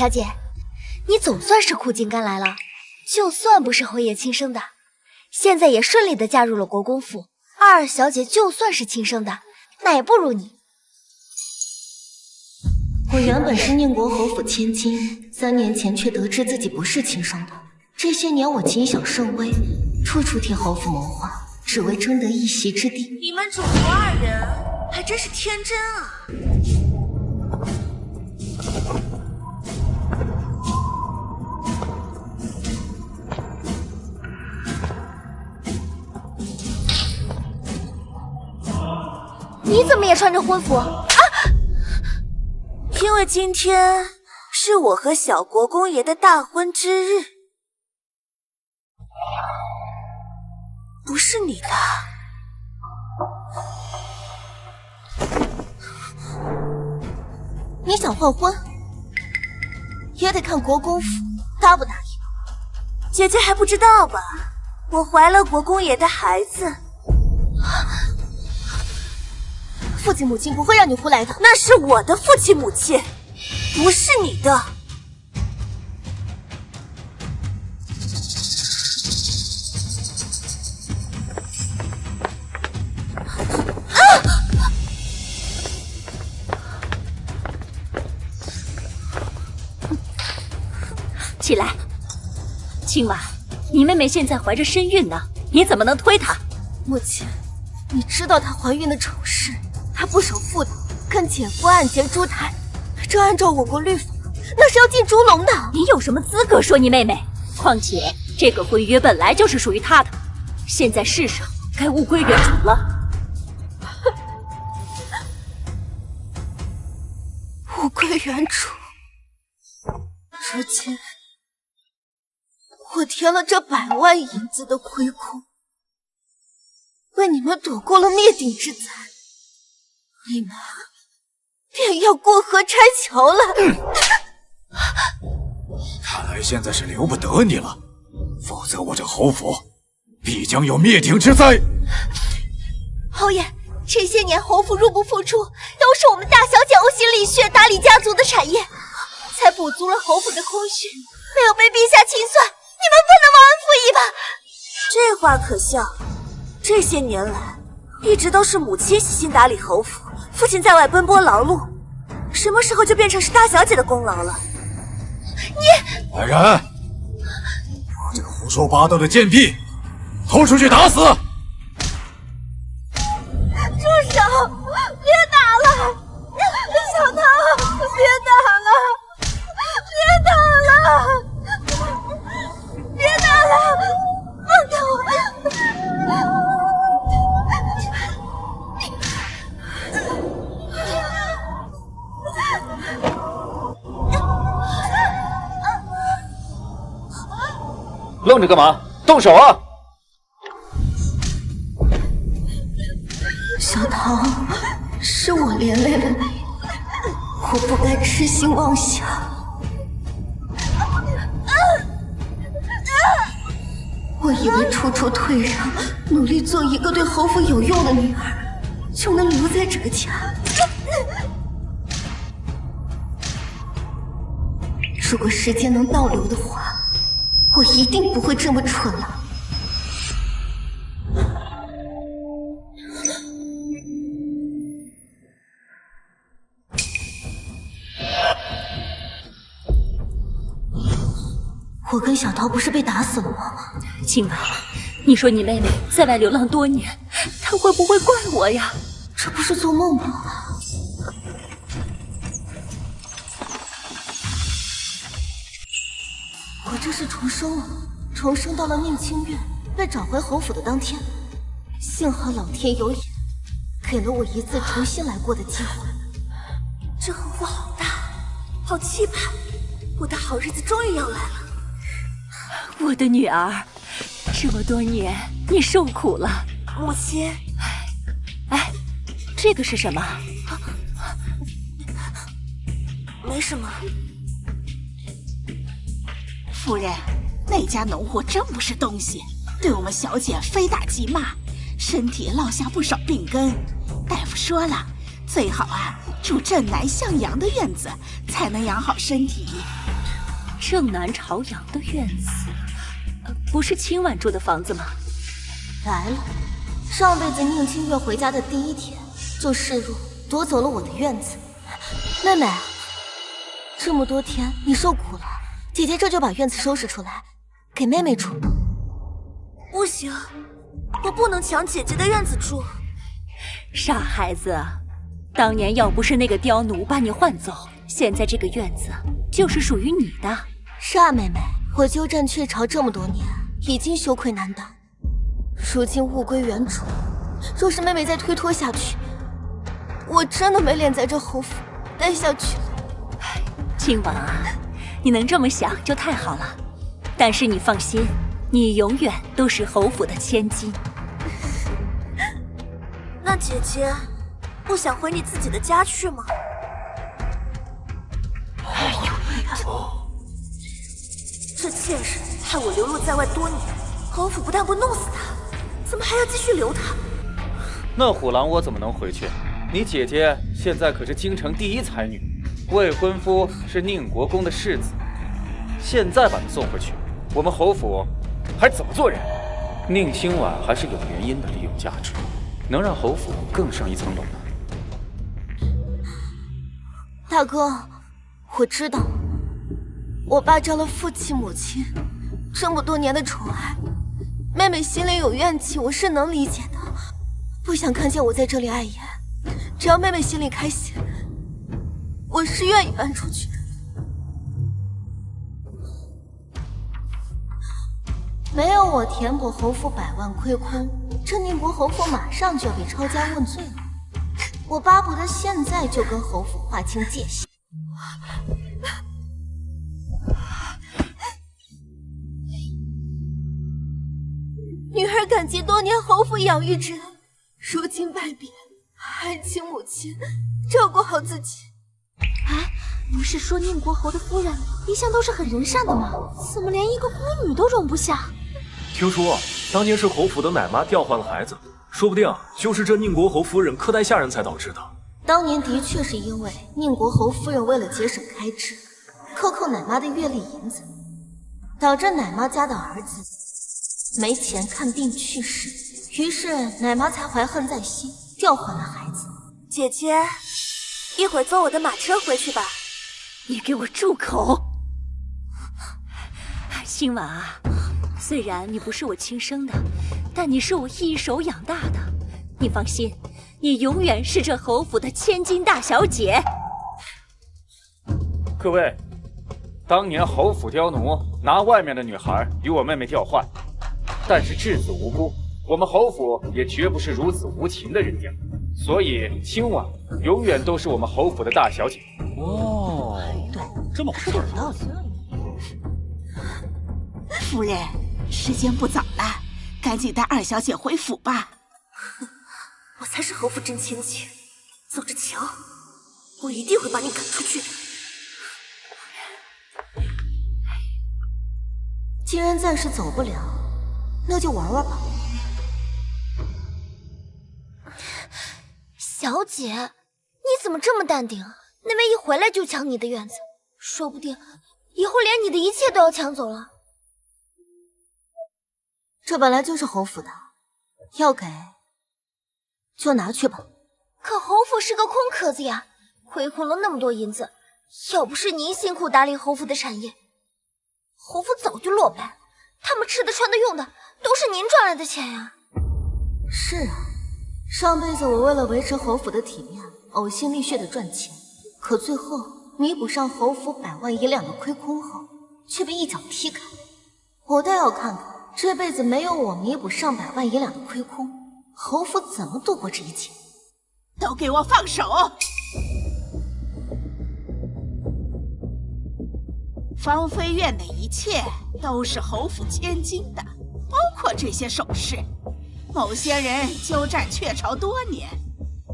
小姐，你总算是苦尽甘来了。就算不是侯爷亲生的，现在也顺利的嫁入了国公府。二小姐就算是亲生的，那也不如你。我原本是宁国侯府千金，3年前却得知自己不是亲生的。这些年我谨小慎微，处处替侯府谋划，只为争得一席之地。你们主仆二人还真是天真啊！你怎么也穿着婚服？啊！因为今天是我和小国公爷的大婚之日，不是你的。你想换婚，也得看国公府答不答应。姐姐还不知道吧？我怀了国公爷的孩子。父亲母亲不会让你胡来的。那是我的父亲母亲，不是你的。起来，青婉，你妹妹现在怀着身孕呢，你怎么能推她？母亲，你知道她怀孕的丑事，她不守妇道，跟姐夫暗结珠胎，这按照我国律法，那是要进猪笼的。你有什么资格说你妹妹？况且这个婚约本来就是属于她的，现在世上该物归原主了。物归原主。如今我填了这100万银子的亏空，为你们躲过了灭顶之灾，你们便要过河拆桥了。看来现在是留不得你了，否则我这侯府必将有灭顶之灾。侯爷，这些年侯府入不敷出，都是我们大小姐呕心沥血打理家族的产业，才补足了侯府的空虚，没有被陛下清算，你们不能忘恩负义吧？这话可笑，这些年来一直都是母亲悉心打理侯府，父亲在外奔波劳碌，什么时候就变成是大小姐的功劳了？来人，把这个胡说八道的贱婢拖出去打死！住手！别打了，小桃，别打了，别打了，别打了，放开我！愣着干嘛？动手啊！小桃，是我连累了你，我不该痴心妄想。我以为处处退让，努力做一个对侯府有用的女儿，就能留在这个家。如果时间能倒流的话，我一定不会这么蠢了。我跟小桃不是被打死了吗？青婉，你说你妹妹在外流浪多年，她会不会怪我呀？这不是做梦吗？我这是重生了，重生到了宁清苑，被找回侯府的当天。幸好老天有眼，给了我一次重新来过的机会。这侯府好大，好气派，我的好日子终于要来了。我的女儿，这么多年你受苦了。母亲，哎，这个是什么？没什么。夫人，那家农户真不是东西，对我们小姐非打即骂，身体落下不少病根。大夫说了，最好啊住正南向阳的院子，才能养好身体。正南朝阳的院子，不是清婉住的房子吗？来了，上辈子宁清月回家的第一天，就示弱夺走了我的院子。妹妹，这么多天你受苦了，姐姐这就把院子收拾出来，给妹妹住。不行，我不能抢姐姐的院子住。傻孩子，当年要不是那个刁奴把你换走，现在这个院子就是属于你的。是啊，妹妹，我鸠占鹊巢这么多年，已经羞愧难当，如今物归原主。若是妹妹再推脱下去，我真的没脸在这侯府待下去了。清婉啊，你能这么想就太好了。但是你放心，你永远都是侯府的千金。那姐姐不想回你自己的家去吗？这贱人害我流落在外多年，侯府不但不弄死他，怎么还要继续留他？那虎狼我怎么能回去？你姐姐现在可是京城第一才女，未婚夫是宁国公的世子，现在把她送回去，我们侯府还怎么做人？宁清婉还是有原因的利用价值，能让侯府更上一层楼呢。大哥，我知道，我霸占了父亲母亲这么多年的宠爱，妹妹心里有怨气，我是能理解的，不想看见我在这里碍眼。只要妹妹心里开心，我是愿意搬出去的。没有我填补侯府百万亏空，这宁国侯府马上就要被抄家问罪了。我巴不得现在就跟侯府划清界限。女儿感激多年侯府养育之恩，如今拜别，还请母亲照顾好自己。哎，不是说宁国侯的夫人一向都是很仁善的吗？怎么连一个孤女都容不下？听说当年是侯府的奶妈调换了孩子，说不定就是这宁国侯夫人苛待下人才导致的。当年的确是因为宁国侯夫人为了节省开支，克奶妈的月例银子，导致奶妈家的儿子没钱看病去世，于是奶妈才怀恨在心，调换了孩子。姐姐，一会儿坐我的马车回去吧。你给我住口！清婉啊，虽然你不是我亲生的，但你是我一手养大的。你放心，你永远是这侯府的千金大小姐。各位，当年侯府刁奴拿外面的女孩与我妹妹调换，但是稚子无辜，我们侯府也绝不是如此无情的人家，所以清婉永远都是我们侯府的大小姐。哦，对，这么回事有道理。夫人，时间不早了，赶紧带二小姐回府吧。我才是侯府真千金，走着瞧，我一定会把你赶出去的。既然暂时走不了，那就玩玩吧。小姐，你怎么这么淡定啊？那位一回来就抢你的院子，说不定以后连你的一切都要抢走了。这本来就是侯府的，要给就拿去吧。可侯府是个空壳子呀，亏空了那么多银子，要不是您辛苦打理侯府的产业，侯府早就落败了。他们吃的穿的用的都是您赚来的钱呀。是啊，上辈子我为了维持侯府的体面，呕心沥血的赚钱，可最后弥补上侯府100万银两的亏空后，却被一脚踢开。我倒要看看这辈子没有我弥补上100万银两的亏空，侯府怎么度过这一切。都给我放手！芳菲院的一切都是侯府千金的，包括这些首饰。某些人鸠占鹊巢多年，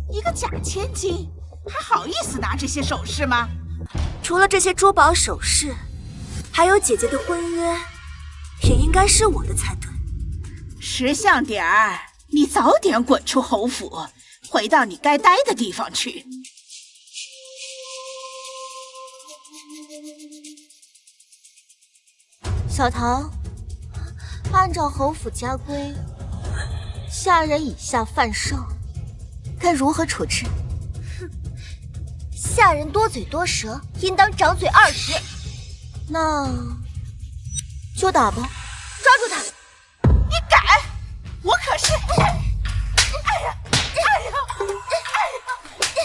一个假千金还好意思拿这些首饰吗？除了这些珠宝首饰，还有姐姐的婚约，也应该是我的才对。识相点儿，你早点滚出侯府，回到你该待的地方去。小桃，按照侯府家规，下人以下犯上，该如何处置？下人多嘴多舌，应当掌嘴20。那就打吧，抓住他！你敢？我可是……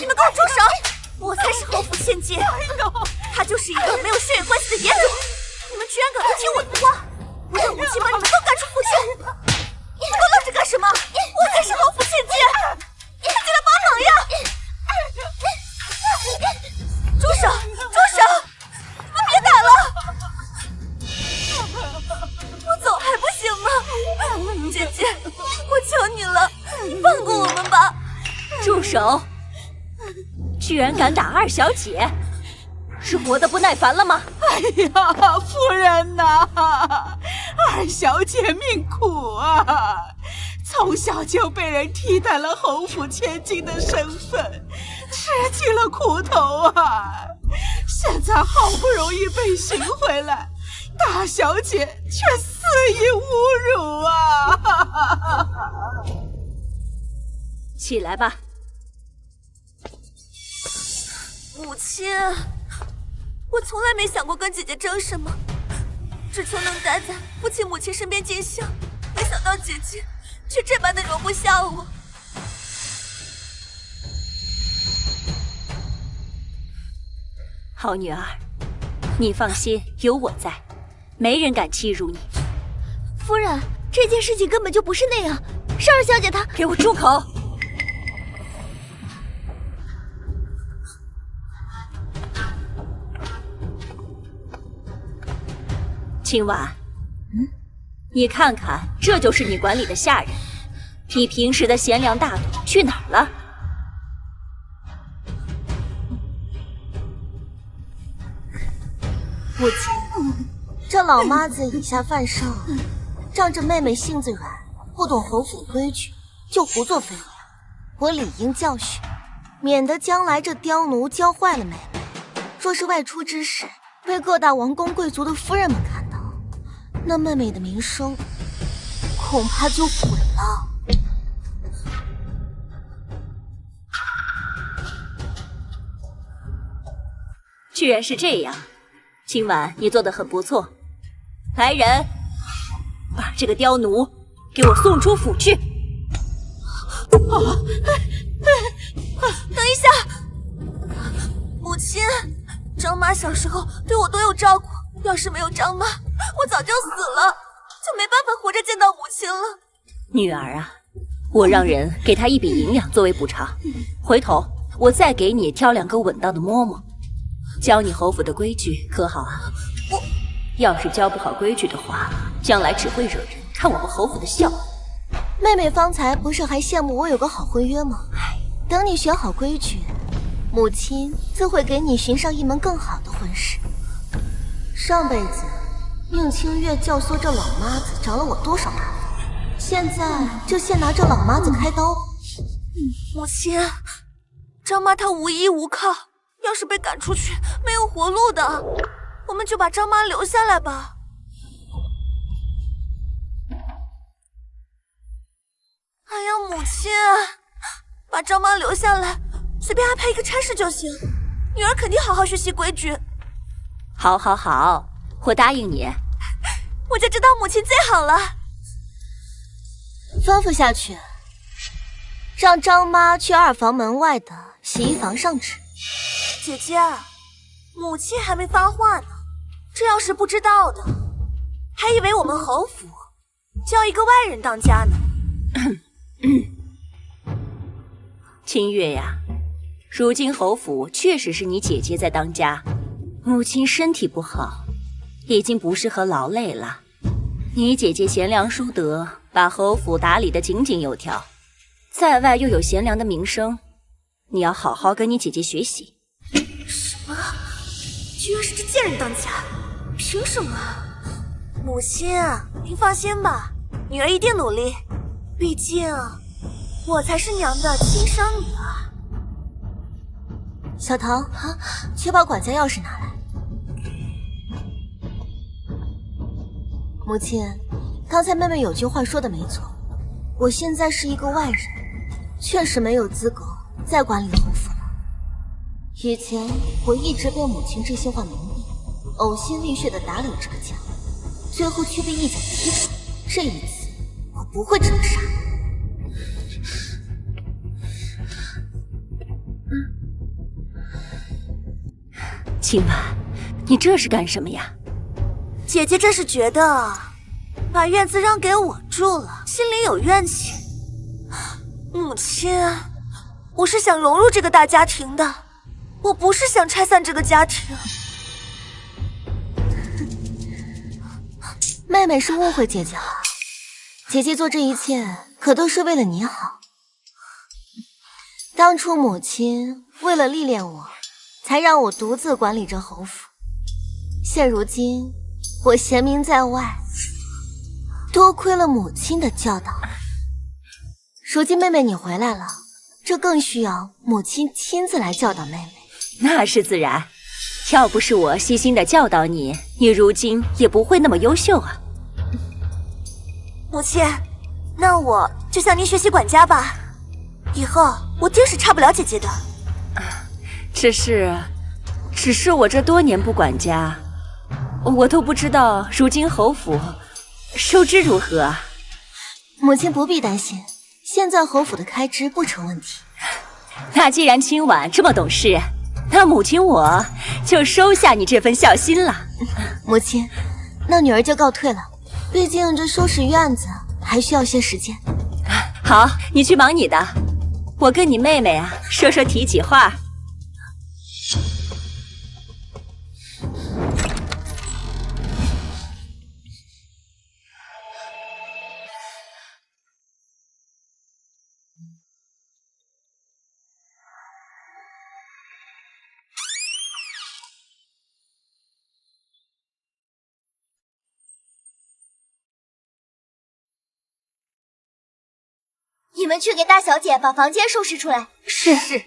你们给我住手！我才是侯府千金，他就是一个没有血缘关系的野种。你们居然敢不听我的话，我让母亲把你们都赶出府去！你们愣着干什么？我才是侯府千金，快进来帮忙呀！住手！住手！你们别打了！我走还不行吗？姐姐，我求你了，你放过我们吧！住手！居然敢打二小姐，是活得不耐烦了吗？哎呀，夫人呐，二小姐命苦啊，从小就被人替代了侯府千金的身份，吃尽了苦头啊！现在好不容易被寻回来，大小姐却肆意侮辱啊！起来吧。母亲，我从来没想过跟姐姐争什么，只求能待在父亲母亲身边尽孝。没想到姐姐却这般的容不下我。好女儿，你放心，有我在，没人敢欺辱你。夫人，这件事情根本就不是那样，是二小姐她……给我住口！青婉，你看看，这就是你管理的下人，你平时的贤良大度去哪儿了？母亲，这老妈子以下犯上，仗着妹妹性子软，不懂侯府规矩，就胡作非为。我理应教训，免得将来这刁奴教坏了妹妹。若是外出之时被各大王公贵族的夫人们看到，那妹妹的名声恐怕就毁了。居然是这样，今晚你做得很不错。来人，把这个刁奴给我送出府去！等一下，母亲，张妈小时候对我多有照顾，要是没有张妈，我早就死了，就没办法活着见到母亲了。女儿啊，我让人给她一笔银两作为补偿，回头我再给你挑2个稳当的嬷嬷，教你侯府的规矩，可好啊？要是教不好规矩的话，将来只会惹人看我们侯府的笑。妹妹方才不是还羡慕我有个好婚约吗？等你学好规矩，母亲自会给你寻上一门更好的婚事。上辈子宁清月教唆这老妈子找了我多少麻烦，现在就先拿这老妈子开刀。母亲，张妈她无依无靠，要是被赶出去，没有活路的。我们就把张妈留下来吧。哎呀，母亲，把张妈留下来，随便安排一个差事就行。女儿肯定好好学习规矩。好，好，好，我答应你。我就知道母亲最好了。吩咐下去，让张妈去2房门外的洗衣房上职。姐姐，母亲还没发话呢，这要是不知道的，还以为我们侯府叫一个外人当家呢。清月呀，如今侯府确实是你姐姐在当家，母亲身体不好，已经不适合劳累了。你姐姐贤良淑德，把侯府打理得井井有条，在外又有贤良的名声，你要好好跟你姐姐学习。什么？居然是这贱人当家？凭什么？母亲，您放心吧，女儿一定努力。毕竟我才是娘的亲生女儿。小唐，去把管家钥匙拿来。母亲，刚才妹妹有句话说的没错，我现在是一个外人，确实没有资格再管理侯府了。以前我一直被母亲这些话蒙蔽，呕心沥血的打理这个家，最后却被一脚踢出。这一次我不会这么傻。青婉，你这是干什么呀？姐姐这是觉得把院子让给我住了，心里有怨气。母亲，我是想融入这个大家庭的，我不是想拆散这个家庭。妹妹是误会姐姐了，姐姐做这一切可都是为了你好。当初母亲为了历练我，才让我独自管理着侯府。现如今我贤名在外，多亏了母亲的教导。如今妹妹你回来了，这更需要母亲亲自来教导妹妹。那是自然，要不是我细心的教导你，你如今也不会那么优秀啊。母亲，那我就向您学习管家吧，以后我定是差不了姐姐的。只是我这多年不管家，我都不知道如今侯府收支如何啊。母亲不必担心，现在侯府的开支不成问题。那既然青婉这么懂事，那母亲我就收下你这份孝心了。母亲，那女儿就告退了，毕竟这收拾院子还需要些时间。好，你去忙你的，我跟你妹妹啊说说体己话。你们去给大小姐把房间收拾出来。是。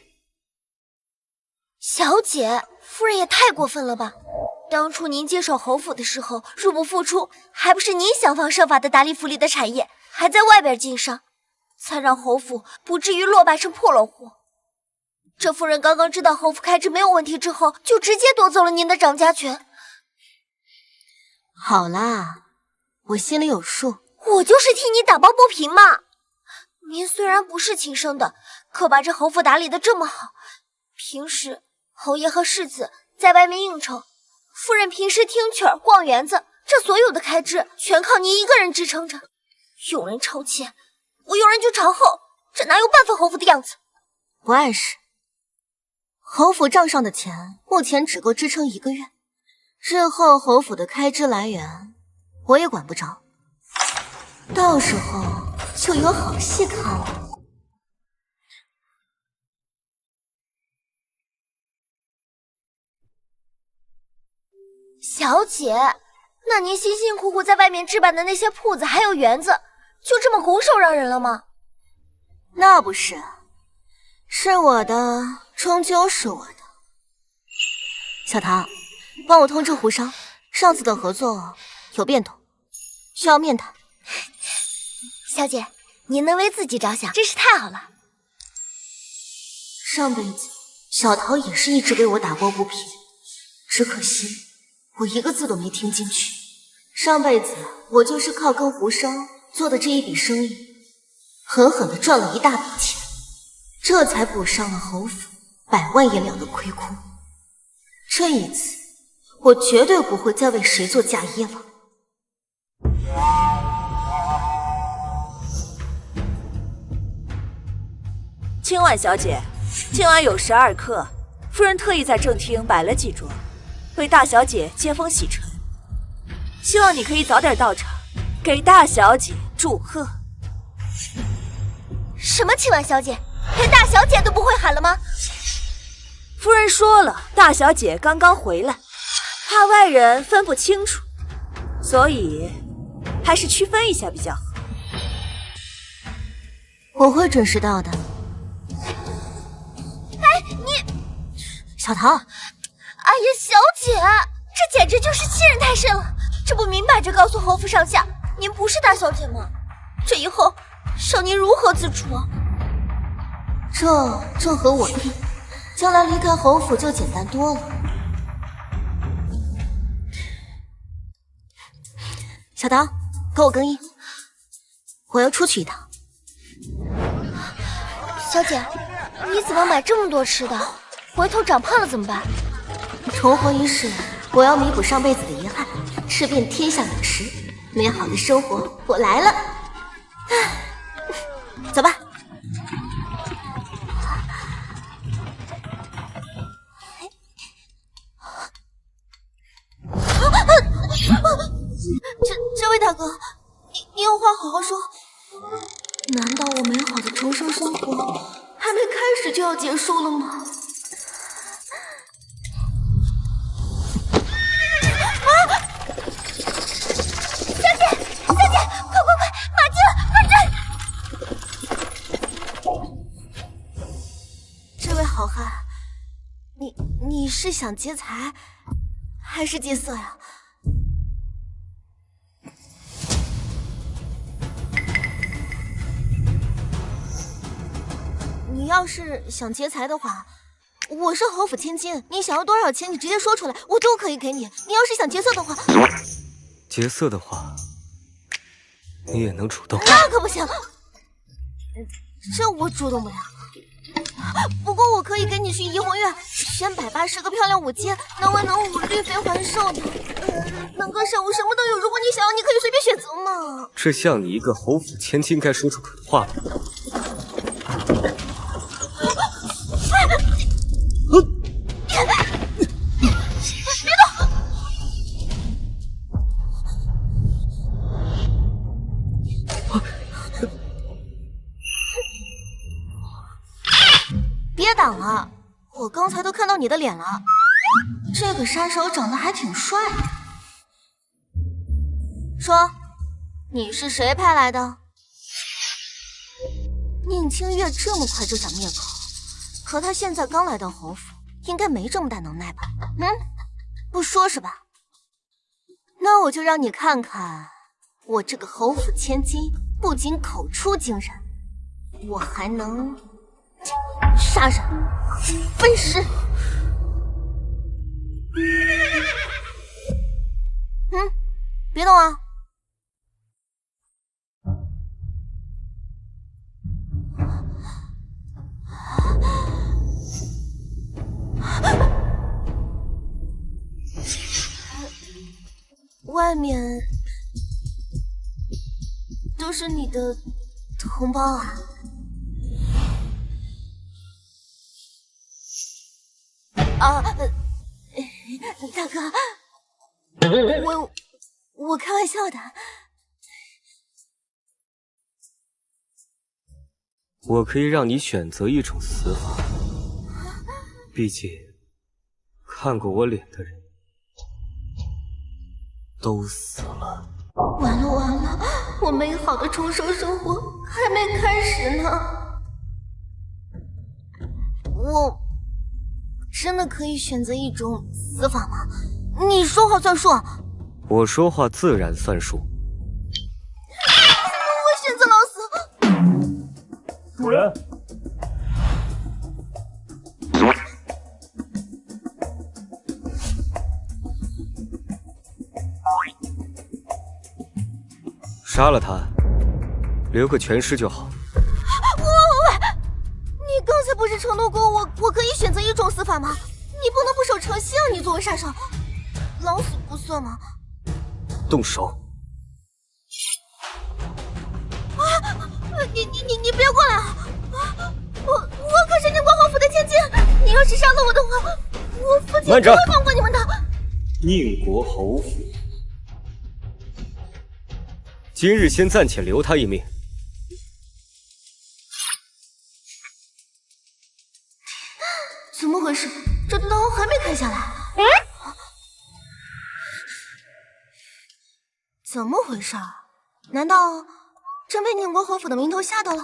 小姐，夫人也太过分了吧！当初您接手侯府的时候，入不敷出，还不是您想方设法的打理府里的产业，还在外边经商，才让侯府不至于落败成破落户。这夫人刚刚知道侯府开支没有问题之后，就直接夺走了您的掌家权。好啦，我心里有数。我就是替你打抱不平嘛。您虽然不是亲生的，可把这侯府打理得这么好，平时侯爷和世子在外面应酬，夫人平时听曲儿逛园子，这所有的开支全靠您一个人支撑着。有人超前，我有人就朝后，这哪有半分侯府的样子？不碍事，侯府账上的钱目前只够支撑1个月，日后侯府的开支来源我也管不着，到时候就有好戏看了。小姐，那您辛辛苦苦在外面置办的那些铺子还有园子，就这么拱手让人了吗？那不是，是我的，终究是我的。小唐，帮我通知胡商，上次的合作有变动，需要面谈。小姐，您能为自己着想，真是太好了。上辈子小桃也是一直为我打抱不平，只可惜我一个字都没听进去。上辈子我就是靠跟胡商做的这一笔生意，狠狠地赚了一大笔钱，这才补上了侯府100万银两的亏空。这一次我绝对不会再为谁做嫁衣了。青婉小姐，今晚有12客，夫人特意在正厅摆了几桌，为大小姐接风洗尘，希望你可以早点到场，给大小姐祝贺。什么青婉小姐，连大小姐都不会喊了吗？夫人说了，大小姐刚刚回来，怕外人分不清楚，所以还是区分一下比较好。我会准时到的。哎，你，小桃，哎呀，小姐，这简直就是欺人太甚了！这不明摆着告诉侯府上下，您不是大小姐吗？这以后少您如何自处？这正合我意，将来离开侯府就简单多了。小桃，给我更衣，我要出去一趟。小姐，你怎么买这么多吃的？回头长胖了怎么办？重活一世，我要弥补上辈子的遗憾，吃遍天下美食，美好的生活我来了。走吧。这位大哥，你有话好好说。难道我美好的重生生活还没开始就要结束了吗？这位好汉，你是想劫财还是劫色呀？你要是想劫财的话，我是侯府千金，你想要多少钱，你直接说出来，我都可以给你。你要是想劫色的话，劫色的话，你也能主动？那可不行，这我主动不了。不过我可以给你去怡红院选180个漂亮舞姬，能文能武，绿肥环瘦的，能歌善舞，什么都有。如果你想要，你可以随便选择嘛。这像你一个侯府千金该说出口的话吗？别挡了，我刚才都看到你的脸了。这个杀手长得还挺帅的。说，你是谁派来的？宁清月这么快就想灭口，可他现在刚来到侯府，应该没这么大能耐吧？不说是吧？那我就让你看看，我这个侯府千金不仅口出惊人，我还能杀人分尸。别动啊！外面都是你的同胞啊！大哥，我开玩笑的。我可以让你选择一种死法，毕竟看过我脸的人都死了。完了完了，我美好的重生生活还没开始呢。我真的可以选择一种死法吗？你说话算数。我说话自然算数。我选择老死。主人，杀了他，留个全尸就好。你刚才不是承诺过我可以选择一种死法吗？你不能不守诚信啊！你作为杀手，老死不算吗？动手！你别过来啊！我可是宁国侯府的千金，你要是杀了我的话，我父亲不会放过你们的。宁国侯府，今日先暂且留他一命。怎么回事？这刀还没开下来。怎么回事？难道真被宁国侯府的名头吓到了？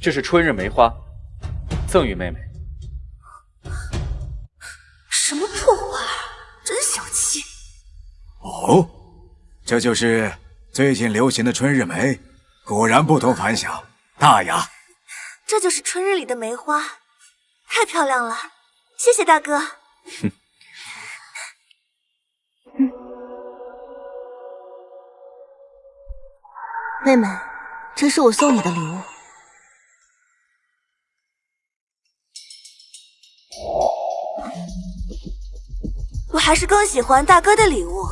这是春日梅花，赠予妹妹。什么破话，真小气！哦，这就是最近流行的春日梅，果然不同凡响，大雅。这就是春日里的梅花，太漂亮了，谢谢大哥。哼。妹妹，这是我送你的礼物。我还是更喜欢大哥的礼物，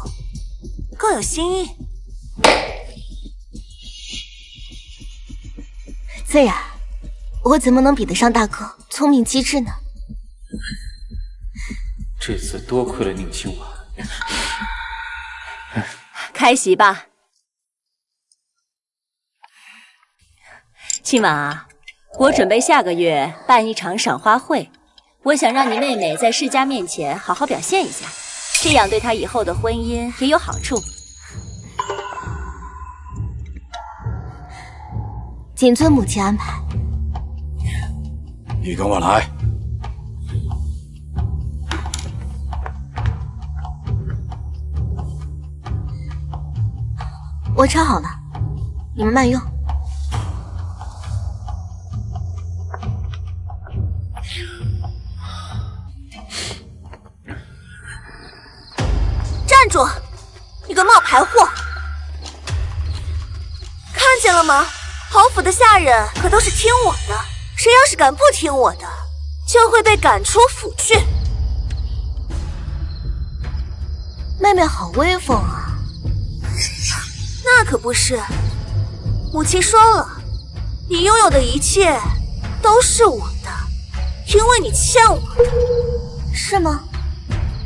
更有新意。自然，我怎么能比得上大哥聪明机智呢？这次多亏了宁亲王。开席吧。亲王啊，我准备下个月办一场赏花会，我想让你妹妹在世家面前好好表现一下，这样对她以后的婚姻也有好处。谨遵母亲安排。你跟我来。我插好了，你们慢用。站住！你个冒牌货！看见了吗？侯府的下人可都是听我的，谁要是敢不听我的，就会被赶出府去。妹妹好威风啊！那可不是，母亲说了，你拥有的一切都是我的，因为你欠我的。是吗？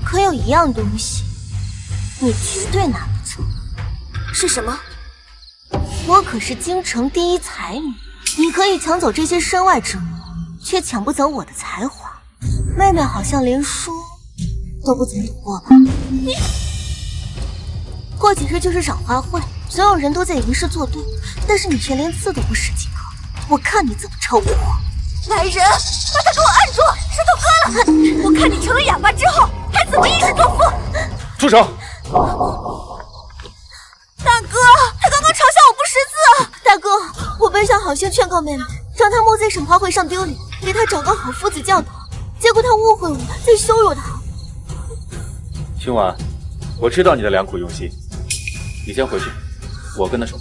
可有一样东西，你绝对拿不走。是什么？我可是京城第一才女，你可以抢走这些身外之物，却抢不走我的才华。妹妹好像连书都不曾读过吧？你过几日就是赏花会，所有人都在吟诗作对，但是你却连字都不识几个，我看你怎么超过我！来人，把他给我按住，石头割了！我看你成了哑巴之后，还怎么吟诗作赋！住手！大哥，他刚刚嘲笑我不识字。大哥，我本想好心劝告妹妹，让她莫在赏花会上丢脸，给她找个好夫子教导，结果她误会我，在羞辱她。今晚，我知道你的良苦用心，你先回去，我跟他说。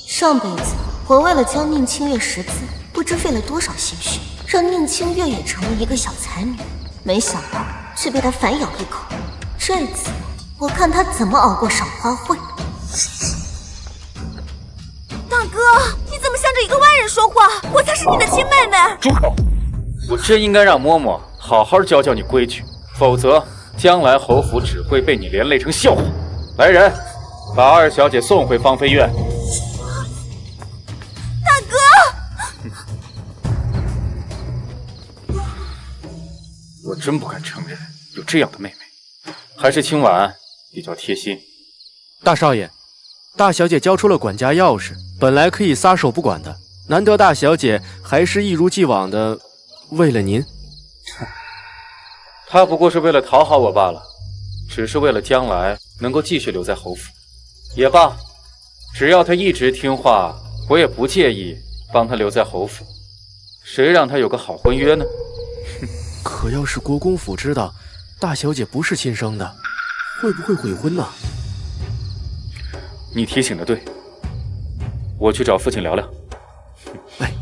上辈子我为了教宁清月识字，不知费了多少心血，让宁清月也成了一个小才女，没想到却被她反咬一口。这次我看她怎么熬过赏花会。大哥，你怎么向着一个外人说话？我才是你的亲妹妹。住口！我真应该让嬷嬷好好教教你规矩，否则将来侯府只会被你连累成笑话。来人，把二小姐送回芳菲院。大哥，我真不敢承认有这样的妹妹，还是清婉比较贴心。大少爷，大小姐交出了管家钥匙，本来可以撒手不管的，难得大小姐还是一如既往的为了您。她不过是为了讨好我罢了，只是为了将来能够继续留在侯府。也罢，只要她一直听话，我也不介意帮她留在侯府。谁让她有个好婚约呢？可要是国公府知道大小姐不是亲生的，会不会悔婚呢？你提醒的对，我去找父亲聊聊。哎，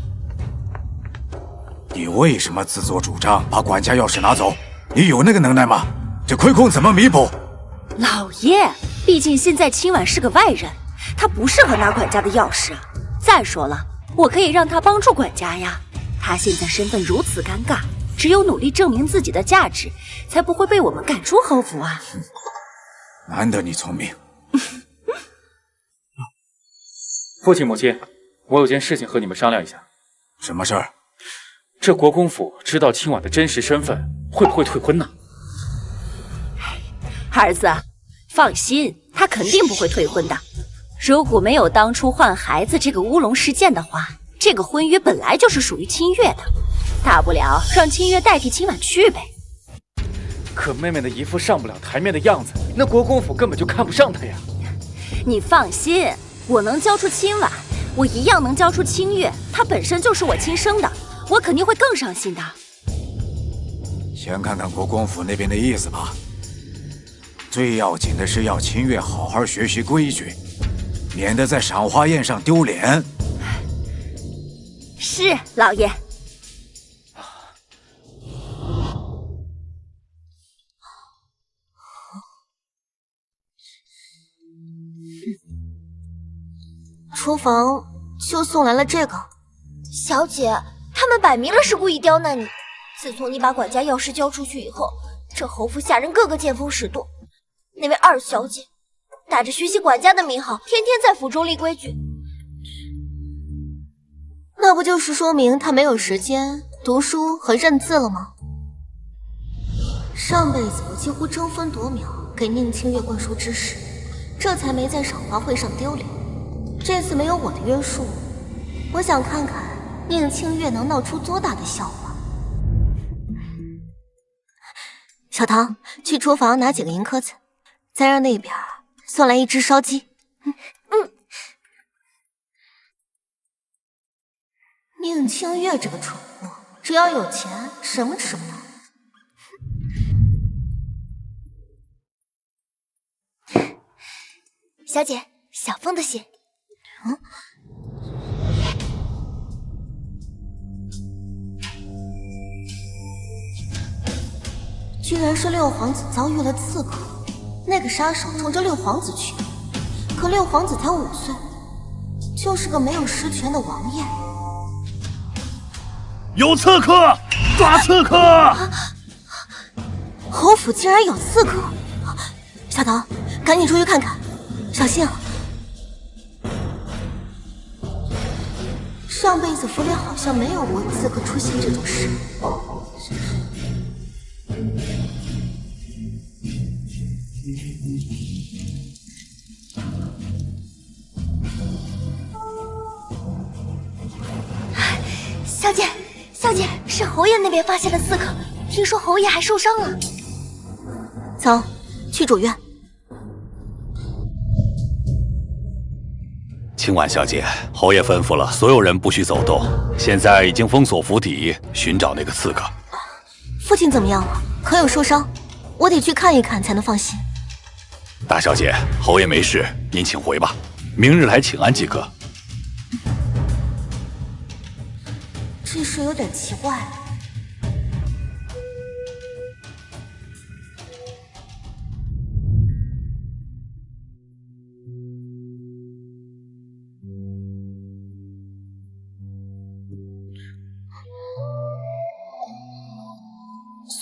你为什么自作主张把管家钥匙拿走？你有那个能耐吗？这亏空怎么弥补？老爷，毕竟现在清婉是个外人，她不适合拿管家的钥匙。再说了，我可以让她帮助管家呀。她现在身份如此尴尬，只有努力证明自己的价值，才不会被我们赶出侯府啊。难得你聪明。父亲母亲，我有件事情和你们商量一下。什么事儿？这国公府知道清婉的真实身份，会不会退婚呢？儿子，放心，他肯定不会退婚的。如果没有当初换孩子这个乌龙事件的话，这个婚约本来就是属于清月的，大不了让清月代替清婉去呗。可妹妹的一副上不了台面的样子，那国公府根本就看不上她呀。你放心，我能交出清婉，我一样能交出清月，她本身就是我亲生的，我肯定会更伤心的。先看看国公府那边的意思吧。最要紧的是要清月好好学习规矩，免得在赏花宴上丢脸。是，老爷。厨房就送来了这个。小姐，他们摆明了是故意刁难你。自从你把管家钥匙交出去以后，这侯府下人个个见风使舵。那位二小姐打着学习管家的名号，天天在府中立规矩。那不就是说明他没有时间读书和认字了吗？上辈子我几乎争分夺秒给宁清月灌输知识，这才没在赏花会上丢脸。这次没有我的约束，我想看看宁清月能闹出多大的笑话。小唐，去厨房拿几个银颗子，再让那边送来一只烧鸡。宁清月这个蠢货，只要有钱，什么吃不到。小姐，小凤的血。居然是六皇子遭遇了刺客，那个杀手冲着六皇子去，可六皇子才5岁，就是个没有实权的王爷。有刺客，抓刺客！侯府竟然有刺客！小唐，赶紧出去看看，小心啊！上辈子府里好像没有过刺客出现这种事。小姐，小姐，是侯爷那边发现的刺客，听说侯爷还受伤了。走，去主院。清婉小姐，侯爷吩咐了，所有人不许走动。现在已经封锁府邸，寻找那个刺客。父亲怎么样了？可有受伤？我得去看一看才能放心。大小姐，侯爷没事，您请回吧，明日来请安即可。这事有点奇怪。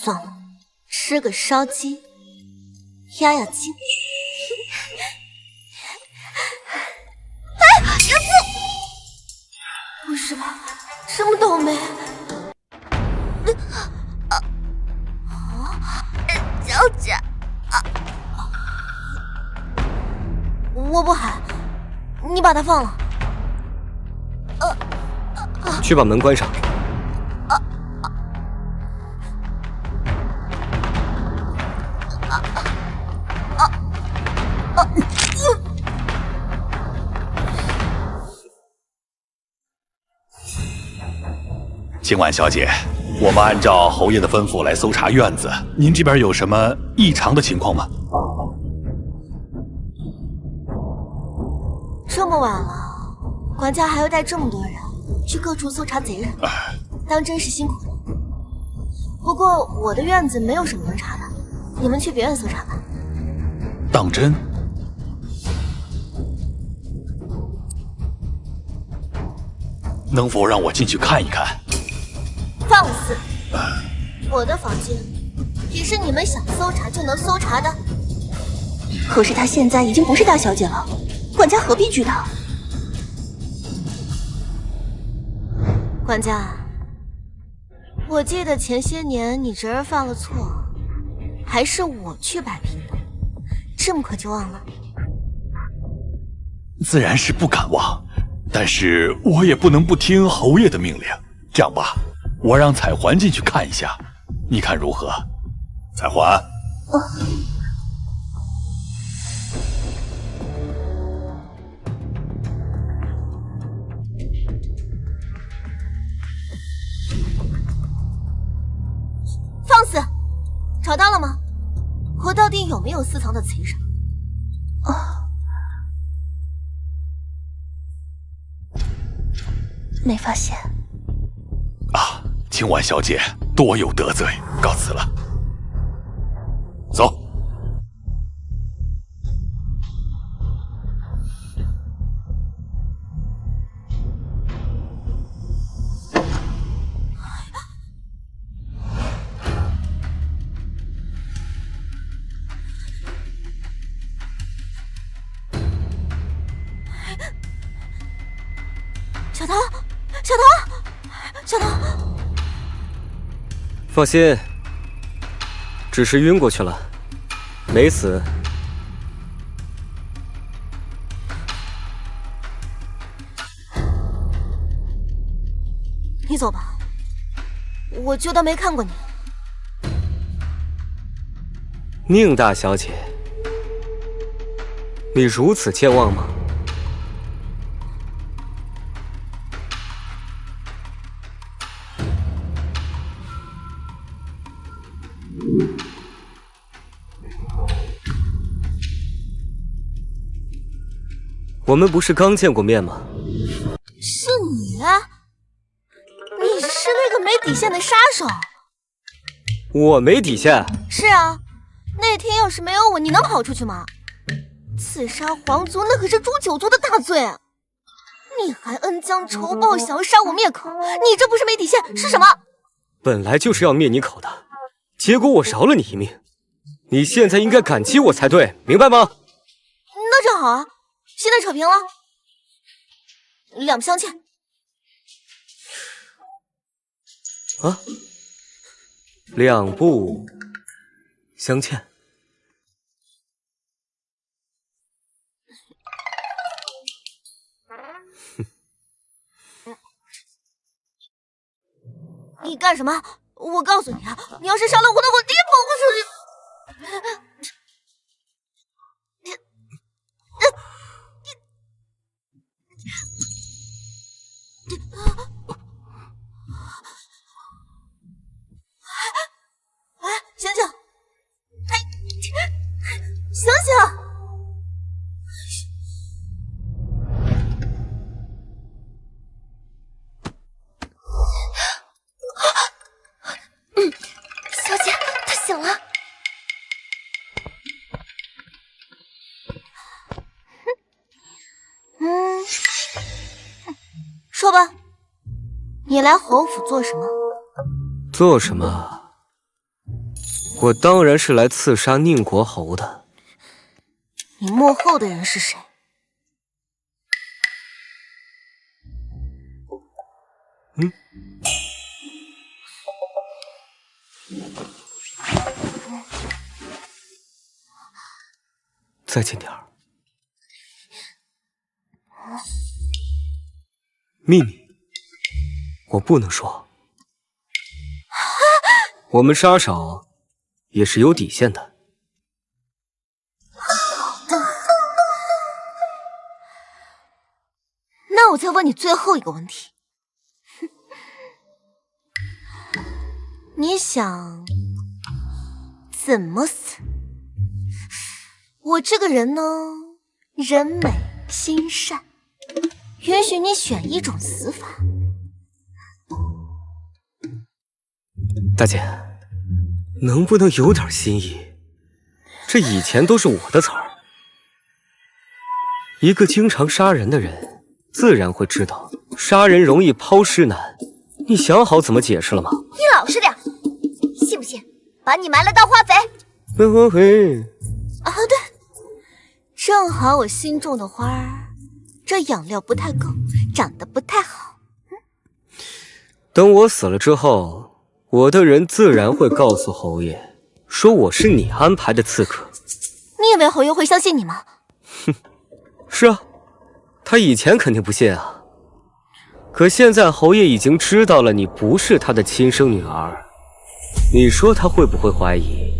算了，吃个烧鸡压压惊。哎，有刺！不是吧？什么都没。小姐，我不喊，你把他放了。去把门关上。清婉小姐，我们按照侯爷的吩咐来搜查院子，您这边有什么异常的情况吗？这么晚了，管家还要带这么多人去各处搜查贼人，当真是辛苦了。不过我的院子没有什么能查的，你们去别院搜查吧。当真？能否让我进去看一看？放肆！我的房间也是你们想搜查就能搜查的。可是她现在已经不是大小姐了，管家何必知道？管家，我记得前些年你侄儿犯了错，还是我去摆平的。这么快就忘了？自然是不敢忘，但是我也不能不听侯爷的命令。这样吧，我让彩环进去看一下，你看如何？彩环。放肆！找到了吗？我到底有没有私藏的贼人？没发现。啊，今晚小姐多有得罪，告辞了。走。小桃，小桃，小桃，放心，只是晕过去了，没死。你走吧，我就当没看过你。宁大小姐，你如此健忘吗？我们不是刚见过面吗？是你？你是那个没底线的杀手。我没底线。是啊，那天要是没有我，你能跑出去吗？刺杀皇族那可是诛九族的大罪。你还恩将仇报，想要杀我灭口，你这不是没底线是什么？本来就是要灭你口的，结果我饶了你一命，你现在应该感激我才对，明白吗？那正好啊，现在扯平了，两不相欠。啊，两不相欠。你干什么？我告诉你啊，你要是伤了我的，我爹跑过去。哎，醒醒！哎，醒醒！小姐，她醒了。说吧，你来侯府做什么？做什么？我当然是来刺杀宁国侯的。你幕后的人是谁？再近点儿。秘密，我不能说。我们杀手也是有底线的。那我再问你最后一个问题，你想怎么死？我这个人呢，人美心善，允许你选一种死法。大姐，能不能有点新意？这以前都是我的词儿。一个经常杀人的人，自然会知道杀人容易抛尸难。你想好怎么解释了吗？你老实点，信不信把你埋了当化肥？啊，对，正好我心种的花儿，这养料不太够，长得不太好。等我死了之后，我的人自然会告诉侯爷，说我是你安排的刺客。你以为侯爷会相信你吗？哼，是啊，他以前肯定不信啊。可现在侯爷已经知道了你不是他的亲生女儿，你说他会不会怀疑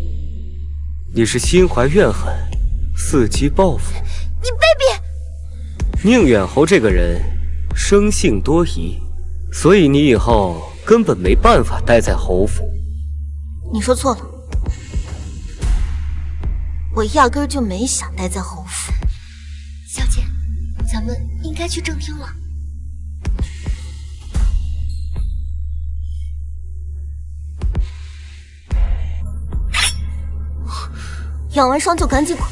你是心怀怨恨，伺机报复？你卑鄙！宁远侯这个人生性多疑，所以你以后根本没办法待在侯府。你说错了，我压根儿就没想待在侯府。小姐，咱们应该去正厅了。养完伤就赶紧滚！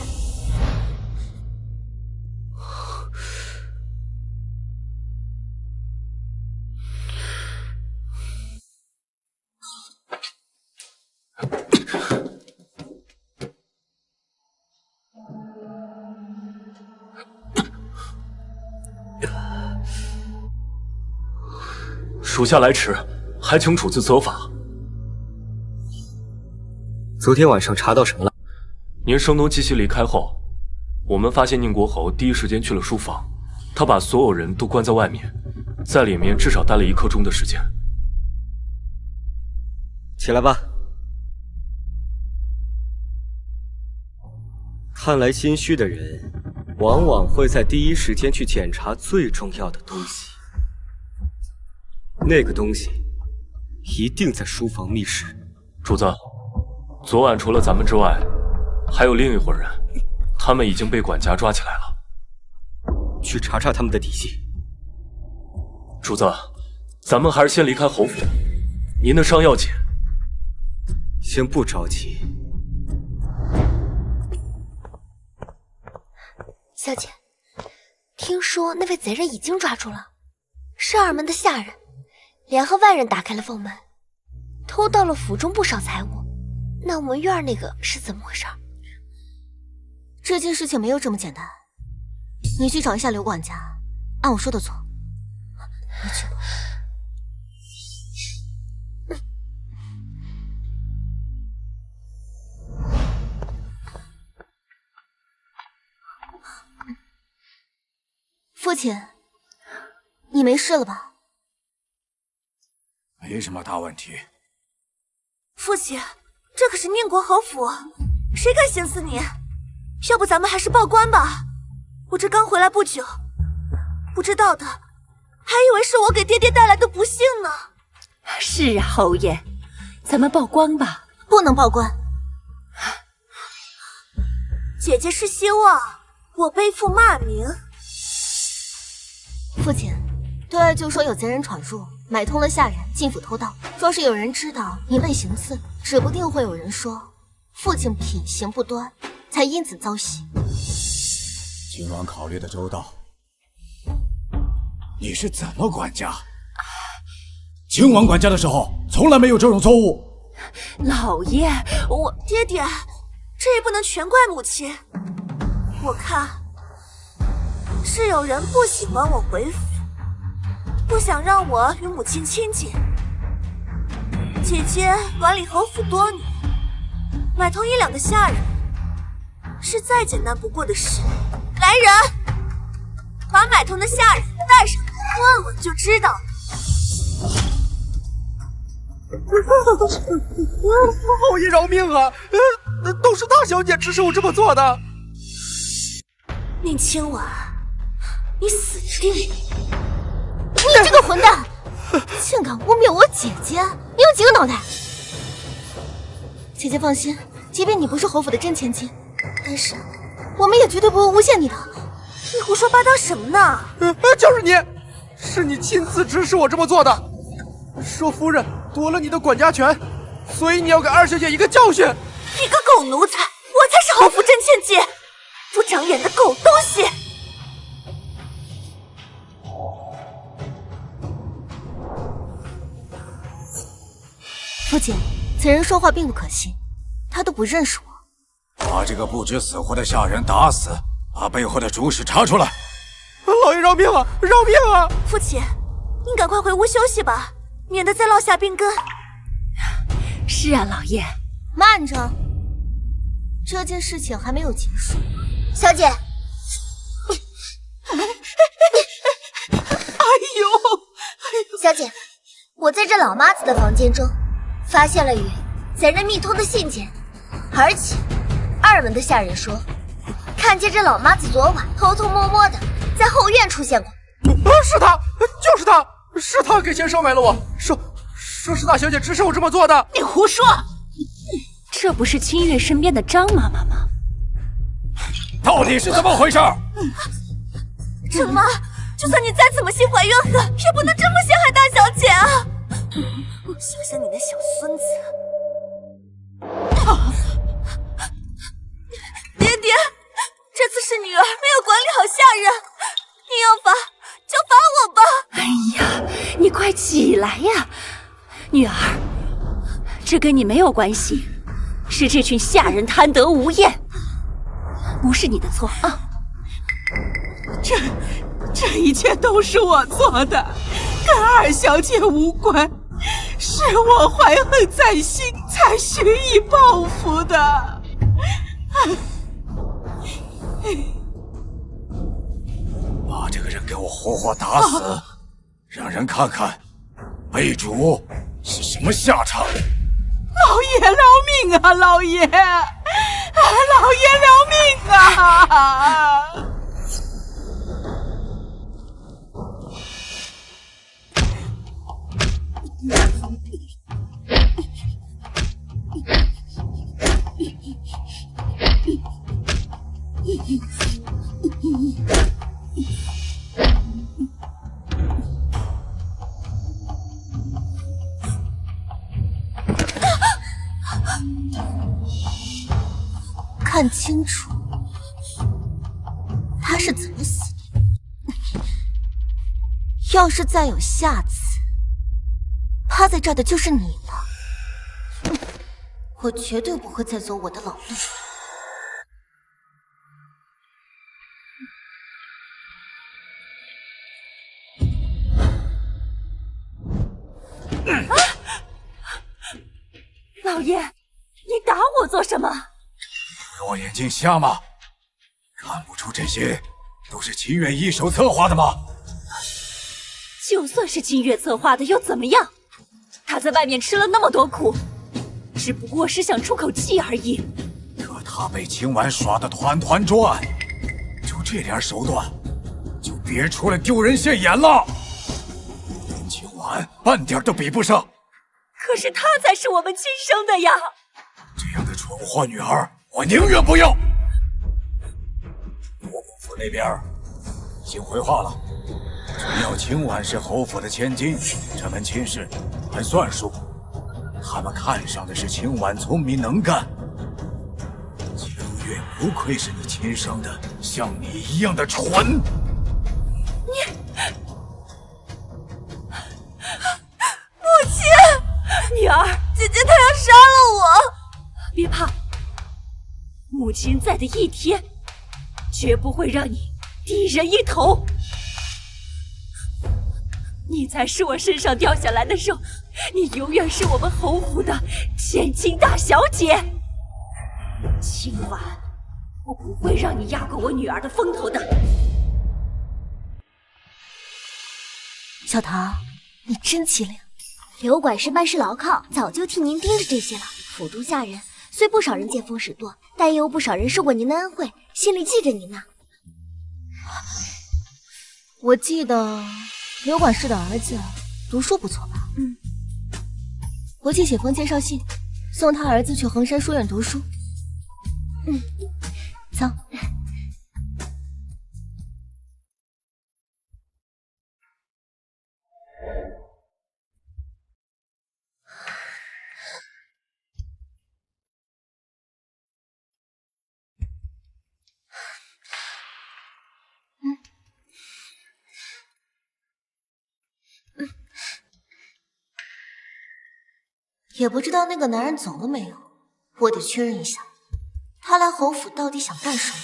属下来迟，还请主子责罚。昨天晚上查到什么了？您声东击西离开后，我们发现宁国侯第一时间去了书房，他把所有人都关在外面，在里面至少待了1刻钟的时间。起来吧。看来心虚的人，往往会在第一时间去检查最重要的东西。那个东西一定在书房密室。主子，昨晚除了咱们之外，还有另一伙人，他们已经被管家抓起来了。去查查他们的底细。主子，咱们还是先离开侯府。您的伤要紧。先不着急。小姐，听说那位贼人已经抓住了，是二门的下人，联合外人打开了凤门，偷到了府中不少财物。那我们院那个是怎么回事？这件事情没有这么简单，你去找一下刘管家，按我说的做。你去。父亲，你没事了吧？没什么大问题。父亲，这可是宁国侯府，谁敢心思你？要不咱们还是报官吧。我这刚回来不久，不知道的还以为是我给爹爹带来的不幸呢。是啊，侯爷，咱们报官吧。不能报官。姐姐是希望我背负骂名。父亲，对外就说有贼人闯入，买通了下人进府偷盗。若是有人知道你未行刺，指不定会有人说父亲品行不端，才因此遭袭。君王考虑的周到。你是怎么管家？亲王管家的时候，从来没有这种错误。老爷，我爹爹，这也不能全怪母亲。我看是有人不喜欢我回府，不想让我与母亲亲近。姐姐管理侯府多年，买通1、2个下人是再简单不过的事。来人，把买通的下人带上来，问问就知道了。后羿饶命啊！都是大小姐指使我这么做的。宁清婉，你死定了！你这个混蛋，竟敢污蔑我姐姐！你有几个脑袋？姐姐放心，即便你不是侯府的真千金，但是我们也绝对不会诬陷你的。你胡说八道什么呢？就是你，是你亲自指使我这么做的。说夫人夺了你的管家权，所以你要给二小姐一个教训。你个狗奴才，我才是侯府真千金！不长眼的狗东西！父亲，此人说话并不可信，他都不认识我。把这个不知死活的下人打死，把背后的主使查出来。老爷饶命啊！饶命啊！父亲，您赶快回屋休息吧，免得再落下病根。是啊，老爷。慢着，这件事情还没有结束。小姐，小姐，我在这老妈子的房间中发现了与贼人密通的信件，而且二门的下人说，看见这老妈子昨晚偷偷摸摸的在后院出现过。是他，就是他，是他给钱收买了我，说是大小姐指使我这么做的。你胡说！这不是清月身边的张妈妈吗？到底是怎么回事？陈妈，就算你再怎么心怀怨恨，也不能这么陷害大小姐啊！想想你那小孙子。爹爹，这次是女儿没有管理好下人，你要罚就罚我吧。哎呀，你快起来呀，女儿，这跟你没有关系，是这群下人贪得无厌，不是你的错啊。这一切都是我做的，跟二小姐无关，是我怀恨在心才蓄意报复的。把这个人给我活活打死，让人看看背主是什么下场。老爷饶命啊，老爷！老爷饶命啊！看清楚他是怎么死的。要是再有下次，趴在这儿的就是你了。我绝对不会再走我的老路。老爷，你打我做什么？我眼睛瞎吗？看不出这些都是秦远一手策划的吗？就算是清月策划的又怎么样？他在外面吃了那么多苦，只不过是想出口气而已。可他被秦婉耍得团团转，就这点手段，就别出来丢人现眼了。跟秦婉半点都比不上。可是他才是我们亲生的呀！这样的蠢货女儿，我宁愿不要。国公府那边已经回话了，只要秦婉是侯府的千金，这门亲事还算数。他们看上的是秦婉聪明能干。清月不愧是你亲生的，像你一样的蠢。母亲，女儿，姐姐她要杀了我。别怕，母亲在的一天，绝不会让你低人一头。你才是我身上掉下来的肉，你永远是我们侯府的千金大小姐。今晚我不会让你压过我女儿的风头的。小桃，你真机灵。刘管事办事牢靠，早就替您盯着这些了。府都下人虽不少人见风使舵，但也有不少人受过您的恩惠，心里记着您呢。我记得刘管事的儿子读书不错吧？我去写封介绍信，送他儿子去衡山书院读书。走。也不知道那个男人走了没有，我得确认一下，他来侯府到底想干什么。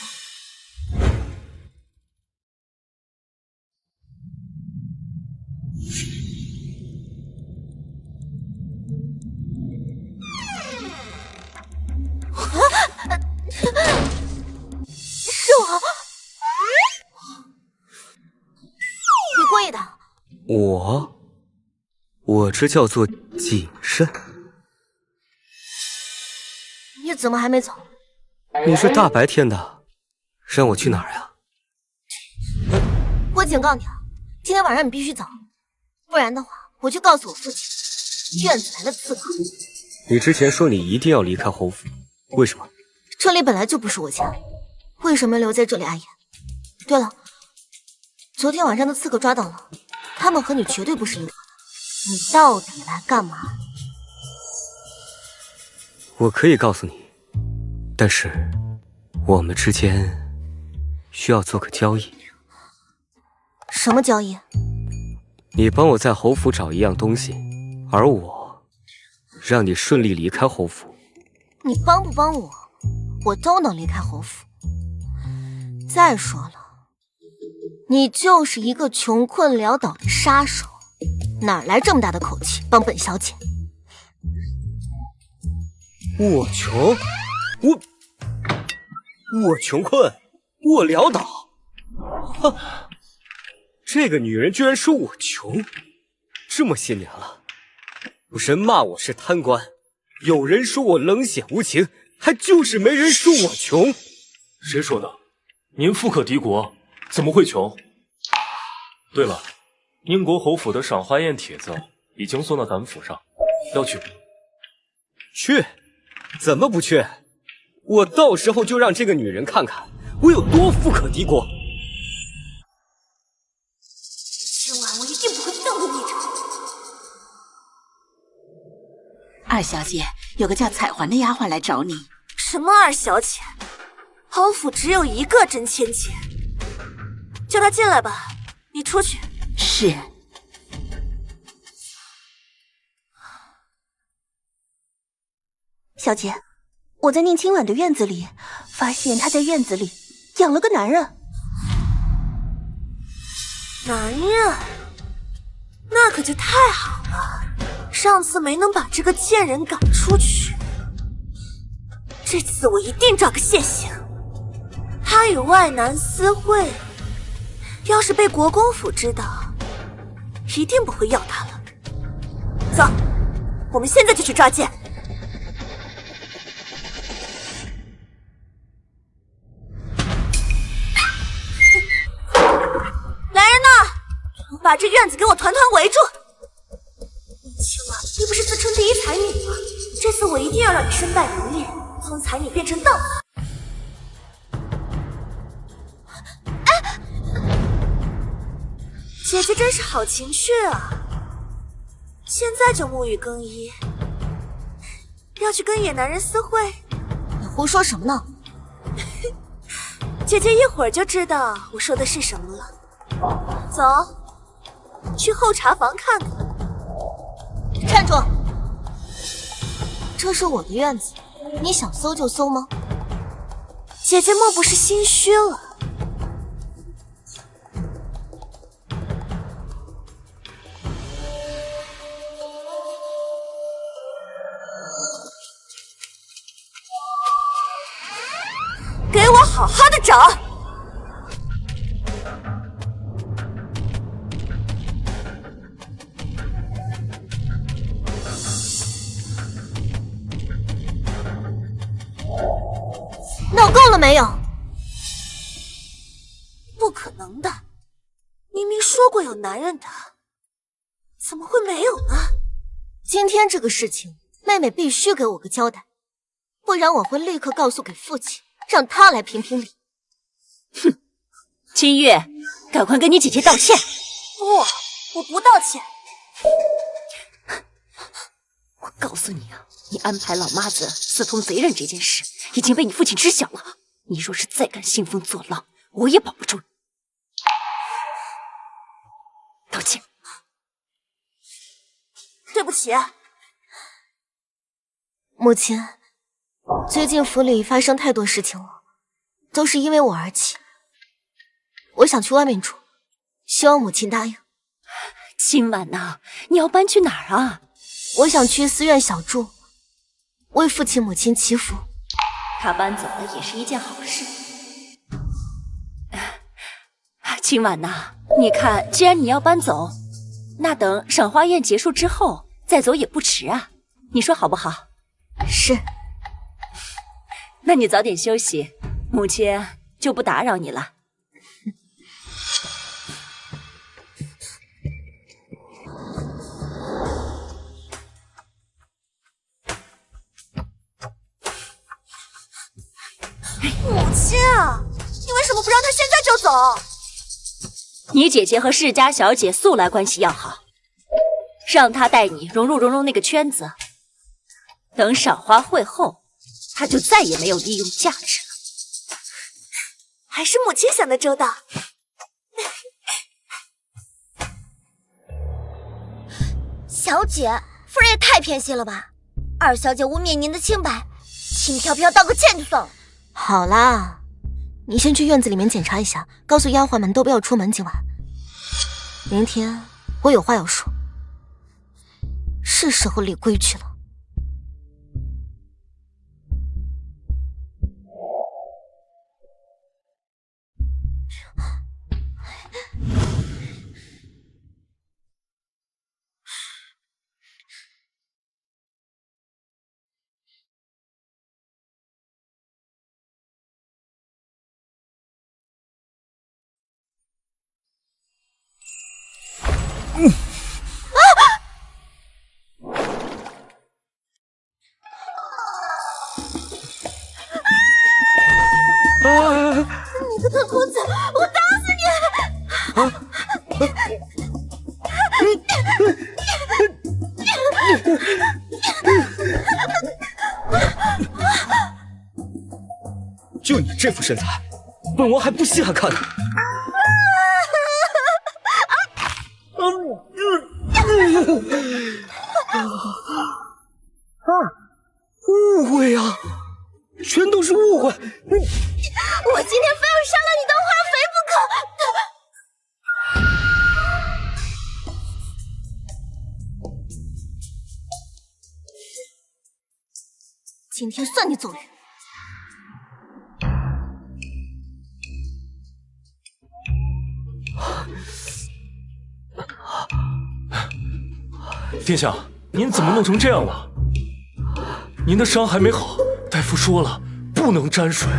我这叫做谨慎。你怎么还没走？你是大白天的，让我去哪儿呀？我警告你啊，今天晚上你必须走，不然的话，我去告诉我父亲，院子来了刺客。你之前说你一定要离开侯府，为什么？这里本来就不是我家，为什么留在这里碍眼？对了，昨天晚上的刺客抓到了，他们和你绝对不是一伙的。你到底来干嘛？我可以告诉你，但是我们之间需要做个交易。什么交易？你帮我在侯府找一样东西，而我让你顺利离开侯府。你帮不帮我，我都能离开侯府。再说了，你就是一个穷困潦倒的杀手，哪来这么大的口气帮本小姐？我穷，我穷困，我潦倒。哼，这个女人居然说我穷，这么些年了，有人骂我是贪官，有人说我冷血无情，还就是没人说我穷。谁说的？您富可敌国，怎么会穷？对了，宁国侯府的赏花宴帖子已经送到咱们府上，要去不？去？怎么不去？我到时候就让这个女人看看我有多富可敌国。今晚我一定不会放过你的。二小姐，有个叫彩环的丫鬟来找你。什么二小姐？侯府只有一个真千姐，叫她进来吧。你出去。是。小姐，我在宁清婉的院子里发现她在院子里养了个男人。男人？那可就太好了，上次没能把这个贱人赶出去，这次我一定找个现行。他与外男私会，要是被国公府知道，一定不会要他了。走，我们现在就去抓奸。来人呐，把这院子给我团团围住！青婉，你不是自称第一才女吗？这次我一定要让你身败名裂，从才女变成荡妇。姐姐真是好情趣啊！现在就沐浴更衣，要去跟野男人私会？你胡说什么呢？姐姐一会儿就知道我说的是什么了。走，去后茶房看看。站住！这是我的院子，你想搜就搜吗？姐姐莫不是心虚了？给我好好的找！闹够了没有？不可能的，明明说过有男人的，怎么会没有呢？今天这个事情，妹妹必须给我个交代，不然我会立刻告诉给父亲，让他来评理。哼，清月，赶快跟你姐姐道歉！不，我不道歉。我告诉你啊，你安排老妈子私通贼人这件事已经被你父亲知晓了。你若是再敢兴风作浪，我也保不住你。道歉。对不起。母亲，最近府里发生太多事情了，都是因为我而起。我想去外面住，希望母亲答应。今晚呢，你要搬去哪儿啊？我想去寺院小住，为父亲母亲祈福。他搬走了也是一件好事。今晚呢，你看，既然你要搬走，那等赏花宴结束之后再走也不迟啊，你说好不好？是。那你早点休息，母亲就不打扰你了。母亲啊，你为什么不让他现在就走？你姐姐和世家小姐素来关系要好，让她带你融入那个圈子，等赏花会后，她就再也没有利用价值了。还是母亲想的周到。小姐，夫人也太偏心了吧！二小姐污蔑您的清白，轻飘飘道个歉就算了。好啦，你先去院子里面检查一下，告诉丫鬟们都不要出门。今晚，明天我有话要说，是时候立规矩了。你个大公子，我打死你！就你这副身材，本王还不稀罕看呢。误会啊，全都是误会。我今天非要杀了你当花肥不可！今天算你走运。殿下，您怎么弄成这样了？您的伤还没好，大夫说了，不能沾水，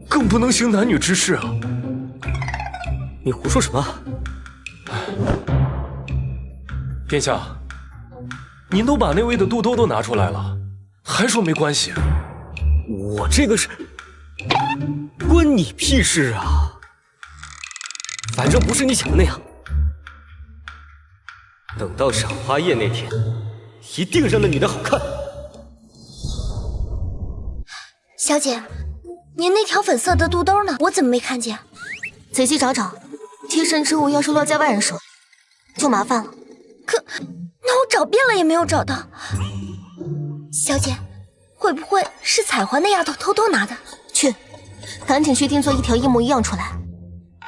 更不能行男女之事啊！你胡说什么？殿下，您都把那位的肚兜都拿出来了，还说没关系？我这个是关你屁事啊！反正不是你想的那样。等到赏花宴那天，一定让那女的好看。小姐，您那条粉色的肚兜呢？我怎么没看见？仔细找找，贴身之物要是落在外人手里，就麻烦了。可，那我找遍了也没有找到。小姐，会不会是彩环那丫头偷偷拿的？去，赶紧去定做一条一模一样出来，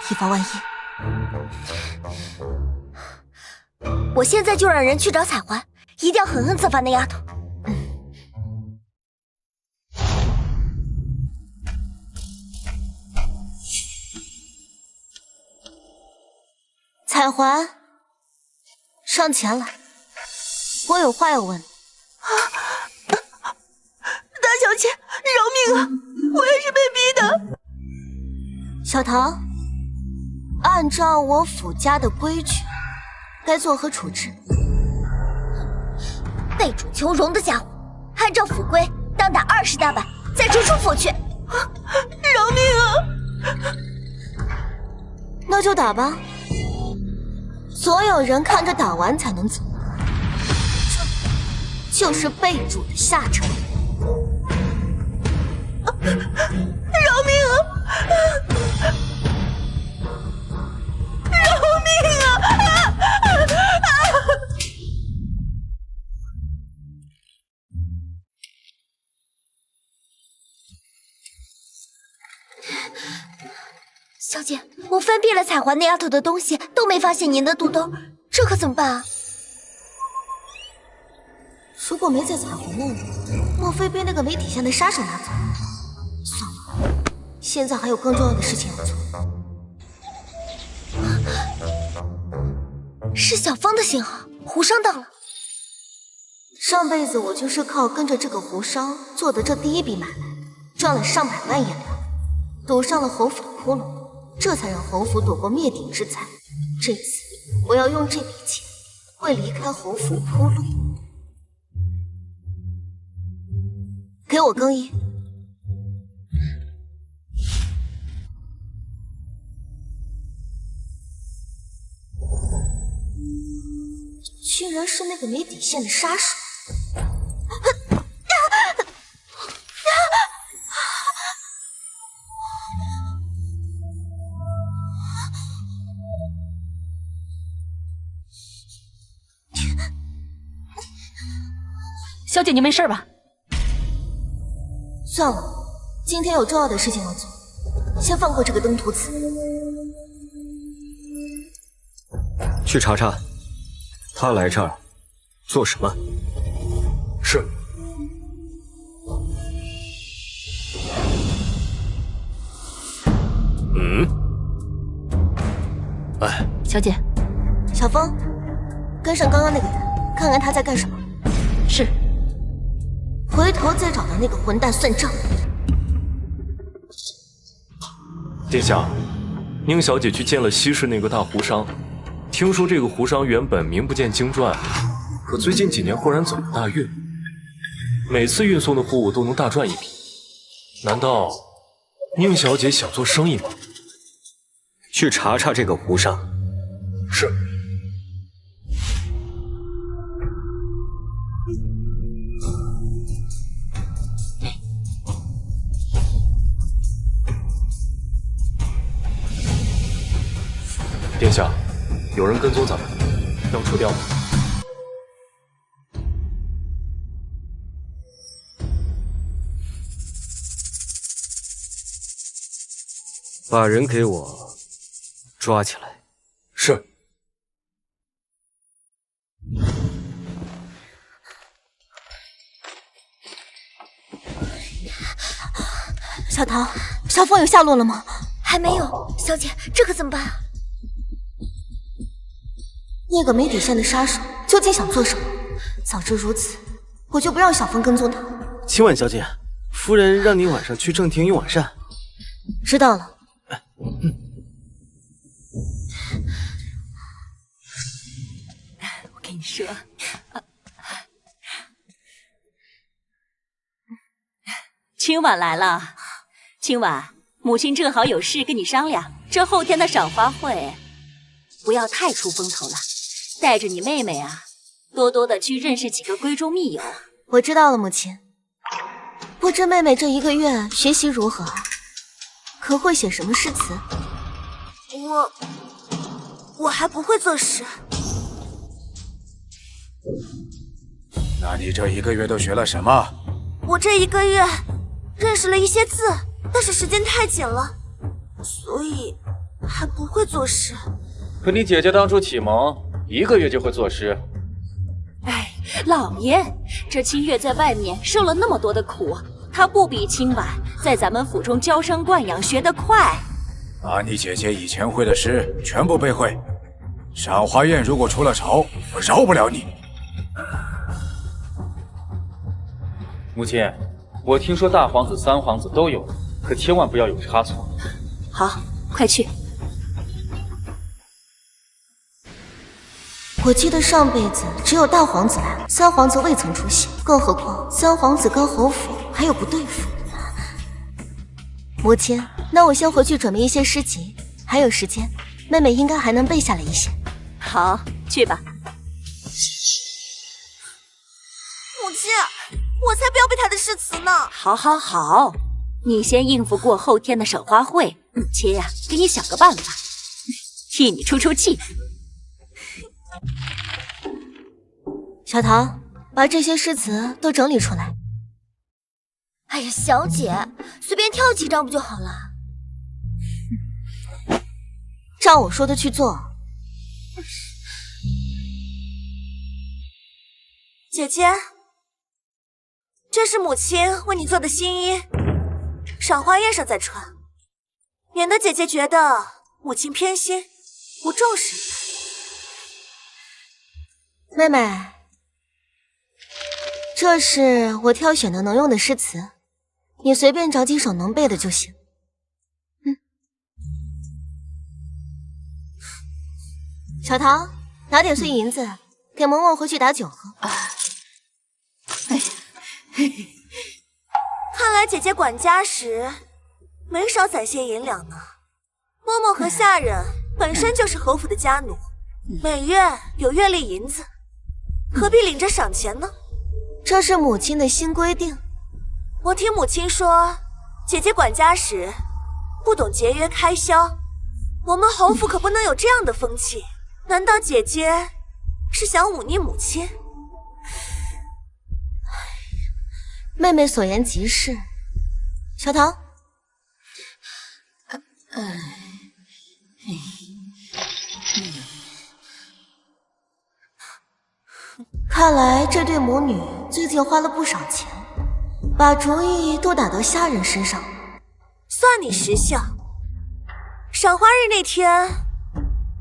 以防万一。我现在就让人去找彩环，一定要狠狠责罚那丫头。彩环，上前来，我有话要问你。大小姐，饶命啊！我也是被逼的。小唐，按照我府家的规矩，该作何处置？背主求荣的家伙，按照府规，当打20大板，再逐出府去。饶命啊！那就打吧。所有人看着打完才能走，这就是背主的下场。饶命啊！饶命啊！小姐，我翻遍了彩环那丫头的东西，都没发现您的肚兜，这可怎么办啊？如果没在彩环那里，莫非被那个没底线的杀手拿走？算了，现在还有更重要的事情要做。是小芳的信号，胡商到了。上辈子我就是靠跟着这个胡商做的这第一笔买卖，赚了上百万银两，堵上了侯府的窟窿，这才让侯府躲过灭顶之灾。这次我要用这笔钱为离开侯府铺路。给我更衣。居然是那个没底线的杀手！小姐，你没事吧？算了，今天有重要的事情要做，先放过这个登徒子。去查查，他来这儿做什么？是。哎，小姐，小风，跟上刚刚那个人，看看他在干什么。是。回头再找到那个混蛋算账。殿下，宁小姐去见了西市那个大胡商，听说这个胡商原本名不见经传，可最近几年忽然走了大运，每次运送的货物都能大赚一笔。难道宁小姐想做生意吗？去查查这个胡商。是。殿下，有人跟踪咱们，要除掉吗？把人给我抓起来。是。小桃，小凤有下落了吗？还没有，小姐，这可怎么办啊？那个没底线的杀手究竟想做什么？早知如此，我就不让小凤跟踪他。秦婉小姐，夫人让你晚上去正厅用晚膳。知道了。我跟你说，青婉来了。青婉，母亲正好有事跟你商量，这后天的赏花会，不要太出风头了。带着你妹妹啊，多多的去认识几个闺中密友。我知道了，母亲。不知妹妹这1个月学习如何？可会写什么诗词？我还不会作诗。那你这1个月都学了什么？我这1个月认识了一些字，但是时间太紧了，所以还不会作诗。可你姐姐当初启蒙1个月就会作诗。哎，老爷，这清月在外面受了那么多的苦，她不比清婉在咱们府中娇生惯养学得快。把你姐姐以前会的诗全部背会。赏花宴如果出了丑，我饶不了你。母亲，我听说大皇子、三皇子都有，可千万不要有差错。好，快去。我记得上辈子只有大皇子来了，三皇子未曾出现，更何况三皇子跟侯府还有不对付。母亲，那我先回去准备一些诗集，还有时间，妹妹应该还能背下来一些。好，去吧。母亲，我才不要背他的诗词呢。好，好，好，你先应付过后天的赏花会，母亲呀，给你想个办法，替你出出气。小桃，把这些诗词都整理出来。哎呀，小姐，随便挑几张不就好了？照我说的去做。姐姐，这是母亲为你做的新衣，赏花宴上再穿，免得姐姐觉得母亲偏心，不重视你。妹妹，这是我挑选的能用的诗词，你随便找几首能背的就行。小桃，拿点碎银子，给萌萌回去打酒喝。看来姐姐管家时没少攒些银两呢。嬷嬷和下人本身就是侯府的家奴，每月有月例银子，何必领着赏钱呢？这是母亲的新规定。我听母亲说，姐姐管家时不懂节约开销，我们侯府可不能有这样的风气。难道姐姐是想忤逆母亲？妹妹所言极是。小桃，看来这对母女最近花了不少钱，把主意都打到下人身上。算你识相。赏花日那天，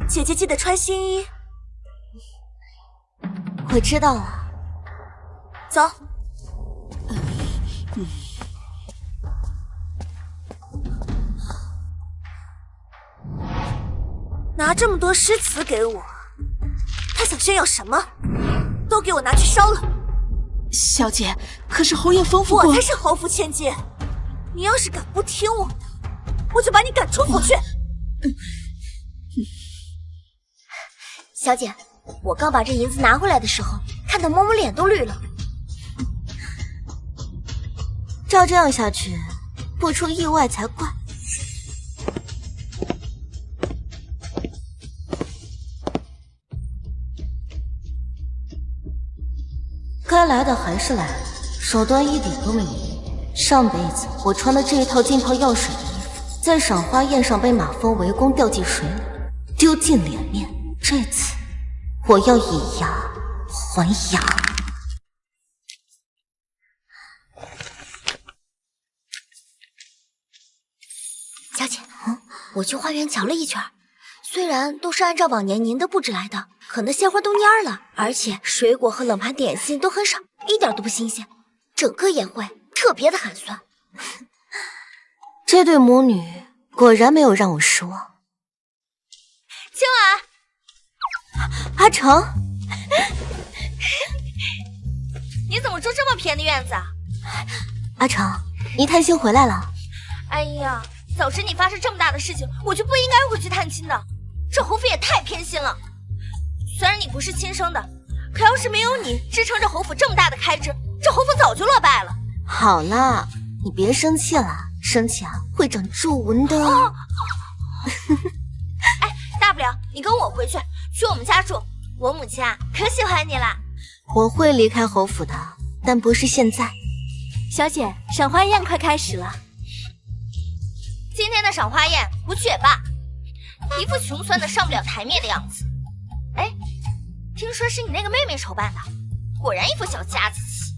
姐姐记得穿新衣。我知道了。走。拿这么多诗词给我，他想炫耀什么？都给我拿去烧了！小姐，可是侯爷吩咐过，我才是侯府千金。你要是敢不听我的，我就把你赶出府去。小姐，我刚把这银子拿回来的时候，看到嬷嬷脸都绿了。照这样下去，不出意外才怪。该来的还是来了，手段一点都没有。上辈子我穿的这一套浸泡药水的衣服，在赏花宴上被马蜂围攻掉进水里，丢尽脸面。这次我要以牙还牙。小姐，我去花园瞧了一圈，虽然都是按照往年您的布置来的，可那鲜花都蔫了，而且水果和冷盘点心都很少，一点都不新鲜，整个宴会特别的寒酸。这对母女果然没有让我失望。青儿，阿成，你怎么住这么偏的院子啊？阿成，你探亲回来了？哎呀，早知你发生这么大的事情，我就不应该回去探亲的。这侯府也太偏心了。虽然你不是亲生的，可要是没有你支撑着侯府这么大的开支，这侯府早就落败了。好了，你别生气了，生气啊会长皱纹的。哎，大不了你跟我回去，去我们家住。我母亲啊，可喜欢你了。我会离开侯府的，但不是现在。小姐，赏花宴快开始了。今天的赏花宴不去也罢，一副穷酸的上不了台面的样子。哎，听说是你那个妹妹筹办的，果然一副小家子气。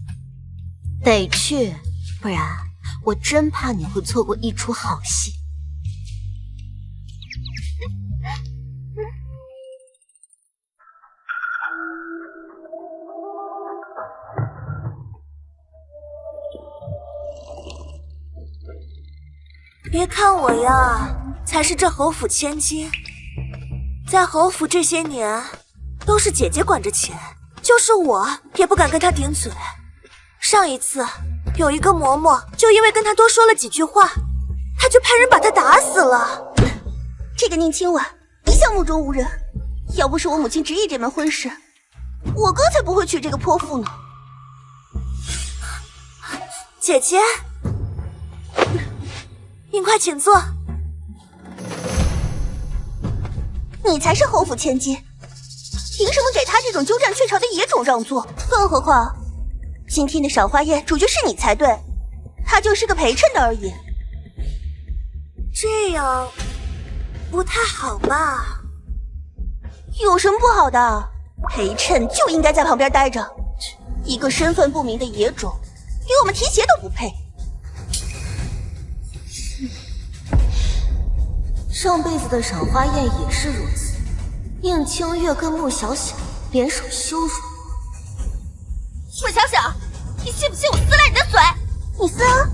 得去，不然我真怕你会错过一出好戏。别看我呀，才是这侯府千金，在侯府这些年都是姐姐管着钱，就是我也不敢跟她顶嘴。上一次有一个嬷嬷就因为跟她多说了几句话，她就派人把她打死了。这个宁亲婉一向目中无人，要不是我母亲执意这门婚事，我哥才不会娶这个泼妇呢。姐姐，您快请坐。你才是侯府千金，凭什么给他这种鸠占鹊巢的野种让座？更何况，今天的赏花宴主角是你才对，他就是个陪衬的而已。这样不太好吧？有什么不好的？陪衬就应该在旁边待着，一个身份不明的野种，连我们提鞋都不配。上辈子的赏花宴也是如此，宁清月跟穆小小联手羞辱小小，你信不信我撕烂你的嘴？你撕啊！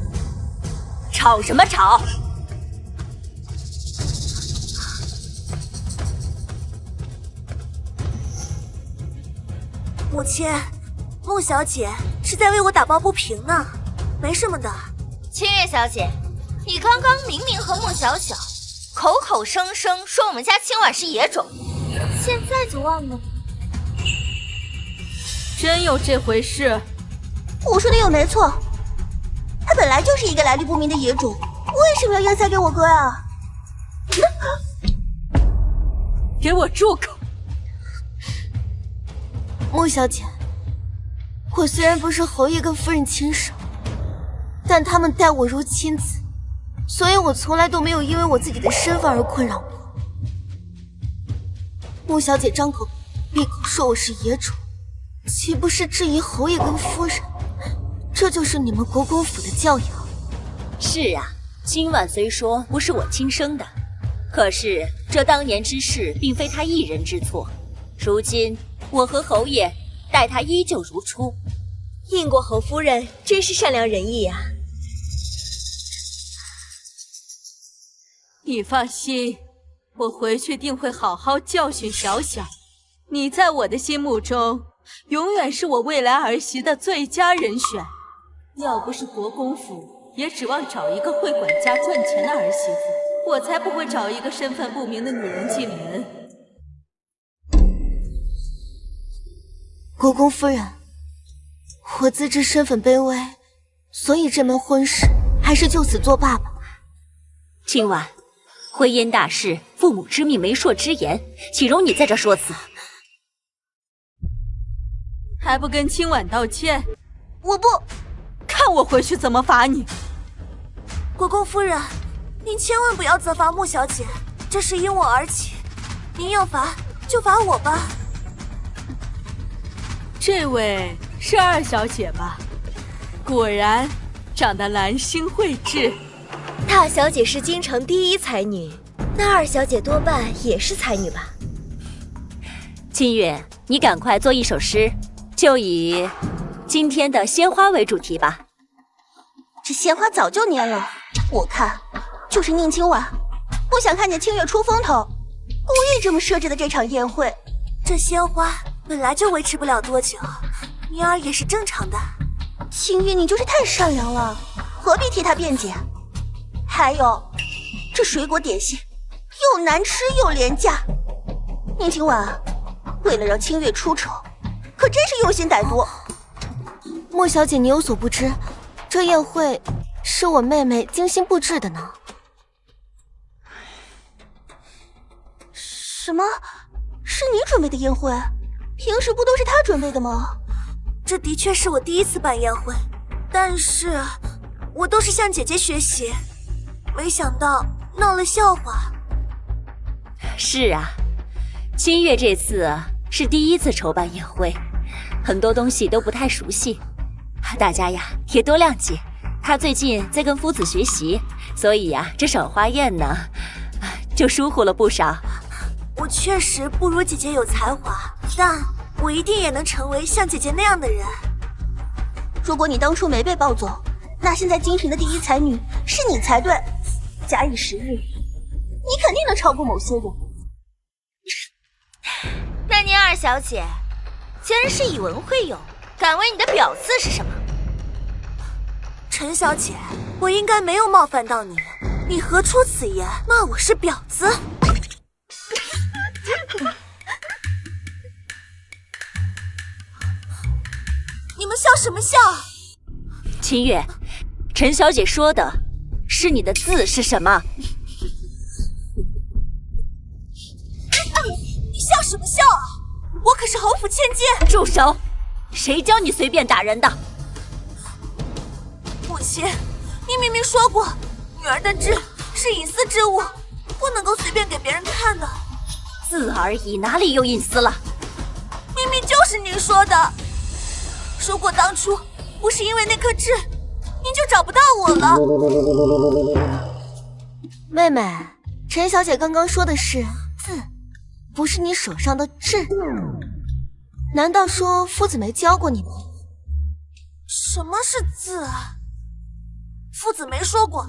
吵什么吵？母亲，穆小姐是在为我打抱不平呢，没什么的。清月小姐，你刚刚明明和穆小小口口声声说我们家青婉是野种，现在就忘了？真有这回事？我说的有没错，他本来就是一个来历不明的野种，为什么要硬塞给我哥啊？给我住口！穆小姐，我虽然不是侯爷跟夫人亲生，但他们待我如亲子，所以我从来都没有因为我自己的身份而困扰过。穆小姐张口闭口说我是野种，岂不是质疑侯爷跟夫人？这就是你们国公府的教养？是啊，今晚虽说不是我亲生的，可是这当年之事并非他一人之错。如今我和侯爷待他依旧如初。应国侯夫人真是善良仁义呀！你放心，我回去定会好好教训小小。你在我的心目中，永远是我未来儿媳的最佳人选。要不是国公府也指望找一个会管家赚钱的儿媳妇，我才不会找一个身份不明的女人进门。国公夫人，我自知身份卑微，所以这门婚事还是就此作罢吧。今晚婚姻大事，父母之命，媒妁之言，岂容你在这说辞？还不跟清婉道歉？我不，看我回去怎么罚你！国公夫人，您千万不要责罚穆小姐，这是因我而起，您要罚就罚我吧。这位是二小姐吧？果然长得兰心蕙质。大小姐是京城第一才女，那二小姐多半也是才女吧？清月，你赶快做一首诗，就以今天的鲜花为主题吧。这鲜花早就蔫了，我看就是宁清婉不想看见清月出风头，故意这么设置的这场宴会。这鲜花本来就维持不了多久，宁儿也是正常的。清月，你就是太善良了，何必替她辩解？还有，这水果点心又难吃又廉价，宁清婉为了让清月出丑，可真是用心歹毒。莫小姐，你有所不知，这宴会是我妹妹精心布置的呢。什么？是你准备的宴会？平时不都是她准备的吗？这的确是我第一次办宴会，但是我都是向姐姐学习，没想到闹了笑话。是啊，清月这次是第一次筹办宴会，很多东西都不太熟悉，大家呀也多谅解。她最近在跟夫子学习，所以呀这赏花宴呢就疏忽了不少。我确实不如姐姐有才华，但我一定也能成为像姐姐那样的人。如果你当初没被抱走，那现在京城的第一才女是你才对。假以时日，你肯定能超过某些人。那您二小姐既然是以文会友，敢问你的表字是什么？陈小姐，我应该没有冒犯到你，你何出此言骂我是婊子？你们笑什么笑？清月，陈小姐说的是你的字是什么？你笑什么笑啊？我可是侯府千金！住手！谁教你随便打人的？母亲，你明明说过，女儿的痣是隐私之物，不能够随便给别人看的。字而已，哪里有隐私了？明明就是您说的。如果当初不是因为那颗痣，您就找不到我了。妹妹，陈小姐刚刚说的是字，不是你手上的痣。难道说夫子没教过你吗？什么是字啊？夫子没说过。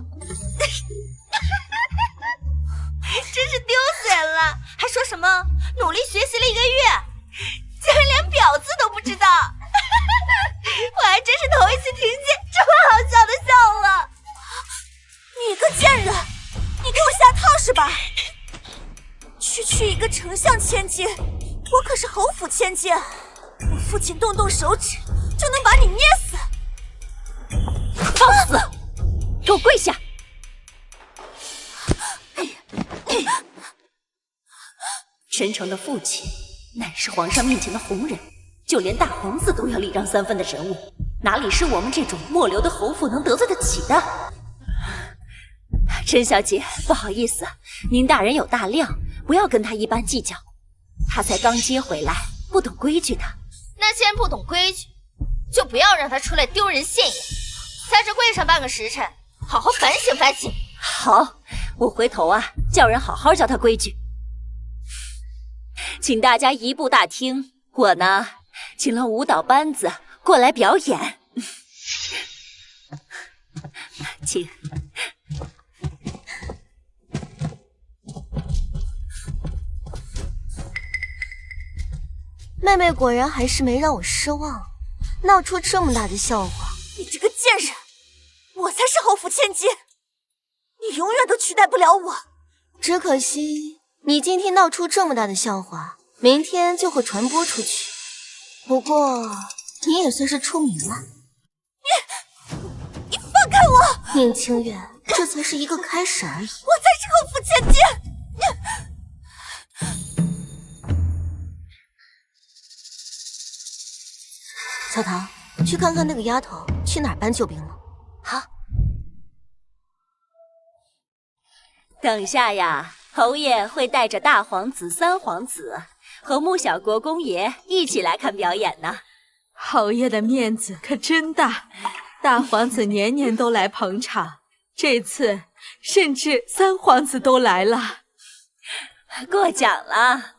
真是丢死人了！还说什么努力学习了1个月，竟然连表字都不知道！我还真是头一次听见这么好笑的笑话。你个贱人，你给我下套是吧？区一个丞相千金，我可是侯府千金，我父亲动动手指就能把你捏死。放肆！给我跪下！申城的父亲乃是皇上面前的红人，就连大皇子都要礼让3分的人物，哪里是我们这种末流的侯府能得罪得起的？甄小姐，不好意思，您大人有大量，不要跟他一般计较。他才刚接回来，不懂规矩的。那既然不懂规矩，就不要让他出来丢人现眼，在这跪上半个时辰，好好反省反省。好，我回头叫人好好教他规矩。请大家移步大厅，我呢请了舞蹈班子过来表演，请。妹妹果然还是没让我失望，闹出这么大的笑话。你这个贱人，我才是侯府千金，你永远都取代不了我。只可惜你今天闹出这么大的笑话，明天就会传播出去。不过你也算是出名了。你放开我！宁清月，这才是一个开始而已。我才是侯府千金。小唐，去看看那个丫头去哪儿搬救兵了。好。等下呀，侯爷会带着大皇子、三皇子和穆小国公爷一起来看表演呢。侯爷的面子可真大，大皇子年年都来捧场，这次甚至三皇子都来了。过奖了。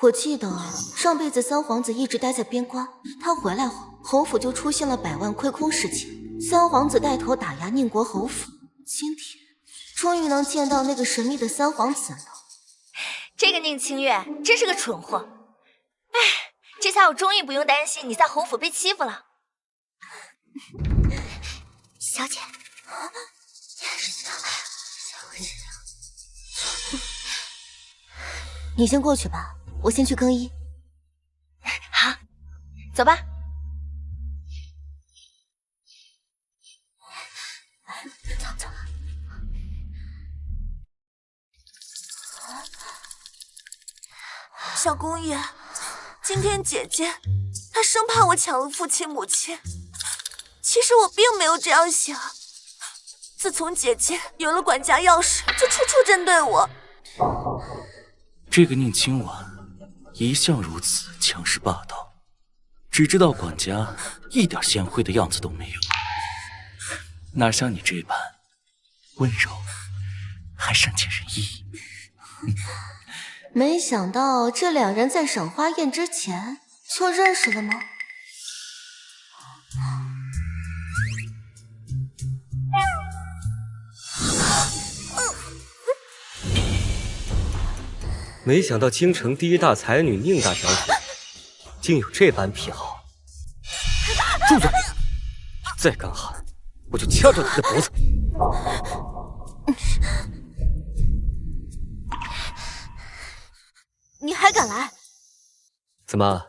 我记得上辈子三皇子一直待在边关，他回来后，侯府就出现了百万亏空事件。三皇子带头打压宁国侯府，今天终于能见到那个神秘的三皇子了。这个宁清月真是个蠢货。哎，这下我终于不用担心你在侯府被欺负了。小姐，你先过去吧，我先去更衣。好，走吧。走。小公爷，今天姐姐她生怕我抢了父亲母亲，其实我并没有这样想。自从姐姐有了管家钥匙，就处处针对我。这个宁清婉一向如此强势霸道，只知道管家一点贤惠的样子都没有，哪像你这般温柔还善解人意。没想到这两人在赏花宴之前就认识了吗？没想到京城第一大才女宁大小姐竟有这般癖好。住嘴！你再敢喊，我就掐住你的脖子。你还敢来？怎么，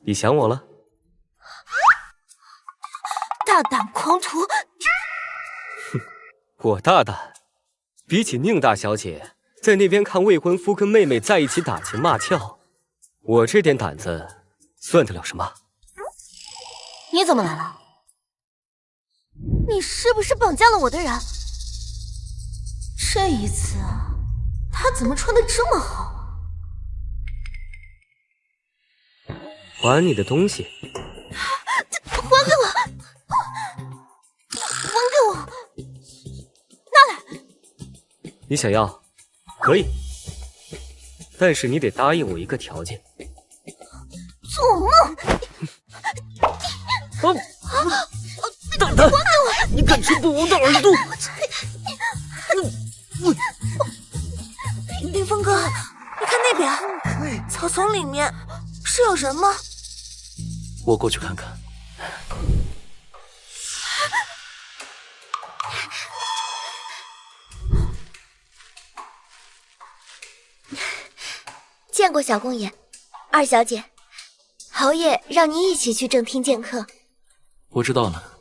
你想我了？大胆狂徒！哼，我大胆，比起宁大小姐在那边看未婚夫跟妹妹在一起打情骂俏，我这点胆子算得了什么？你怎么来了？你是不是绑架了我的人？这一次他怎么穿得这么好？还你的东西！还给我！还给我！拿来！你想要，可以，但是你得答应我一个条件。做梦！蛋蛋，你敢吃不王的耳朵？冰峰哥，你看那边，草丛里面是有人吗？我过去看看。见过小公爷，二小姐，侯爷让您一起去正厅见客。我知道了，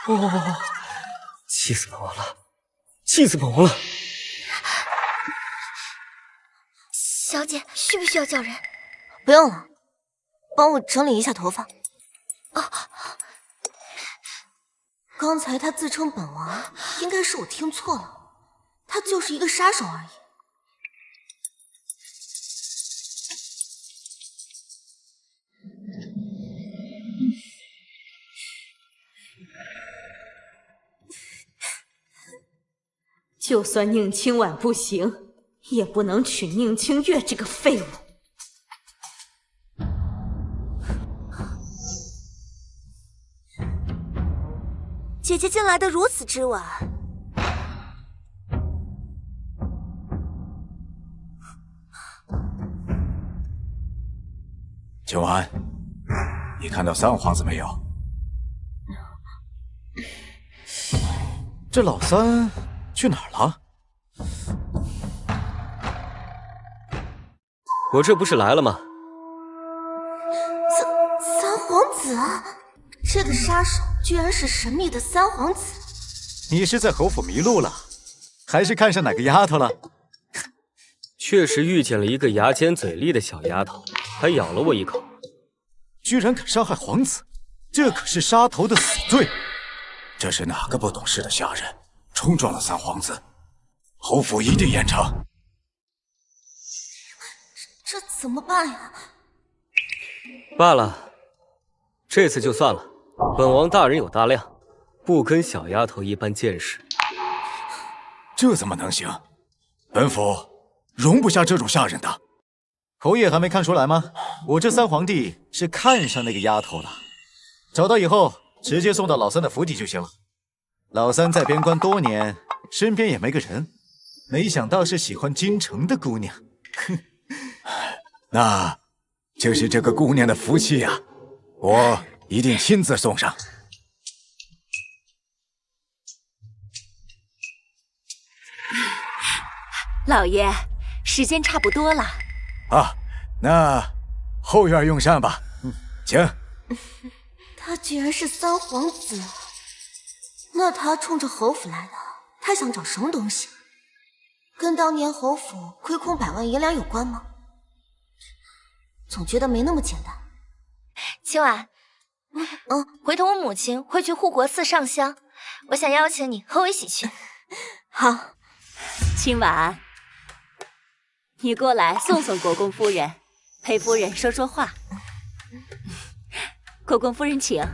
哦，气死本王了！气死本王了！小姐，需不需要叫人？不用了，帮我整理一下头发。哦，刚才他自称本王，应该是我听错了，他就是一个杀手而已。就算宁清婉不行，也不能娶宁清月这个废物。姐姐进来的如此之晚，清婉，你看到三皇子没有？这老三去哪儿了？我这不是来了吗？三皇子，这个杀手居然是神秘的三皇子。你是在侯府迷路了，还是看上哪个丫头了？确实遇见了一个牙尖嘴利的小丫头，还咬了我一口。居然敢伤害皇子，这可是杀头的死罪！这是哪个不懂事的下人冲撞了三皇子？侯府一定严惩。这怎么办呀？罢了，这次就算了。本王大人有大量，不跟小丫头一般见识。这怎么能行？本府容不下这种下人的。侯爷还没看出来吗？我这三皇帝是看上那个丫头了，找到以后直接送到老三的府邸就行了。老三在边关多年，身边也没个人，没想到是喜欢京城的姑娘。哼，那就是这个姑娘的福气呀，我一定亲自送上。老爷，时间差不多了。啊，那后院用膳吧。请。他居然是三皇子，那他冲着侯府来的，他想找什么东西？跟当年侯府亏空100万银两有关吗？总觉得没那么简单。清婉，回头我母亲会去护国寺上香，我想邀请你和我一起去。好，清婉，你过来送送国公夫人，陪夫人说说话。国公夫人，请。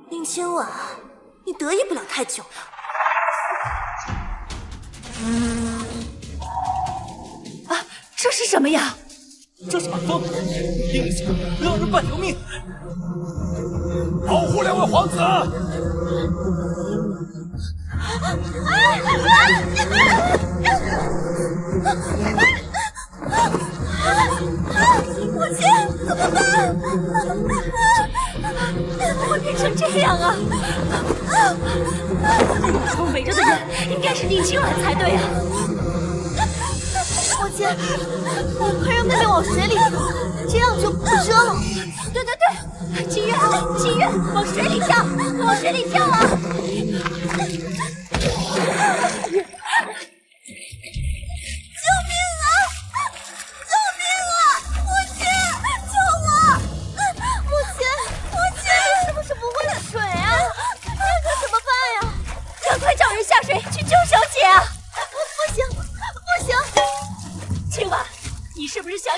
宁清婉，你得意不了太久。啊，这是什么呀？这是满风，定下让人半条命。保护两位皇子！母亲，怎么办？怎么会变成这样啊？后头围着的人应该是宁清婉才对啊！母亲，你快让妹妹往水里跳，这样就不遮了。对对对，清月，清月，往水里跳，往水里跳啊！救命啊！救命啊！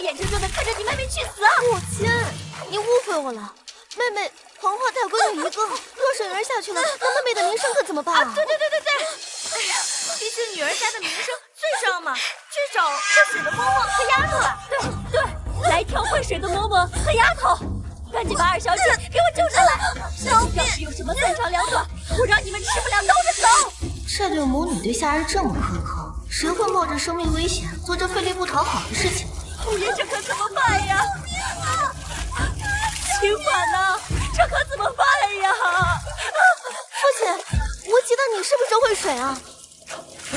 眼睁睁的看着你妹妹去死啊！母亲，你误会我了，妹妹童话太闺女一个，若是有人下去了，那妹妹的名声可怎么办啊？对！哎呀，毕竟女儿家的名声最重要嘛，去找会水的嬷嬷和丫头了。对，来挑会水的嬷嬷和丫头，赶紧把二小姐给我救上来！要是有什么三长两短，我让你们吃不了兜着走！这对母女对夏日这么苛刻，谁会冒着生命危险做这费力不讨好的事情？五爷，这可怎么办呀？秦婉呢？这可怎么办呀？父亲，我记得你是不是会水啊？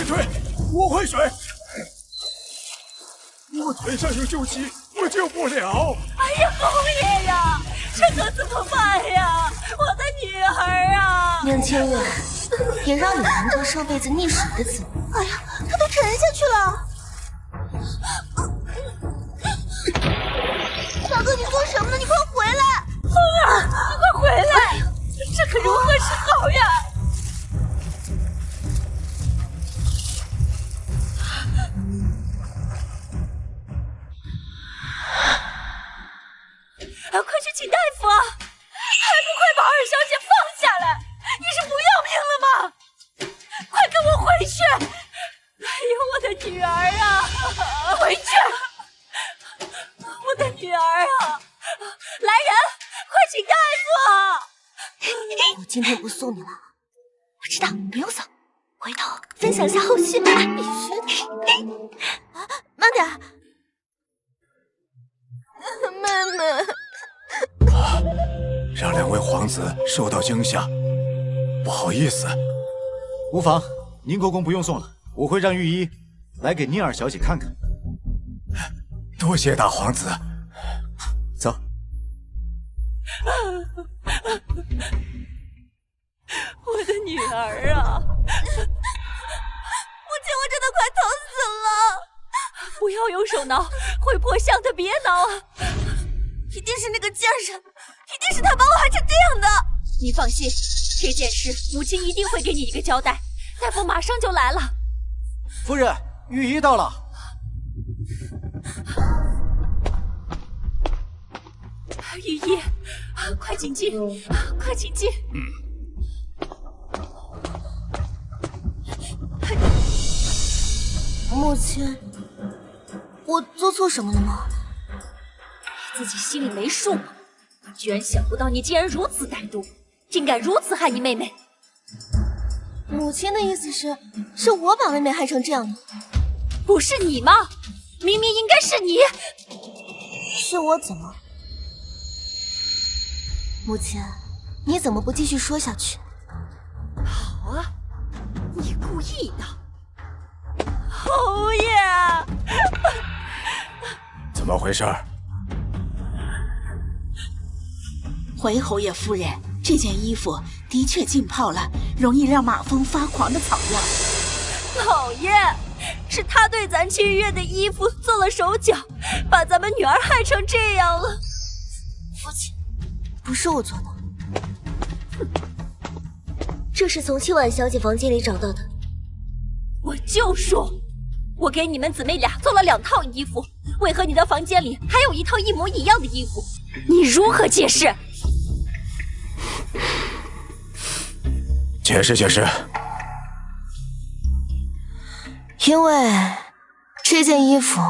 对，我会水。我腿上有旧疾，我救不了。哎呀，侯爷呀，这可怎么办呀？我的女儿啊！宁清月，也让你难得上辈子溺水的子女。哎呀，他都沉下去了！大哥，你做什么呢？你快回来！风儿，你快回来！这可如何是好呀？快去请大夫啊！还不快把二小姐放下来！你是不要命了吗？快跟我回去！哎呦，我的女儿啊！回去！我的女儿啊！来人，快请大夫啊！我今天不送你了。我知道，不用送，回头分享下后续。必须的。慢点。妹妹。让两位皇子受到惊吓，不好意思。无妨，宁国公不用送了，我会让御医来给宁儿小姐看看。多谢大皇子。走。我的女儿啊！母亲，我真的快疼死了！不要用手挠，会破相的，别挠啊！一定是那个贱人，一定是他把我害成这样的。你放心，这件事母亲一定会给你一个交代。大夫马上就来了。夫人，御医到了。御医，快请进，快请进。母亲，我做错什么了吗？自己心里没数吗？居然想不到你竟然如此歹毒，竟敢如此害你妹妹。母亲的意思是我把妹妹害成这样的？不是你吗？明明应该是你。是我怎么？母亲，你怎么不继续说下去？好啊，你故意的。侯爷，怎么回事？回侯爷夫人，这件衣服的确浸泡了容易让马蜂发狂的草药。老爷，是他对咱清月的衣服做了手脚，把咱们女儿害成这样了。父亲，不是我做的。这是从清婉小姐房间里找到的。我就说，我给你们姊妹俩做了2套衣服，为何你的房间里还有一套一模一样的衣服？你如何解释？解释解释。因为这件衣服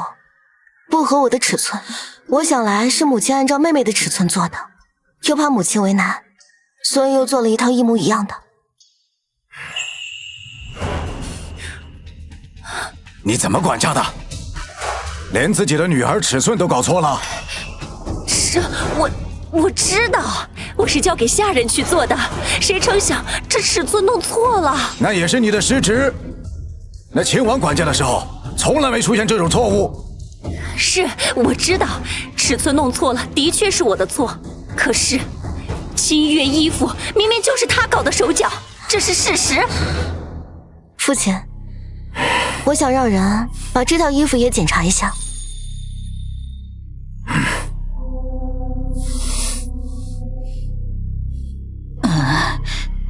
不合我的尺寸，我想来是母亲按照妹妹的尺寸做的，又怕母亲为难，所以又做了一套一模一样的。你怎么管家的？连自己的女儿尺寸都搞错了？这我知道，我是交给下人去做的，谁成想这尺寸弄错了。那也是你的失职。那秦王管家的时候，从来没出现这种错误。是，我知道，尺寸弄错了，的确是我的错。可是，清月衣服明明就是他搞的手脚，这是事实。父亲，我想让人把这套衣服也检查一下。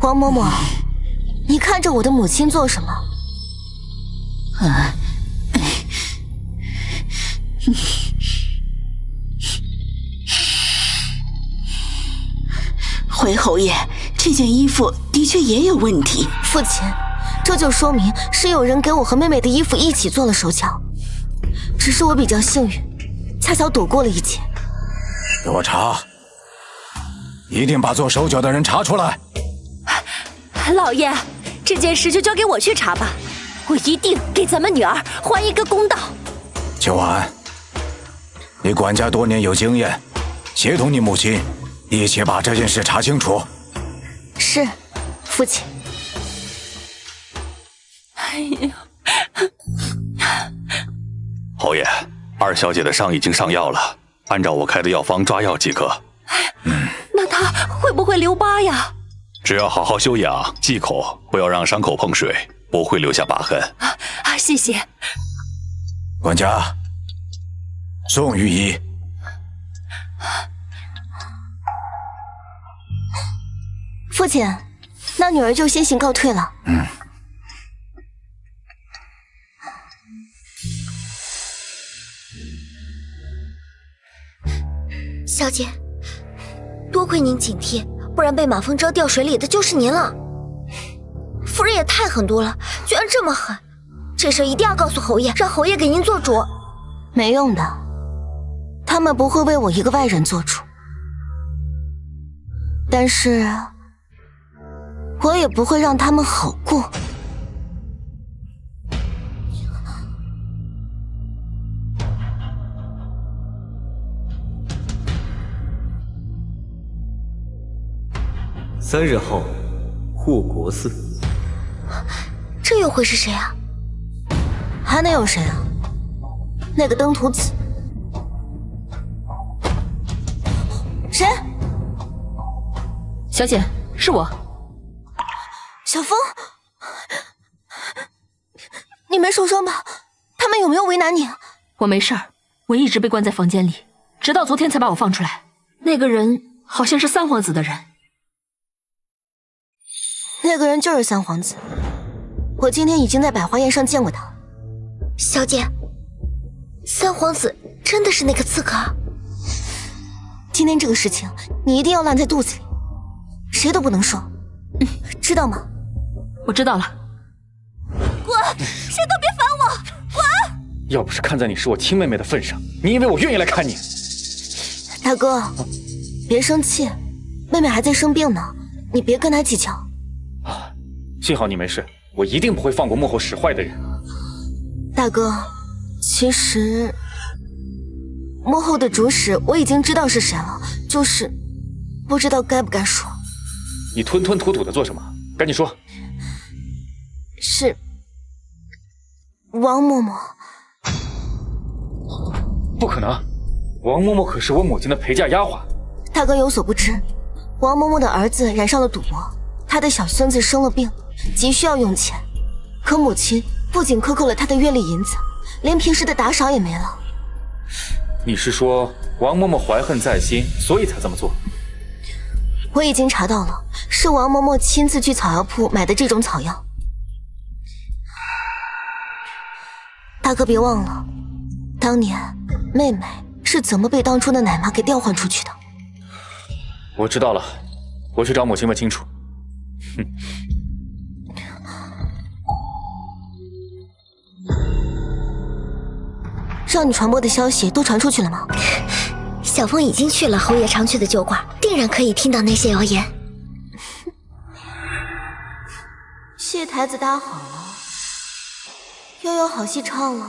王嬷嬷，你看着我的母亲做什么？回侯爷，这件衣服的确也有问题。父亲，这就说明是有人给我和妹妹的衣服一起做了手脚，只是我比较幸运，恰巧躲过了一劫。给我查，一定把做手脚的人查出来。老爷，这件事就交给我去查吧，我一定给咱们女儿还一个公道。秋婉，你管家多年有经验，协同你母亲一起把这件事查清楚。是，父亲。哎呀，侯爷，二小姐的伤已经上药了，按照我开的药方抓药即可。那她会不会留疤呀？只要好好休养，忌口，不要让伤口碰水，不会留下疤痕。谢谢。管家，送御医。父亲，那女儿就先行告退了。小姐，多亏您警惕，不然被马风车掉水里的就是您了。夫人也太狠毒了，居然这么狠！这事一定要告诉侯爷，让侯爷给您做主。没用的，他们不会为我一个外人做主。但是，我也不会让他们好过。3日后，护国寺。这又会是谁啊？还能有谁啊？那个登徒子。谁？小姐，是我。小风，你没受伤吧？他们有没有为难你？我没事儿，我一直被关在房间里，直到昨天才把我放出来。那个人好像是三皇子的人。那个人就是三皇子，我今天已经在百花宴上见过他。小姐，三皇子真的是那个刺客？今天这个事情你一定要烂在肚子里，谁都不能说，知道吗？我知道了。滚！谁都别烦我！滚！要不是看在你是我亲妹妹的份上，你以为我愿意来看你？大哥，别生气，妹妹还在生病呢，你别跟她计较。幸好你没事，我一定不会放过幕后使坏的人。大哥，其实幕后的主使我已经知道是谁了，就是不知道该不该说。你吞吞吐吐的做什么？赶紧说。是王嬷嬷。不可能，王嬷嬷可是我母亲的陪嫁丫鬟。大哥有所不知，王嬷嬷的儿子染上了赌博，他的小孙子生了病，急需要用钱，可母亲不仅克扣了他的月例银子，连平时的打赏也没了。你是说王嬷嬷怀恨在心，所以才这么做？我已经查到了，是王嬷嬷亲自去草药铺买的这种草药。大哥别忘了，当年妹妹是怎么被当初的奶妈给调换出去的。我知道了，我去找母亲问清楚。哼。让你传播的消息都传出去了吗？小凤已经去了侯爷常去的酒馆，定然可以听到那些谣言。戏台子搭好了，又有好戏唱了。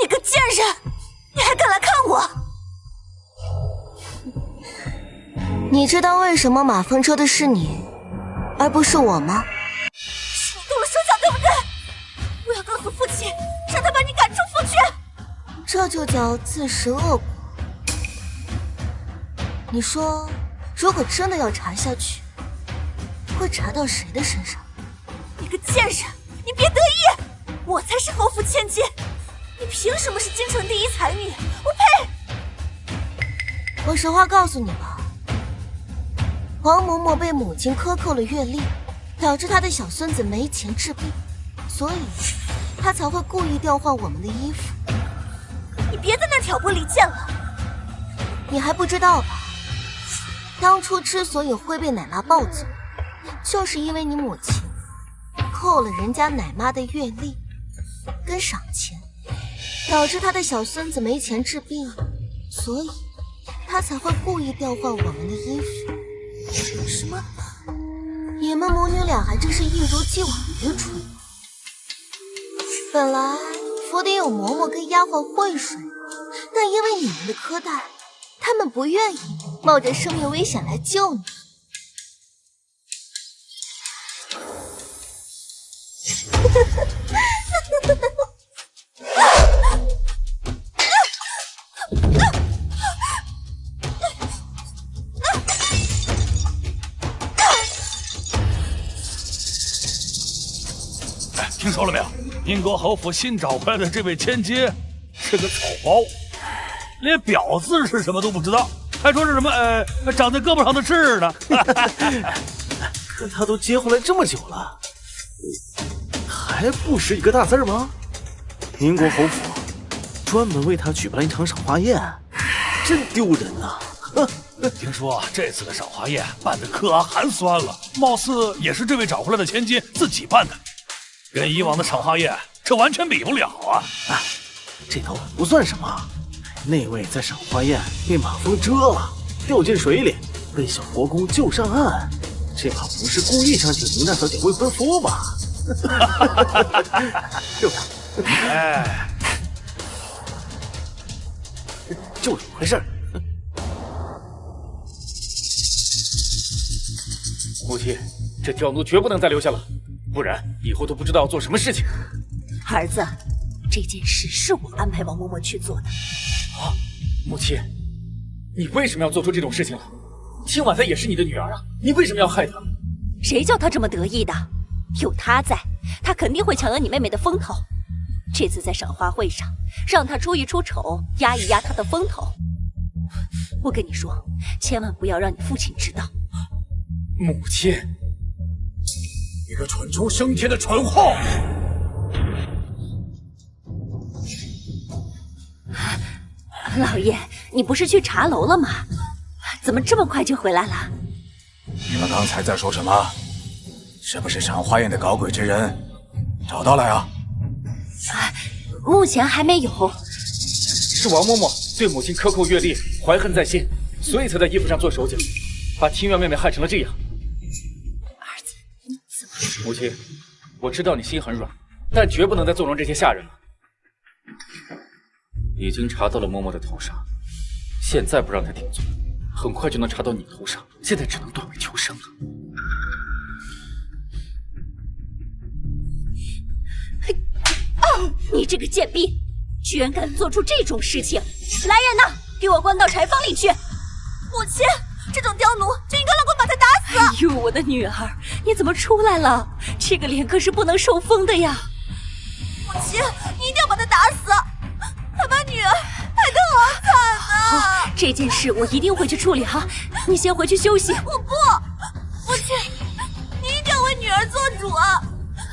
你个贱人，你还敢来看我？你知道为什么马风车的是你，而不是我吗？是你动了手脚，对不对？我要告诉父亲，让他把你赶出府去。这就叫自食恶果。你说，如果真的要查下去，会查到谁的身上？你个贱人，你别得意！我才是侯府千金，你凭什么是京城第一才女？我呸！我实话告诉你吧，王嬷嬷被母亲克扣了月例，导致她的小孙子没钱治病，所以她才会故意调换我们的衣服。你别在那挑拨离间了，你还不知道吧？当初之所以会被奶妈抱走，就是因为你母亲扣了人家奶妈的月例跟赏钱，导致她的小孙子没钱治病，所以她才会故意调换我们的衣服。什么？你们母女俩还真是一如既往的愚蠢。本来府邸有嬷嬷跟丫鬟会水，但因为你们的苛待，他们不愿意冒着生命危险来救你。听说了没有？宁国侯府新找回来的这位千金是个草包，连表字是什么都不知道，还说是什么长在胳膊上的痣呢。可他都结婚来这么久了，还不识一个大字吗？宁国侯府专门为他举办了一场赏花宴，真丢人呐！听说这次的赏花宴办得可寒酸了，貌似也是这位找回来的千金自己办的。跟以往的赏花宴，这完全比不了啊！这都不算什么，那位在赏花宴被马蜂蛰了，掉进水里，被小国公救上岸，这怕不是故意想请宁大小姐未婚夫吧？对吧？哎，就这么回事。母亲，这刁奴绝不能再留下了。不然以后都不知道要做什么事情。儿子，这件事是我安排王嬷嬷去做的。啊，母亲，你为什么要做出这种事情了？清婉她也是你的女儿啊，你为什么要害她？谁叫她这么得意的？有她在，她肯定会抢了你妹妹的风头。这次在赏花会上，让她出一出丑，压一压她的风头。我跟你说，千万不要让你父亲知道。母亲。一个蠢猪升天的蠢货！老爷，你不是去茶楼了吗？怎么这么快就回来了？你们刚才在说什么？是不是赏花宴的搞鬼之人找到了呀？目前还没有。是王嬷嬷对母亲克扣月例，怀恨在心，所以才在衣服上做手脚，把清月妹妹害成了这样。母亲，我知道你心很软，但绝不能再纵容这些下人了。已经查到了嬷嬷的头上，现在不让她顶罪，很快就能查到你头上，现在只能断尾求生了。你这个贱婢，居然敢做出这种事情！来人呐，给我关到柴房里去！母亲，这种刁奴就应该让我把他打死！哎呦，我的女儿，你怎么出来了？这个脸可是不能受风的呀！母亲，你一定要把他打死！他把女儿害得好惨啊！好，这件事我一定会去处理哈。你先回去休息。我不，母亲，你一定要为女儿做主啊！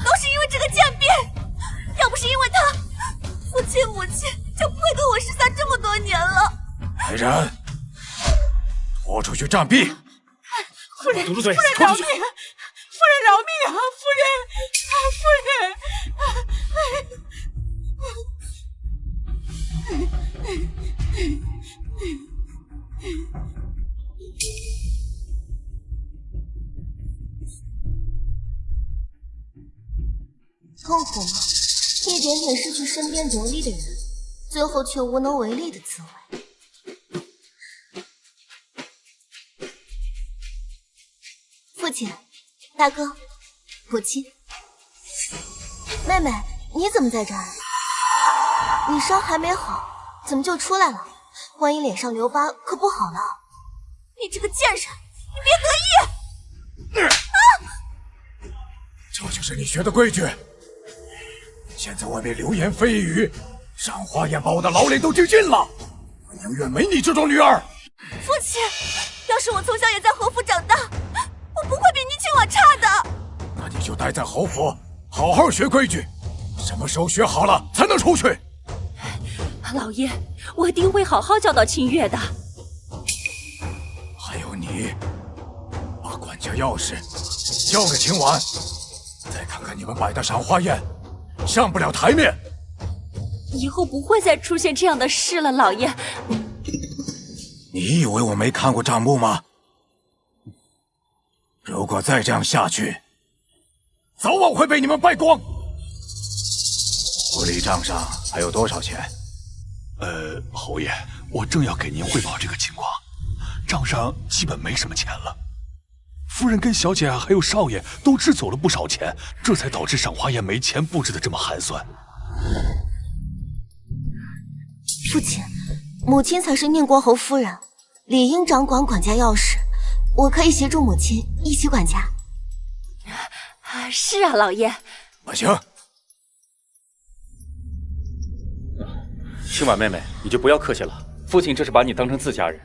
都是因为这个贱婢，要不是因为她，母亲就不会跟我失散这么多年了。来人，拖出去杖毙！夫人，堵住嘴！夫人饶命！夫人饶命啊！痛苦吗？一点点失去身边得力的人，最后却无能为力的滋味。父亲、大哥、母亲、妹妹，你怎么在这儿？你伤还没好，怎么就出来了？万一脸上留疤，可不好了。你这个贱人，你别得意！这就是你学的规矩。现在外面流言蜚语，赏花宴把我的老脸都丢尽了。我宁愿没你这种女儿。父亲，要是我从小也在侯府长大，我不会比宁清婉差的。那你就待在侯府，好好学规矩。什么时候学好了才能出去？老爷，我一定会好好教导清月的。钥匙交给秦婉，再看看你们摆的赏花宴，上不了台面。以后不会再出现这样的事了，老爷。你以为我没看过账目吗？如果再这样下去，早晚会被你们败光。府里账上还有多少钱？侯爷，我正要给您汇报这个情况，账上基本没什么钱了。夫人跟小姐还有少爷都支走了不少钱，这才导致赏花宴没钱布置的这么寒酸。父亲，母亲才是宁国侯夫人，理应掌管管家钥匙。我可以协助母亲一起管家。是啊，老爷。不行。青婉妹妹，你就不要客气了，父亲这是把你当成自家人。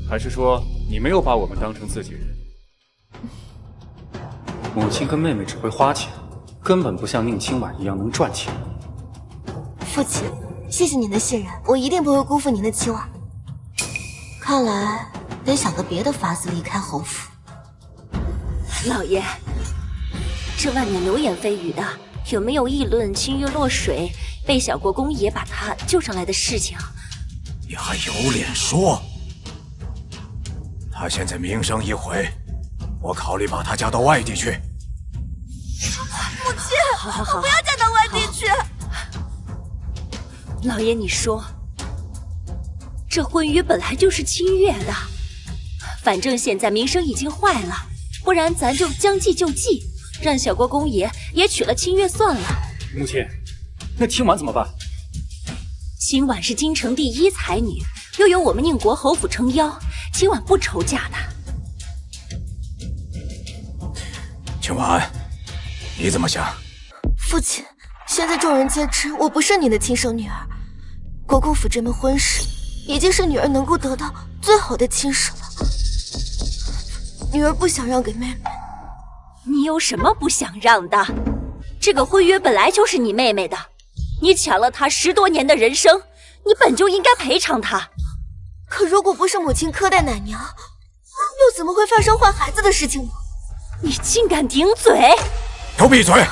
还是说你没有把我们当成自己人？母亲跟妹妹只会花钱，根本不像宁青婉一样能赚钱。父亲，谢谢您的信任，我一定不会辜负您的期望。看来得想个别的法子离开侯府。老爷，这外面流言蜚语的，有没有议论清月落水被小国公爷把他救上来的事情？你还有脸说？他现在名声一毁，我考虑把他嫁到外地去。母亲，我不要嫁到外地去。老爷，你说，这婚约本来就是清月的，反正现在名声已经坏了，不然咱就将计就计，让小国公爷也娶了清月算了。母亲，那清婉怎么办？清婉是京城第一才女，又有我们宁国侯府撑腰，清婉不愁嫁的。清婉，你怎么想？父亲，现在众人皆知我不是你的亲生女儿，国公府这门婚事已经是女儿能够得到最好的亲事了。女儿不想让给妹妹。你有什么不想让的？这个婚约本来就是你妹妹的，你抢了她10多年的人生，你本就应该赔偿她。可如果不是母亲苛待奶娘，又怎么会发生坏孩子的事情呢？你竟敢顶嘴！都闭嘴！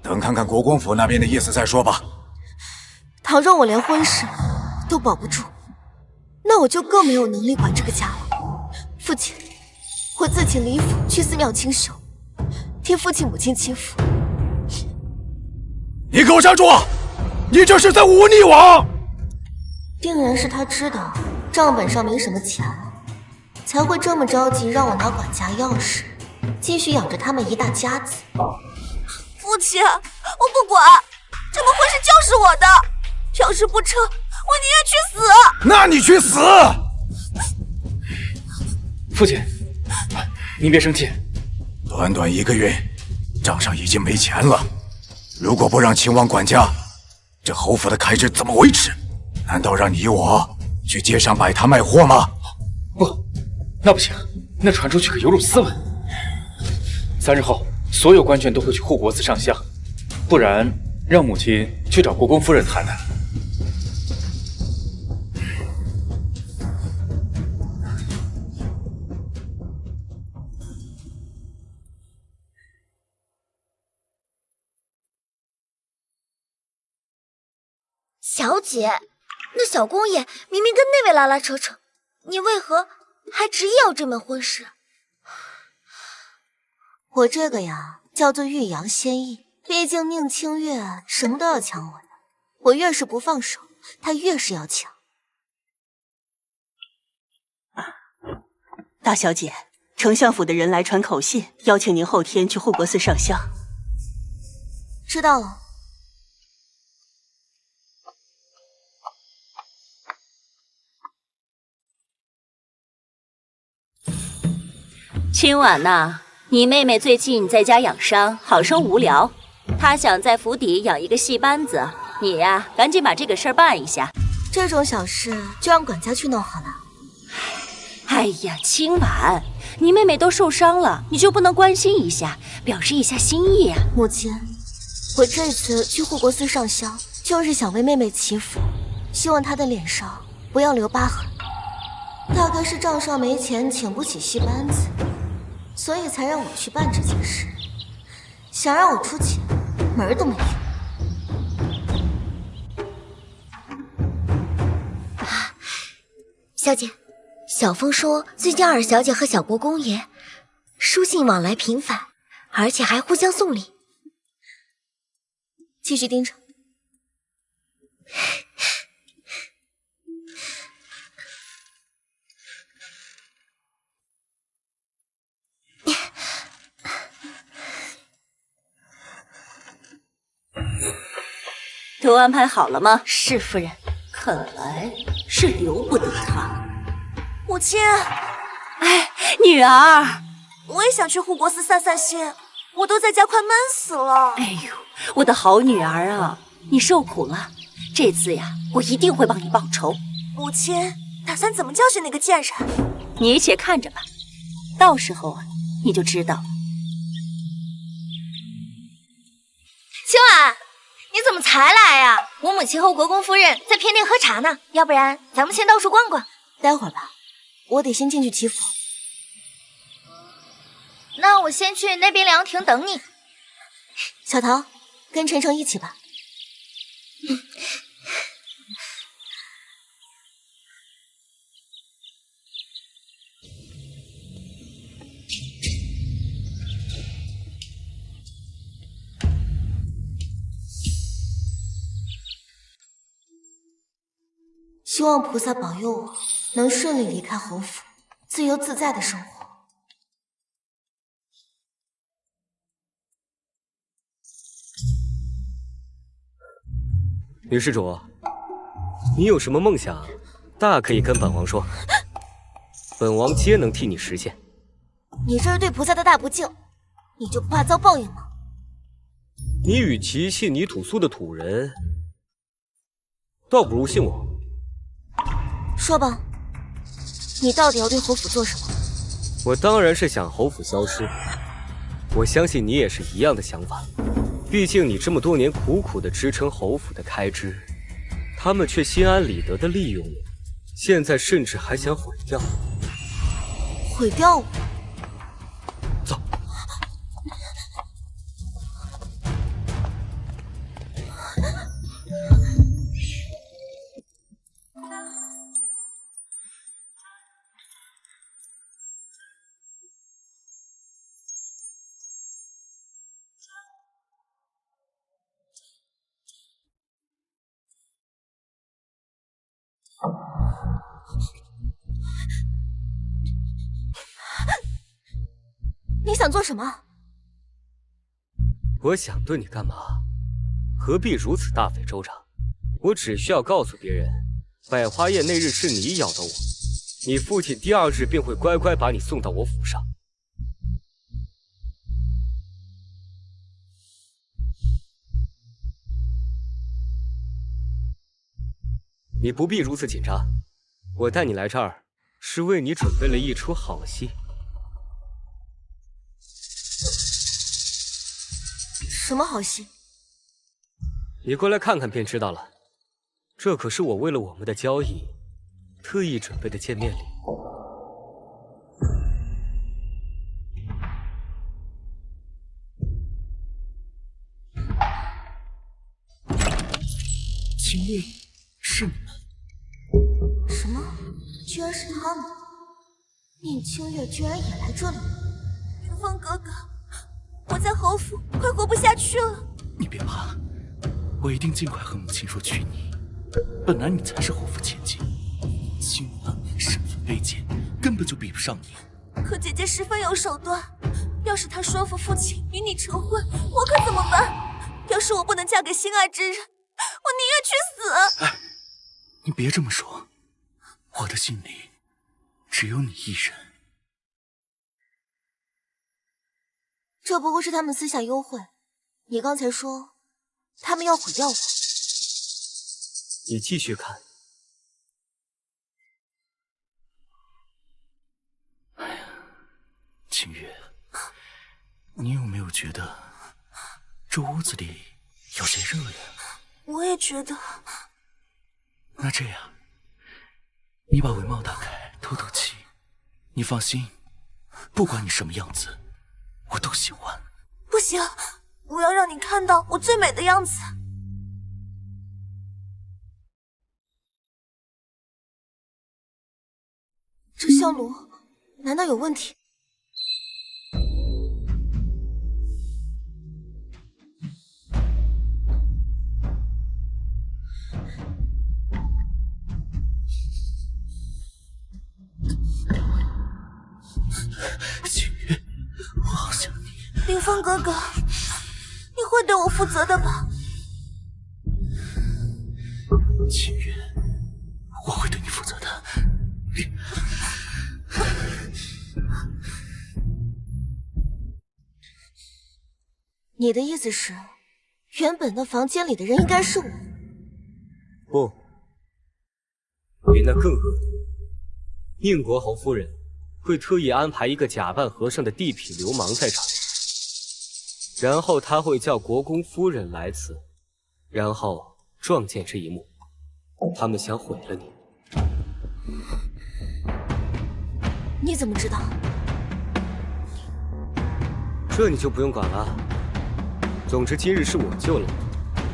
等看看国公府那边的意思再说吧。倘若我连婚事都保不住，那我就更没有能力管这个家了。父亲，我自请李府去寺庙清修，替父亲母亲祈福。你给我站住！你这是在忤逆我！定然是他知道账本上没什么钱了，才会这么着急让我拿管家钥匙，继续养着他们一大家子。父亲，我不管，这门婚事就是我的，要是不成，我宁愿去死。那你去死！父亲，您别生气。短短1个月，账上已经没钱了。如果不让秦王管家，这侯府的开支怎么维持？难道让你我去街上摆摊卖货吗？不，那不行，那传出去可有辱斯文。3日后，所有官眷都会去护国寺上香，不然让母亲去找国公夫人谈谈。小姐，那小公爷明明跟那位拉拉扯扯，你为何还执意要这门婚事？我这个呀，叫做欲扬先抑。毕竟宁清月什么都要抢我的，我越是不放手，他越是要抢。大小姐，丞相府的人来传口信，邀请您后天去护国寺上香。知道了。清婉呐，你妹妹最近在家养伤，好生无聊，她想在府邸养一个戏班子，你呀，赶紧把这个事儿办一下。这种小事就让管家去弄好了。哎呀，清婉，你妹妹都受伤了，你就不能关心一下，表示一下心意啊？母亲，我这次去护国寺上香，就是想为妹妹祈福，希望她的脸上不要留疤痕。大概是账上没钱，请不起戏班子，所以才让我去办这件事。想让我出钱，门儿都没有。小姐，小风说最近二小姐和小国公爷书信往来频繁，而且还互相送礼。继续盯着。都安排好了吗？是夫人。看来是留不得他。母亲，哎，女儿，我也想去护国寺散散心，我都在家快闷死了。哎呦，我的好女儿啊，你受苦了，这次呀，我一定会帮你报仇。母亲打算怎么教训那个贱人？你且看着吧，到时候啊，你就知道了。青婉，你怎么才来呀？我母亲和国公夫人在偏殿喝茶呢，要不然咱们先到处逛逛。待会儿吧，我得先进去祈福。那我先去那边凉亭等你。小桃，跟晨晨一起吧。希望菩萨保佑我能顺利离开侯府，自由自在的生活。女施主，你有什么梦想，大可以跟本王说，本王皆能替你实现。你这是对菩萨的大不敬，你就不怕遭报应吗？你与其信你土苏的土人，倒不如信我。说吧，你到底要对侯府做什么？我当然是想侯府消失。我相信你也是一样的想法。毕竟你这么多年苦苦的支撑侯府的开支，他们却心安理得的利用你，现在甚至还想毁掉我。毁掉我？走。你想做什么？我想对你干嘛？何必如此大费周章？我只需要告诉别人，百花宴那日是你咬的我，你父亲第二日便会乖乖把你送到我府上。你不必如此紧张，我带你来这儿，是为你准备了一出好戏。什么好戏？你过来看看便知道了。这可是我为了我们的交易，特意准备的见面礼。青月，是你们？什么？居然是他们！宁清月居然也来这里了！如风哥哥，我在侯府快活不下去了。你别怕，我一定尽快和母亲说娶你。本来你才是侯府千金，青婉身份卑贱，根本就比不上你。可姐姐十分有手段，要是她说服父亲与你成婚，我可怎么办？要是我不能嫁给心爱之人，我宁愿去死。哎，你别这么说，我的心里只有你一人。这不过是他们私下幽会。你刚才说他们要毁掉我。你继续看。哎呀，清月，你有没有觉得这屋子里有些热呀？我也觉得。那这样，你把帷帽打开，透透透气。你放心，不管你什么样子，我都喜欢。不行，我要让你看到我最美的样子。这香炉难道有问题？清月，我好想你。凌风哥哥，你会对我负责的吧？清月，我会对你负责的。你的意思是，原本那房间里的人应该是我？不，比那更恶毒。宁国侯夫人会特意安排一个假扮和尚的地痞流氓在这儿，然后他会叫国公夫人来此，然后撞见这一幕。他们想毁了你。你怎么知道？这你就不用管了。总之，今日是我救了你，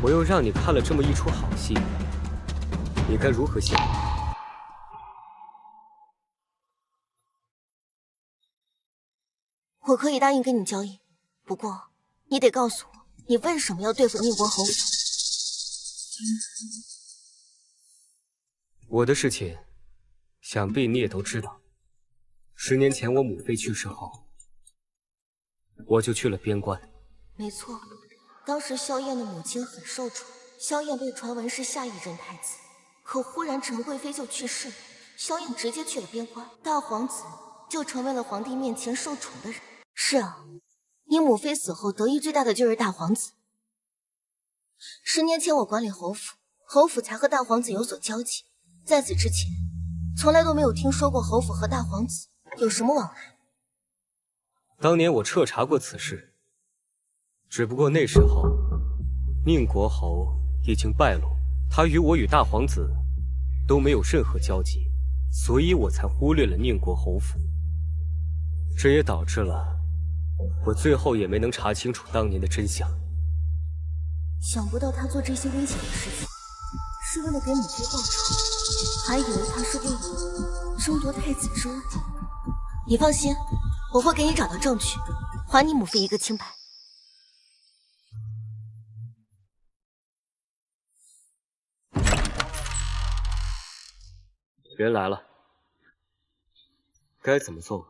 我又让你看了这么一出好戏，你该如何谢我？我可以答应跟你交易，不过你得告诉我，你为什么要对付宁国侯府？我的事情，想必你也都知道。10年前我母妃去世后，我就去了边关。没错，当时萧燕的母亲很受宠，萧燕被传闻是下一任太子，可忽然陈贵妃就去世了，萧燕直接去了边关，大皇子就成为了皇帝面前受宠的人。是啊，你母妃死后得益最大的就是大皇子。10年前我管理侯府，侯府才和大皇子有所交集，在此之前，从来都没有听说过侯府和大皇子有什么往来。当年我彻查过此事，只不过那时候宁国侯已经败落，他与我与大皇子都没有任何交集，所以我才忽略了宁国侯府。这也导致了我最后也没能查清楚当年的真相。想不到他做这些危险的事情，是为了给母妃报仇，还以为他是为了争夺太子之位。你放心，我会给你找到证据，还你母妃一个清白。人来了，该怎么做？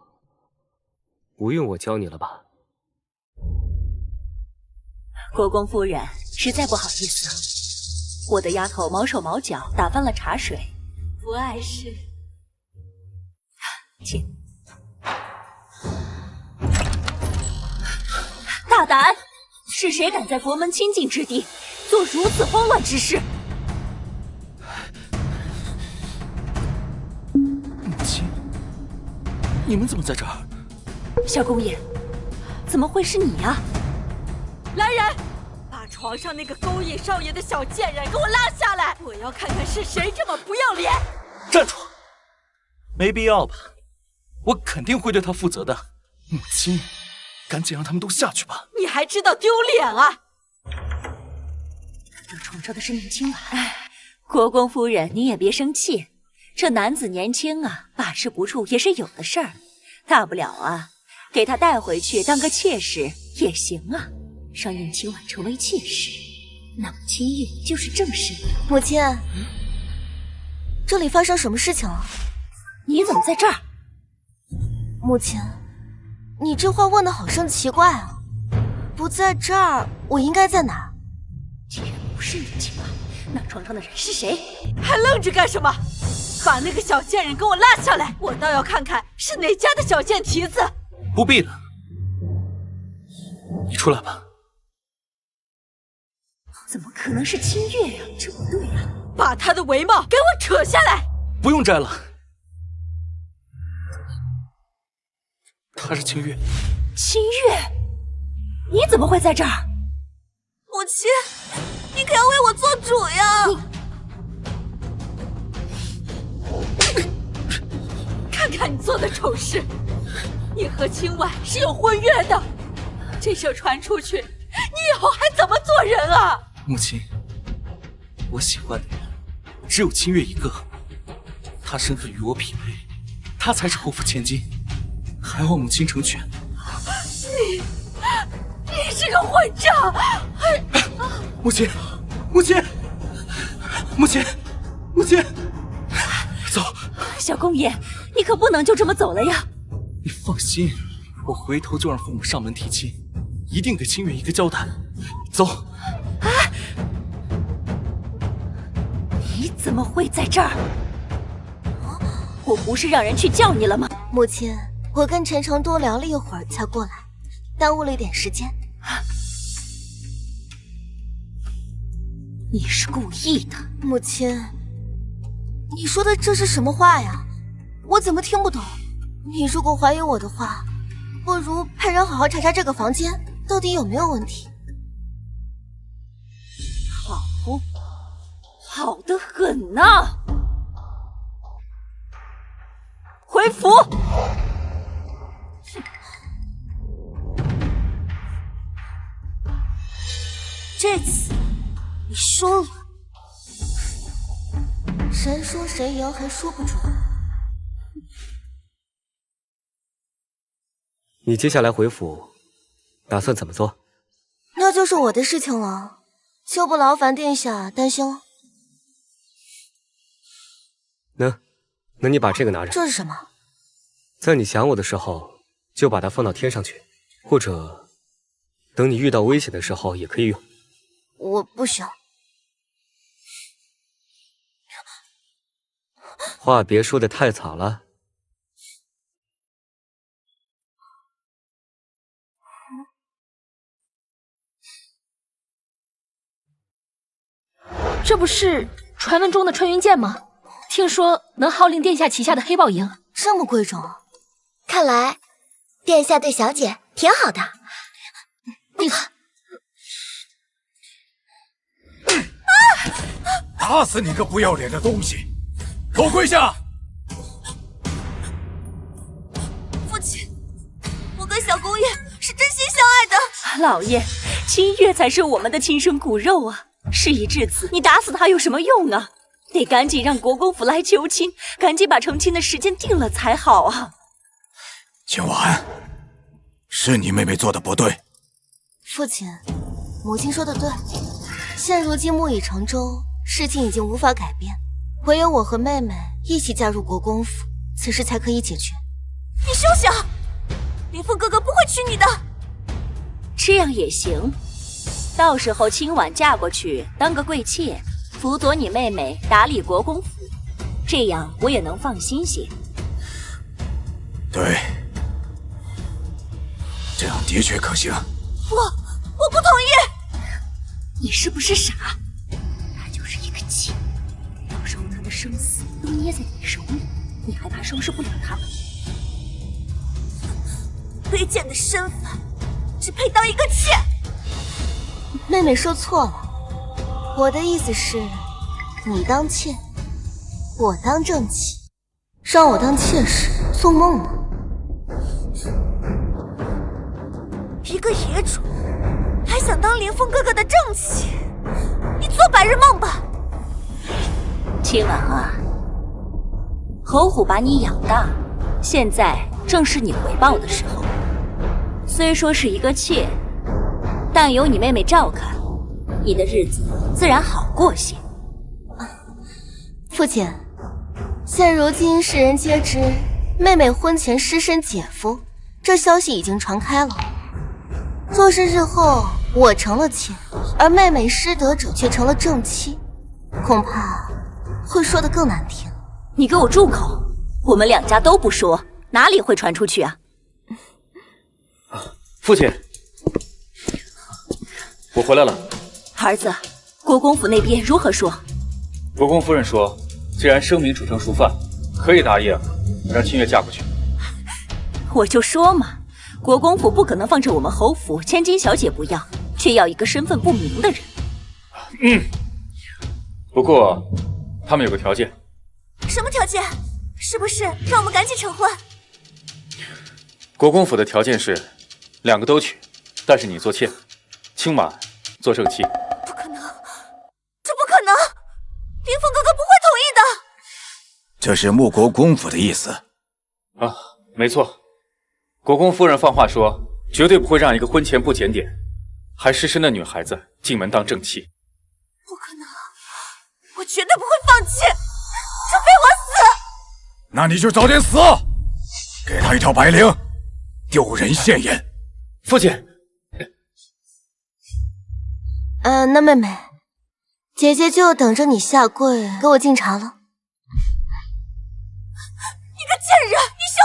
不用我教你了吧？国公夫人，实在不好意思，我的丫头毛手毛脚打翻了茶水，不碍事。请。大胆！是谁敢在佛门清净之地做如此慌乱之事？母亲，你们怎么在这儿？萧公爷，怎么会是你啊？来人，把床上那个勾引少爷的小贱人给我拉下来！我要看看是谁这么不要脸！站住！没必要吧？我肯定会对他负责的。母亲，赶紧让他们都下去吧。你还知道丢脸啊！这床上的是宁清婉。国公夫人，你也别生气，这男子年轻啊，把持不住也是有的事儿，大不了啊，给他带回去当个妾室也行啊，让宁清婉成为妾室，那么清月就是正室。母亲，这里发生什么事情了？你怎么在这儿？母亲，你这话问得好生奇怪啊！不在这儿，我应该在哪？既然不是宁清婉，那床上的人是谁？还愣着干什么？把那个小贱人给我拉下来！我倒要看看是哪家的小贱蹄子。不必了，你出来吧。怎么可能是清月呀？这不对呀！把她的帷帽给我扯下来！不用摘了，她是清月。清月，你怎么会在这儿？母亲，你可要为我做主呀！看看你做的丑事！你和清婉是有婚约的，这事传出去，你以后还怎么做人啊？母亲，我喜欢的人只有清月一个，她身份与我匹配，她才是侯府千金，还望母亲成全。你是个混账！母亲，母亲，母亲，母亲，走！小公爷，你可不能就这么走了呀！你放心，我回头就让父母上门提亲，一定给清月一个交代。走。你怎么会在这儿？我不是让人去叫你了吗？母亲，我跟陈诚多聊了一会儿才过来，耽误了一点时间。你是故意的。母亲，你说的这是什么话呀？我怎么听不懂？你如果怀疑我的话，不如派人好好查查这个房间到底有没有问题。好，好得很呐！回府。这次你输了，谁输谁赢还说不准。你接下来回府，打算怎么做？那就是我的事情了，就不劳烦殿下担心了。那你把这个拿着。这是什么？在你想我的时候，就把它放到天上去，或者等你遇到危险的时候也可以用。我不需要。话别说的太早了。这不是传闻中的穿云箭吗？听说能号令殿下旗下的黑豹营，这么贵重啊！看来殿下对小姐挺好的。你打死你个不要脸的东西！给我跪下！父亲，我跟小公爷是真心相爱的。老爷，清月才是我们的亲生骨肉啊！事已至此，你打死他有什么用啊？得赶紧让国公府来求亲，赶紧把成亲的时间定了才好啊！清婉，是你妹妹做的不对。父亲，母亲说的对，现如今木已成舟，事情已经无法改变，唯有我和妹妹一起嫁入国公府，此事才可以解决。你休想！林峰哥哥不会娶你的。这样也行，到时候清婉嫁过去当个贵妾，辅佐你妹妹打理国公府，这样我也能放心些。对，这样的确可行。我不同意！你是不是傻？他就是一个妾，到时候他的生死都捏在你手里，你还怕收拾不了他吗？卑贱的身份，只配当一个妾。妹妹说错了，我的意思是，你当妾，我当正妻，让我当妾室，做梦呢。一个野种，还想当林峰哥哥的正妻，你做白日梦吧！清婉啊，侯府把你养大，现在正是你回报的时候。虽说是一个妾，但有你妹妹照看，你的日子自然好过些。父亲，现如今世人皆知妹妹婚前失身姐夫，这消息已经传开了。若是日后我成了妾，而妹妹失德者却成了正妻，恐怕会说得更难听。你给我住口！我们两家都不说，哪里会传出去啊？父亲，我回来了。儿子，国公府那边如何说？国公夫人说，既然声明煮成熟饭，可以答应让清月嫁过去。我就说嘛，国公府不可能放着我们侯府千金小姐不要，却要一个身份不明的人。不过他们有个条件。什么条件？是不是让我们赶紧成婚？国公府的条件是2个都娶，但是你做妾，清婉做正妻。不可能，这不可能！林峰哥哥不会同意的。这是穆国公府的意思。啊，没错。国公夫人放话说，绝对不会让一个婚前不检点，还失身的女孩子进门当正妻。不可能，我绝对不会放弃，除非我死。那你就早点死，给他一条白绫，丢人现眼。父亲。那妹妹，姐姐就等着你下跪给我敬茶了。你个贱人，你休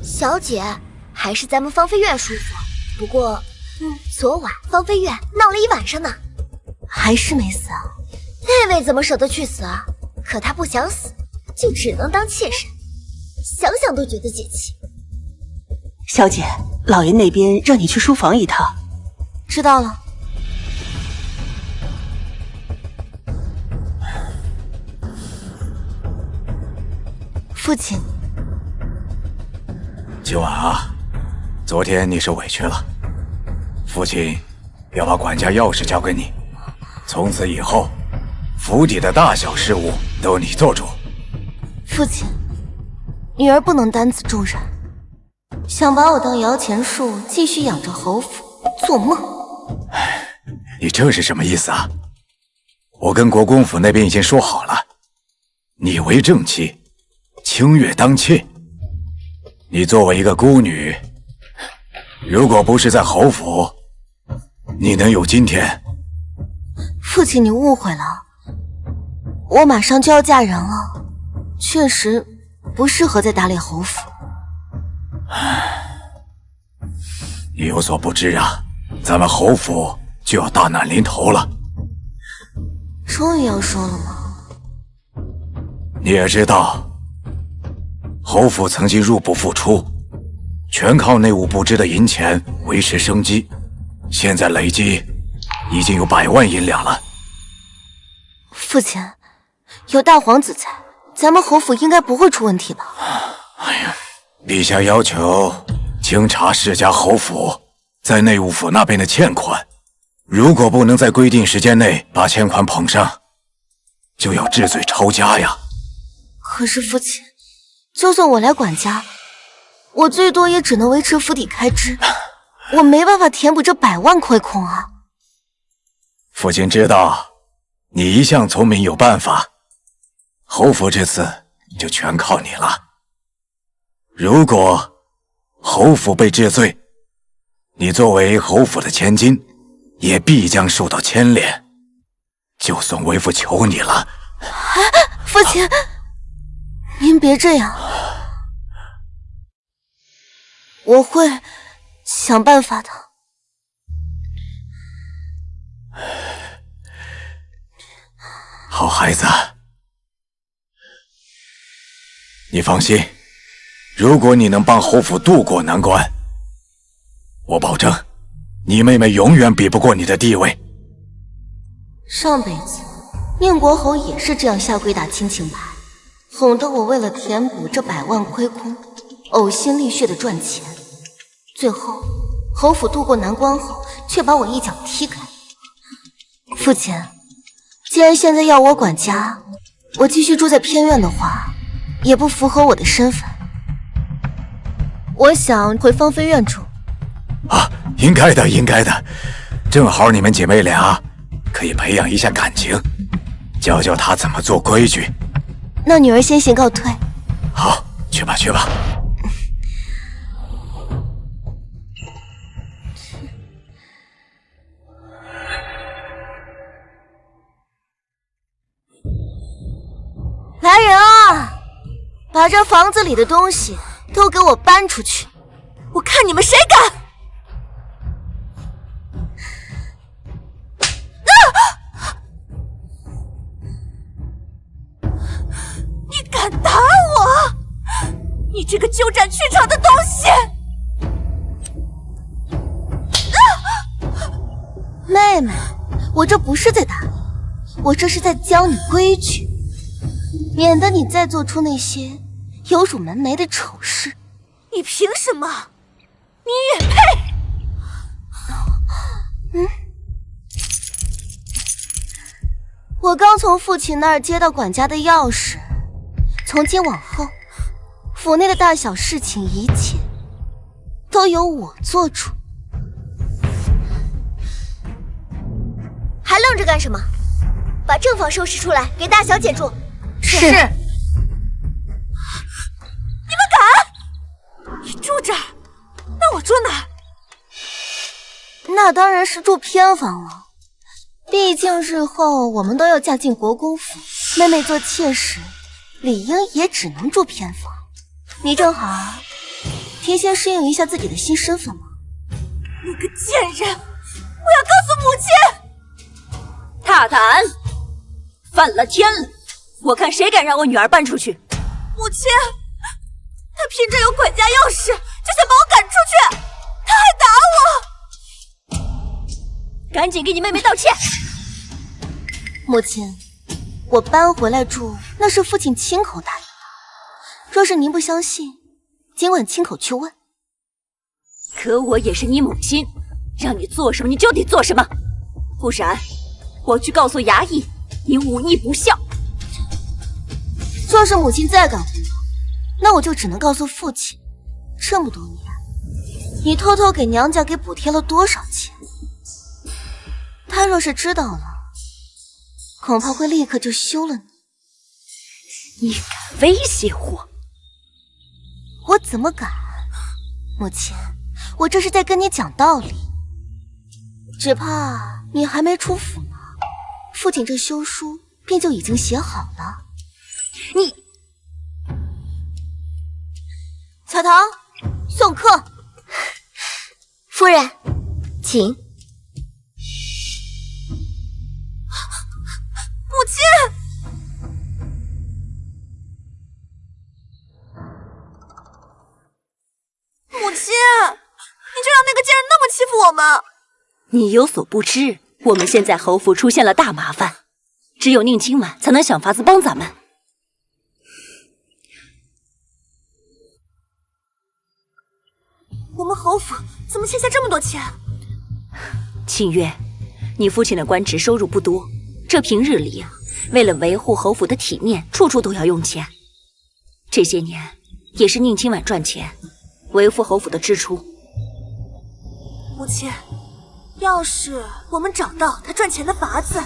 想！小姐，还是咱们芳菲院舒服。不过，昨晚芳菲院闹了一晚上呢，还是没死啊？那位怎么舍得去死啊？可他不想死，就只能当妾身，想想都觉得解气。小姐，老爷那边让你去书房一趟。知道了。父亲，今晚啊，昨天你受委屈了，父亲要把管家钥匙交给你，从此以后，府邸的大小事务都你做主。父亲，女儿不能担此重任，想把我当摇钱树继续养着侯府，做梦。你这是什么意思啊？我跟国公府那边已经说好了，你为正妻，清月当妾。你作为一个孤女，如果不是在侯府，你能有今天？父亲，你误会了，我马上就要嫁人了，确实不适合再打理侯府。你有所不知啊，咱们侯府就要大难临头了。终于要说了吗？你也知道，侯府曾经入不敷出，全靠内务不支的银钱维持生机，现在累积已经有100万银两了。父亲，有大皇子在，咱们侯府应该不会出问题吧？哎呀，陛下要求清查世家侯府在内务府那边的欠款，如果不能在规定时间内把欠款捧上，就要治罪抄家呀。可是父亲，就算我来管家，我最多也只能维持府邸开支，我没办法填补这100万亏空啊。父亲知道你一向聪明有办法，侯府这次就全靠你了。如果侯府被治罪，你作为侯府的千金，也必将受到牵连。就算为父求你了。父亲，您别这样，我会想办法的。好孩子，你放心，如果你能帮侯府渡过难关，我保证你妹妹永远比不过你的地位。上辈子宁国侯也是这样下跪打亲情牌，哄得我为了填补这100万亏空，呕心沥血的赚钱，最后侯府渡过难关后，却把我一脚踢开。父亲，既然现在要我管家，我继续住在偏院的话，也不符合我的身份。我想回芳菲院住。啊，应该的，应该的，正好你们姐妹俩可以培养一下感情，教教她怎么做规矩。那女儿先行告退。好，去吧去吧。来人啊！把这房子里的东西都给我搬出去！我看你们谁敢！你敢打我！你这个鸠占鹊巢的东西！妹妹，我这不是在打你，我这是在教你规矩。免得你再做出那些有辱门楣的丑事。你凭什么？你也配？我刚从父亲那儿接到管家的钥匙，从今往后，府内的大小事情一切都由我做主。还愣着干什么？把正房收拾出来，给大小姐住。是。你们敢？你住这儿，那我住哪儿？那当然是住偏房了。毕竟日后我们都要嫁进国公府，妹妹做妾时，理应也只能住偏房。你正好提前适应一下自己的新身份嘛。你个贱人！我要告诉母亲！大胆！犯了天了！我看谁敢让我女儿搬出去！母亲，他凭着有管家钥匙，就想把我赶出去，他还打我！赶紧给你妹妹道歉！母亲，我搬回来住，那是父亲亲口答应的。若是您不相信，尽管亲口去问。可我也是你母亲，让你做什么你就得做什么，不然我去告诉衙役你忤逆不孝。若是母亲再敢胡闹，那我就只能告诉父亲，这么多年，你偷偷给娘家给补贴了多少钱？他若是知道了，恐怕会立刻就休了你。你敢威胁我？我怎么敢？母亲，我这是在跟你讲道理。只怕你还没出府呢，父亲这休书便就已经写好了。你，小桃，送客。夫人，请。母亲，母亲，你就让那个贱人那么欺负我们？你有所不知，我们现在侯府出现了大麻烦，只有宁清婉才能想法子帮咱们。我们侯府怎么欠下这么多钱？清月，你父亲的官职收入不多，这平日里为了维护侯府的体面，处处都要用钱。这些年也是宁清婉赚钱，维护侯府的支出。母亲，要是我们找到他赚钱的法子，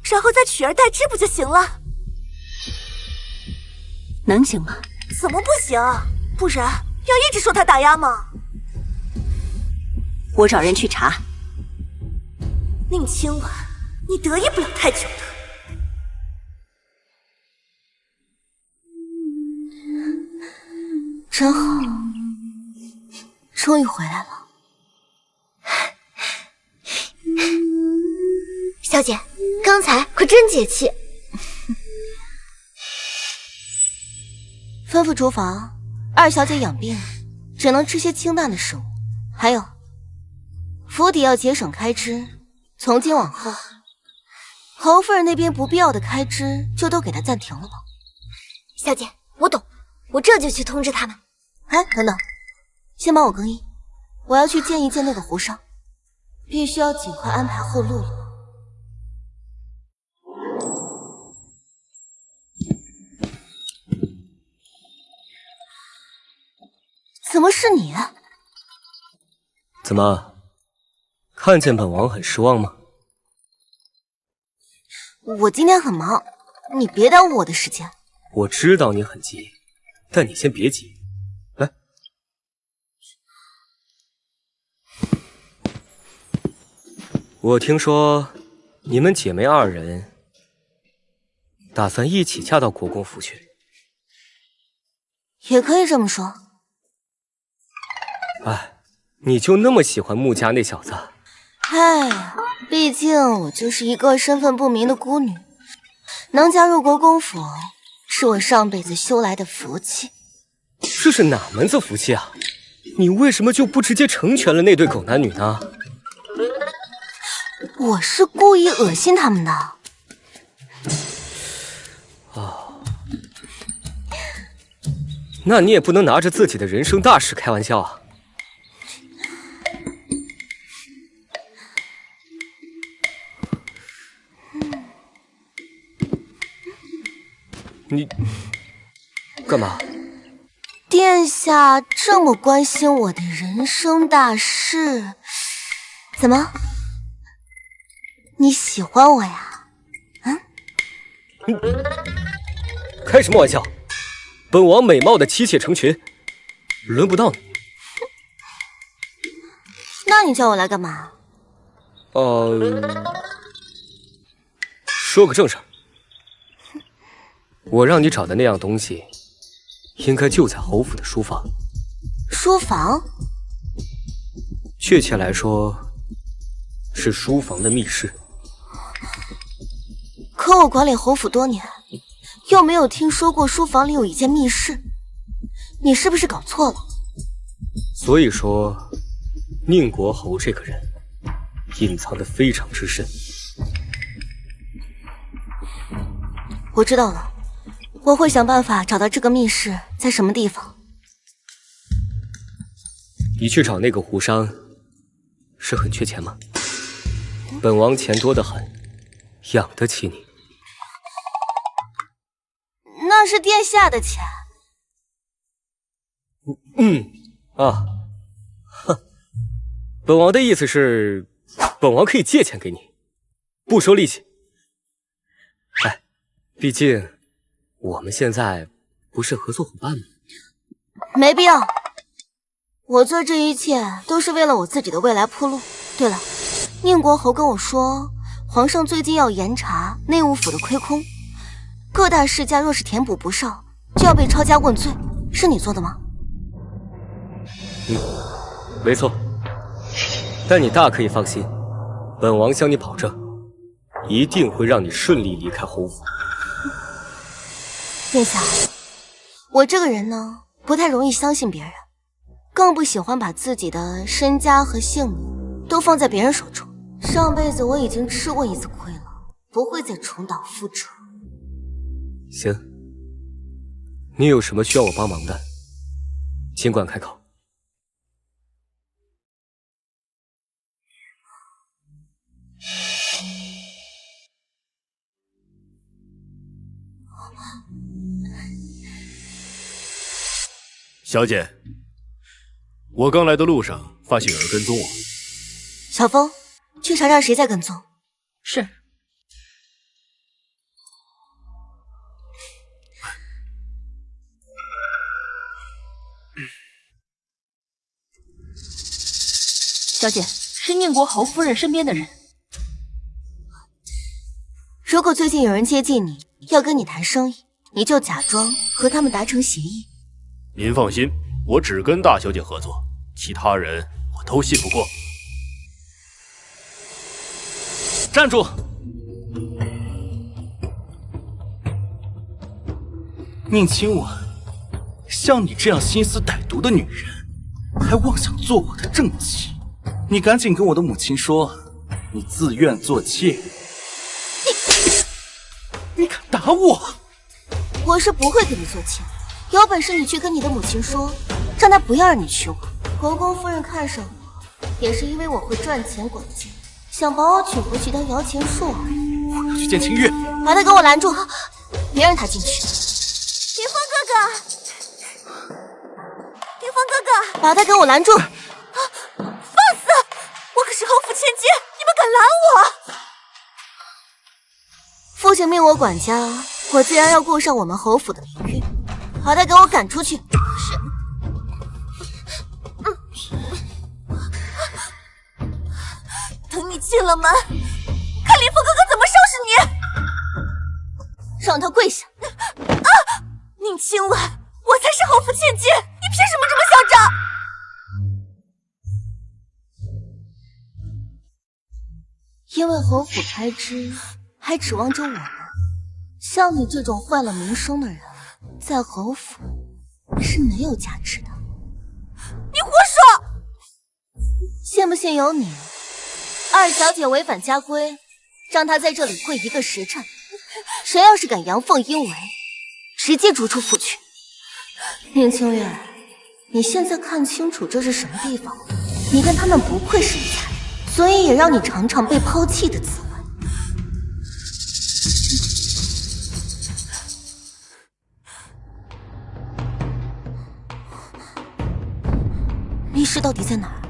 然后再取而代之不就行了？能行吗？怎么不行？不然要一直受他打压吗？我找人去查。宁清婉，你得意不了太久的。真好，终于回来了。小姐，刚才可真解气。吩咐厨房，二小姐养病，只能吃些清淡的食物。还有，府邸要节省开支，从今往后，侯夫人那边不必要的开支就都给她暂停了吧。小姐，我懂，我这就去通知他们。哎，等等，先帮我更衣，我要去见一见那个胡商，必须要尽快安排后路了。怎么是你？怎么，看见本王很失望吗？我今天很忙，你别耽误我的时间。我知道你很急，但你先别急。来，我听说你们姐妹二人打算一起嫁到国公府去。也可以这么说。哎，你就那么喜欢穆家那小子？哎，毕竟我就是一个身份不明的孤女，能加入国公府，是我上辈子修来的福气。这是哪门子福气啊？你为什么就不直接成全了那对狗男女呢？我是故意恶心他们的。那你也不能拿着自己的人生大事开玩笑啊！你干嘛？殿下这么关心我的人生大事，怎么？你喜欢我呀？开什么玩笑！本王美貌的妻妾成群，轮不到你。那你叫我来干嘛？说个正事儿。我让你找的那样东西，应该就在侯府的书房。书房？确切来说，是书房的密室。可我管理侯府多年，又没有听说过书房里有一间密室，你是不是搞错了？所以说，宁国侯这个人隐藏得非常之深。我知道了，我会想办法找到这个密室在什么地方。你去找那个胡商，是很缺钱吗？本王钱多得很，养得起你。那是殿下的钱。哼，本王的意思是，本王可以借钱给你，不收利息。哎，毕竟我们现在不是合作伙伴吗？没必要，我做这一切都是为了我自己的未来铺路。对了，宁国侯跟我说，皇上最近要严查内务府的亏空，各大世家若是填补不上，就要被抄家问罪，是你做的吗？没错。但你大可以放心，本王向你保证，一定会让你顺利离开侯府。殿下，我这个人呢，不太容易相信别人，更不喜欢把自己的身家和性命都放在别人手中。上辈子我已经吃过一次亏了，不会再重蹈覆辙。行，你有什么需要我帮忙的，尽管开口。小姐，我刚来的路上发现有人跟踪我。小风，去查查谁在跟踪。是。小姐，是宁国侯夫人身边的人。如果最近有人接近你，要跟你谈生意，你就假装和他们达成协议。您放心，我只跟大小姐合作，其他人我都信不过。站住！宁清婉，像你这样心思歹毒的女人，还妄想做我的正妻，你赶紧跟我的母亲说，你自愿做妾。你敢打我？我是不会跟你做妾，有本事你去跟你的母亲说，让她不要让你娶我。国公夫人看上我，也是因为我会赚钱管家，想把我娶回去当摇钱树而已。我要去见清月，把他给我拦住，别让他进去。凌风哥哥，凌风哥哥，把他给我拦住！放肆！我可是侯府千金，你们敢拦我？父亲命我管家，我自然要顾上我们侯府的名誉，把他给我赶出去。是。等你进了门，看凌风哥哥怎么收拾你！让他跪下！啊！宁清婉，我才是侯府千金，你凭什么这么嚣张？因为侯府开支还指望着我们，像你这种坏了名声的人，在侯府是没有价值的。你胡说！信不信由你。二小姐违反家规，让她在这里跪1个时辰，谁要是敢阳奉阴违，直接逐出府去。宁清月，你现在看清楚这是什么地方？你看他们不愧是一家人，所以也让你尝尝被抛弃的滋味。密室到底在哪儿？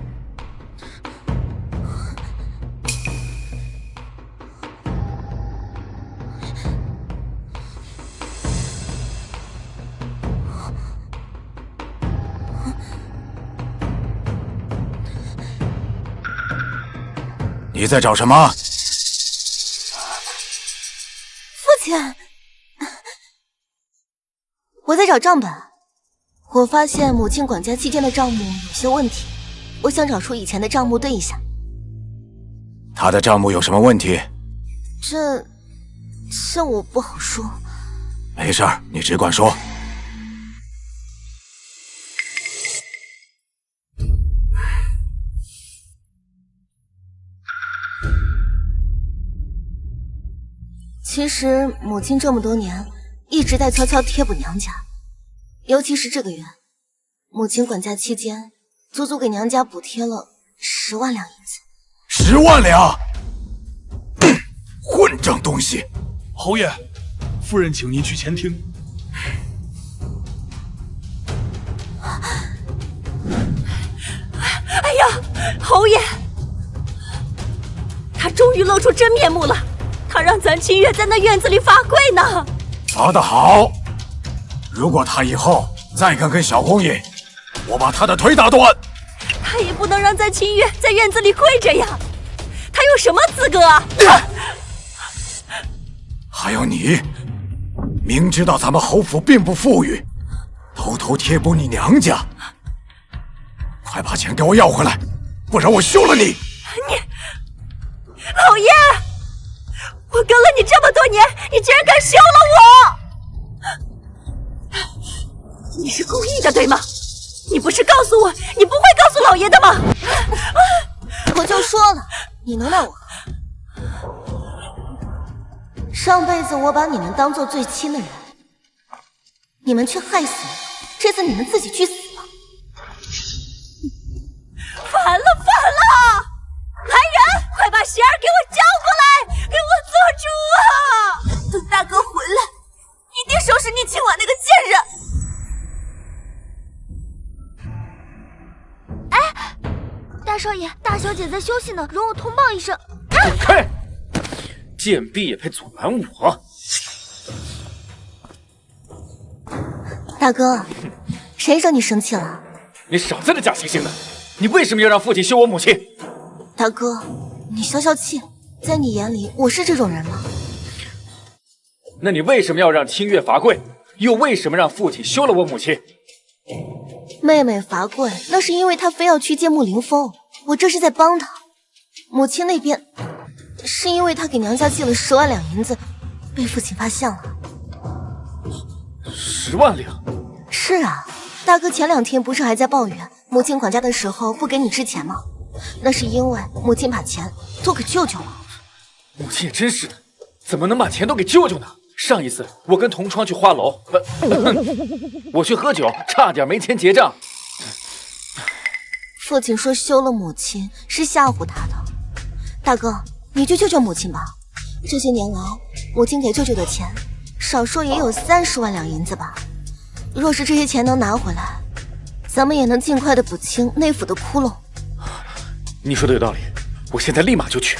你在找什么？父亲，我在找账本。我发现母亲管家期间的账目有些问题，我想找出以前的账目对一下。他的账目有什么问题？这我不好说。没事儿，你只管说。其实母亲这么多年一直在悄悄贴补娘家，尤其是这个月，母亲管家期间足足给娘家补贴了10万两银子。10万两！混账东西！侯爷，夫人请您去前厅。哎呀，侯爷，他终于露出真面目了。他让咱清月在那院子里罚跪呢。罚得好！如果他以后再敢跟小公爷，我把他的腿打断。他也不能让咱清月在院子里跪着呀，他有什么资格啊？还有你，明知道咱们侯府并不富裕，偷偷贴补你娘家，快把钱给我要回来，不然我休了你！你，老爷！我跟了你这么多年，你竟然敢休了我！你是故意的，对吗？你不是告诉我你不会告诉老爷的吗？我就说了，你能奈我何？上辈子我把你们当做最亲的人，你们却害死我，这次你们自己去死吧！烦了，烦了！来人，快把贤儿给我叫过来，给我做主啊！等大哥回来，一定收拾宁清婉那个贱人！大少爷，大小姐在休息呢，容我通报一声。走开！贱婢也配阻拦我？大哥，谁惹你生气了？你少在这假惺惺的！你为什么要让父亲休我母亲？大哥，你消消气，在你眼里我是这种人吗？那你为什么要让清月罚跪？又为什么让父亲休了我母亲？妹妹罚跪，那是因为她非要去见穆凌风，我这是在帮她。母亲那边，是因为她给娘家寄了10万两银子，被父亲发现了。10万两？是啊，大哥前2天不是还在抱怨母亲管家的时候不给你支钱吗？那是因为母亲把钱都给舅舅了。母亲也真是的，怎么能把钱都给舅舅呢？上一次我跟同窗去花楼，我去喝酒，差点没钱结账。父亲说休了母亲是吓唬他的。大哥，你去救救母亲吧。这些年来，母亲给舅舅的钱，少说也有30万两银子吧。若是这些钱能拿回来，咱们也能尽快的补清内府的窟窿。你说的有道理，我现在立马就去。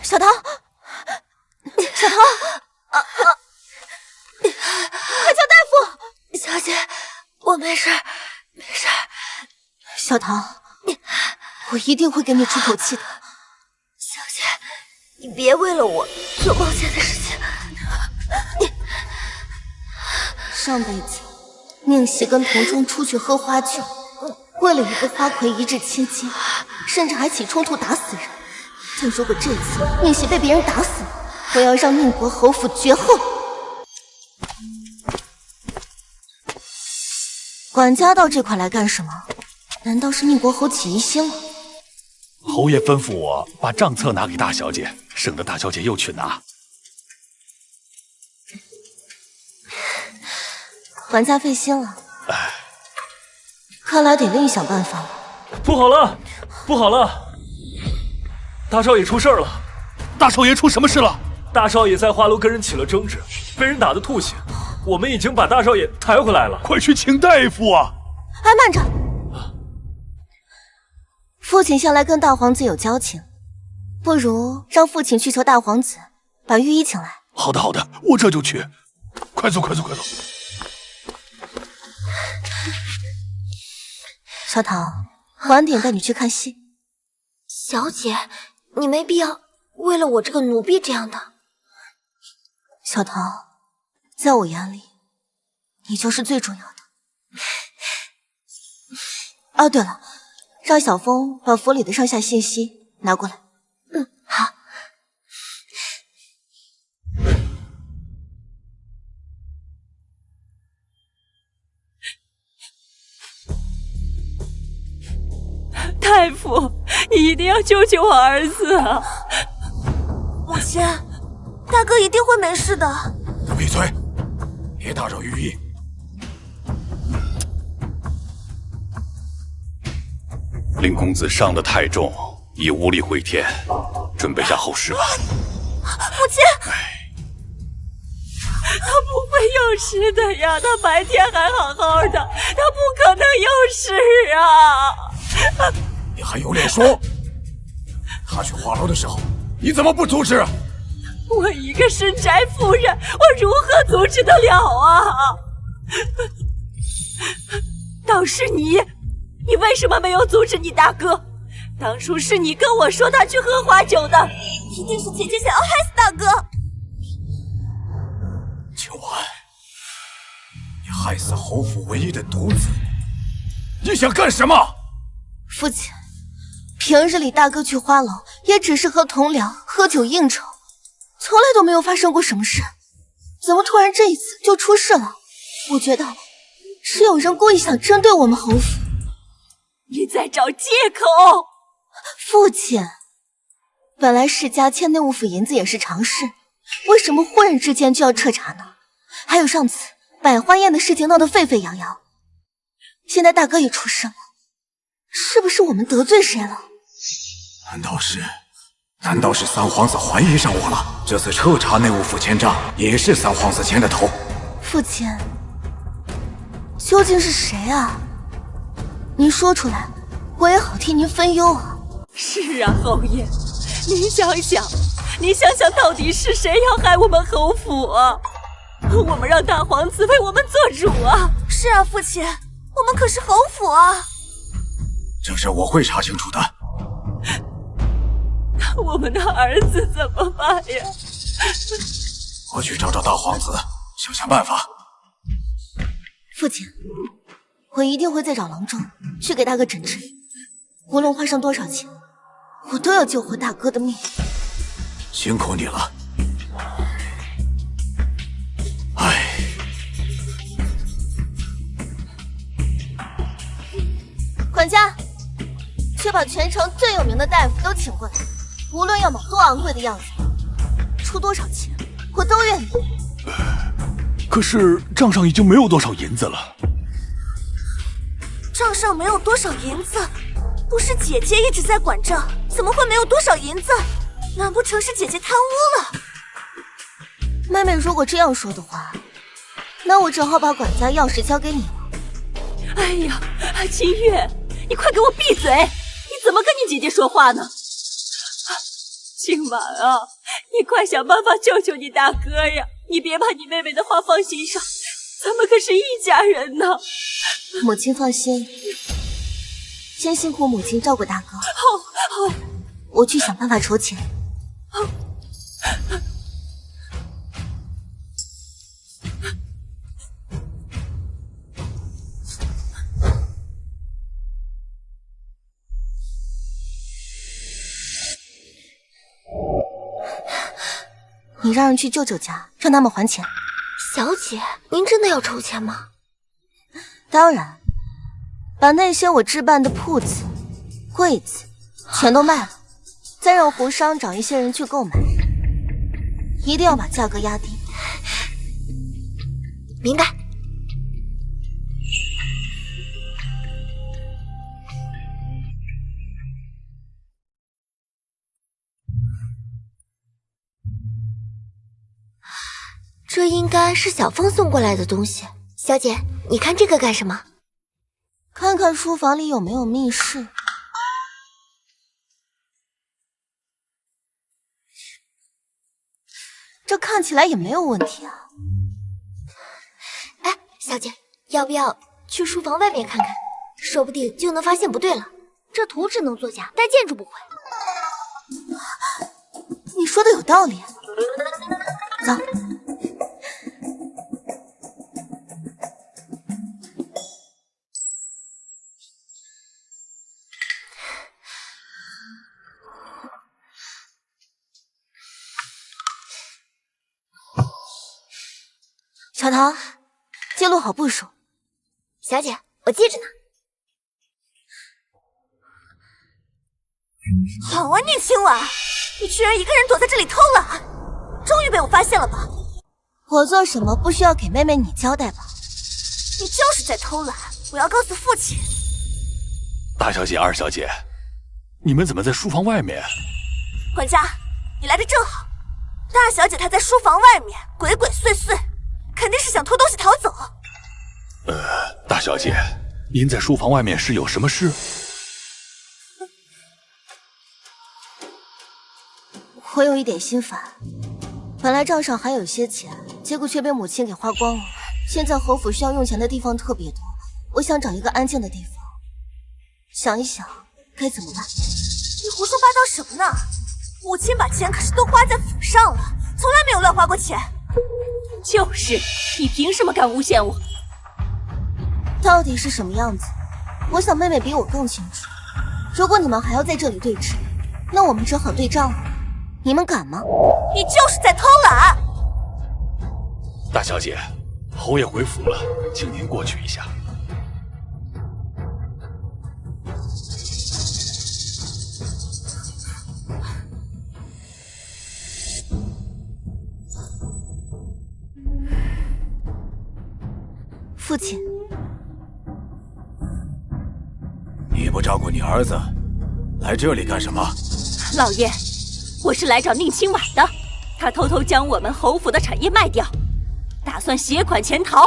小桃，小桃，快叫大夫！小姐，我没事，没事。小桃，我一定会给你出口气的。小姐，你别为了我做冒险的事情。上辈子，宁喜跟同窗出去喝花酒，为了一个花魁一掷千金，甚至还起冲突打死人。但如果这次宁喜被别人打死了，我要让宁国侯府绝后。管家到这块来干什么？难道是宁国侯起疑心了？侯爷吩咐我把账册拿给大小姐，省得大小姐又去拿。管家费心了，看来得另想办法了。不好了，不好了！大少爷出事了！大少爷出什么事了？大少爷在花楼跟人起了争执，被人打得吐血。我们已经把大少爷抬回来了，快去请大夫啊！哎，慢着！父亲向来跟大皇子有交情，不如让父亲去求大皇子把御医请来。好的，好的，我这就去。快走，快走，快走！小桃，晚点带你去看戏。小姐，你没必要为了我这个奴婢这样的。小桃，在我眼里，你就是最重要的。哦，对了，让小风把府里的上下信息拿过来。好。大夫，你一定要救救我儿子啊！母亲，大哥一定会没事的。闭嘴，别打扰御医。林公子伤得太重，已无力回天，准备下后事吧。母亲，他不会有事的呀，他白天还好好的，他不可能有事啊！你还有脸说？他去花楼的时候，你怎么不阻止？我一个深宅妇人，我如何阻止得了啊？倒是你为什么没有阻止你大哥？当初是你跟我说他去喝花酒的，一定是姐姐想要害死大哥。秋婉，你害死侯府唯一的独子，你想干什么？父亲，平日里大哥去花楼也只是和同僚喝酒应酬，从来都没有发生过什么事，怎么突然这一次就出事了？我觉得是有人故意想针对我们侯府。你在找借口。父亲，本来世家欠内务府银子也是常事，为什么忽然之间就要彻查呢？还有上次百花宴的事情闹得沸沸扬扬，现在大哥也出事了，是不是我们得罪谁了？难道是三皇子怀疑上我了？这次彻查内务府欠账，也是三皇子牵的头。父亲，究竟是谁啊？您说出来，我也好替您分忧啊。是啊，侯爷，您想想，到底是谁要害我们侯府啊？我们让大皇子为我们做主啊！是啊，父亲，我们可是侯府啊！这事我会查清楚的。我们的儿子怎么办呀？我去找大皇子，想办法。父亲，我一定会再找郎中去给大哥诊治，无论花上多少钱，我都要救活大哥的命。辛苦你了。管家，去把全城最有名的大夫都请过来，无论要买多昂贵的药材，出多少钱，我都愿意。可是账上已经没有多少银子了。账上没有多少银子，不是姐姐一直在管账，怎么会没有多少银子？难不成是姐姐贪污了？妹妹如果这样说的话，那我只好把管家钥匙交给你了。哎呀，清月，你快给我闭嘴！你怎么跟你姐姐说话呢？清婉啊，你快想办法救救你大哥呀！你别把你妹妹的话放心上，咱们可是一家人呢。母亲放心，先辛苦母亲照顾大哥。好，我去想办法筹钱。好。你让人去舅舅家，让他们还钱。小姐，您真的要筹钱吗？当然，把那些我置办的铺子、柜子全都卖了，再让胡商找一些人去购买，一定要把价格压低。明白。这应该是小凤送过来的东西。小姐，你看这个干什么？看看书房里有没有密室。这看起来也没有问题啊。哎，小姐，要不要去书房外面看看？说不定就能发现不对了。这图只能作假，但建筑不会。你说的有道理。走。小桃，记录好步数。小姐，我记着呢。好啊，宁清婉，你居然一个人躲在这里偷懒，终于被我发现了吧？我做什么不需要给妹妹你交代吧？你就是在偷懒，我要告诉父亲。大小姐、二小姐，你们怎么在书房外面？管家，你来的正好。大小姐她在书房外面鬼鬼祟祟，肯定是想偷东西逃走。大小姐，您在书房外面是有什么事？我有一点心烦，本来账上还有些钱，结果却被母亲给花光了。现在侯府需要用钱的地方特别多，我想找一个安静的地方，想一想该怎么办。你胡说八道什么呢？母亲把钱可是都花在府上了，从来没有乱花过钱。就是，你凭什么敢诬陷我？到底是什么样子？我想妹妹比我更清楚。如果你们还要在这里对峙，那我们只好对账了。你们敢吗？你就是在偷懒！大小姐，侯爷回府了，请您过去一下。父亲，你不照顾你儿子，来这里干什么？老爷，我是来找宁清婉的，他偷偷将我们侯府的产业卖掉，打算携款潜逃。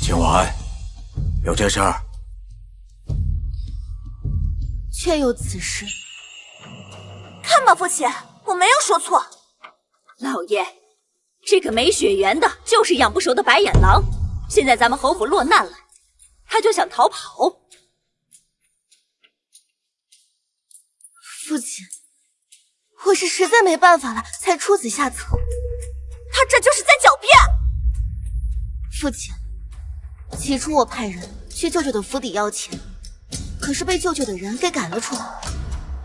清婉，有这事儿？确有此事。看吧，父亲，我没有说错。老爷，这个没血缘的就是养不熟的白眼狼，现在咱们侯府落难了，他就想逃跑。父亲，我是实在没办法了，才出此下策。他这就是在狡辩。父亲，起初我派人去舅舅的府邸要钱，可是被舅舅的人给赶了出来。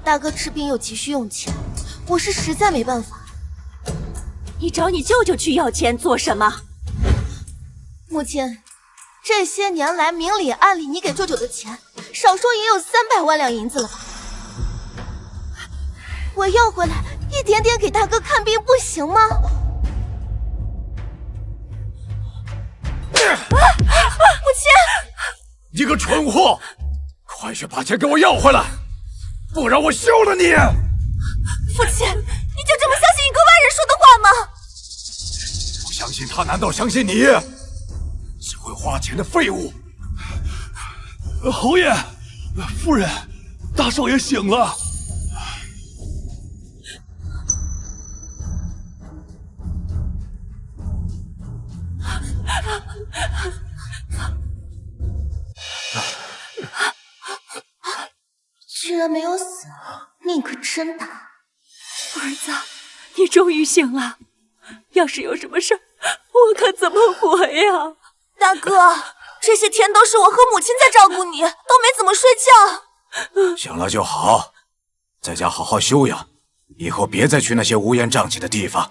大哥吃病又急需用钱，我是实在没办法。你找你舅舅去要钱做什么？母亲，这些年来明里暗里你给舅舅的钱，少说也有300万两银子了吧？我要回来一点点给大哥看病不行吗？母亲，你个蠢货，快去把钱给我要回来，不然我休了你！父亲，你就这么相信一个外人说的话吗？不相信他，难道相信你？只会花钱的废物！侯爷，夫人，大少爷醒了。居然没有死，命可真大。儿子，你终于醒了，要是有什么事，我可怎么活呀？大哥，这些天都是我和母亲在照顾你，都没怎么睡觉。醒了就好，在家好好休养，以后别再去那些乌烟瘴气的地方。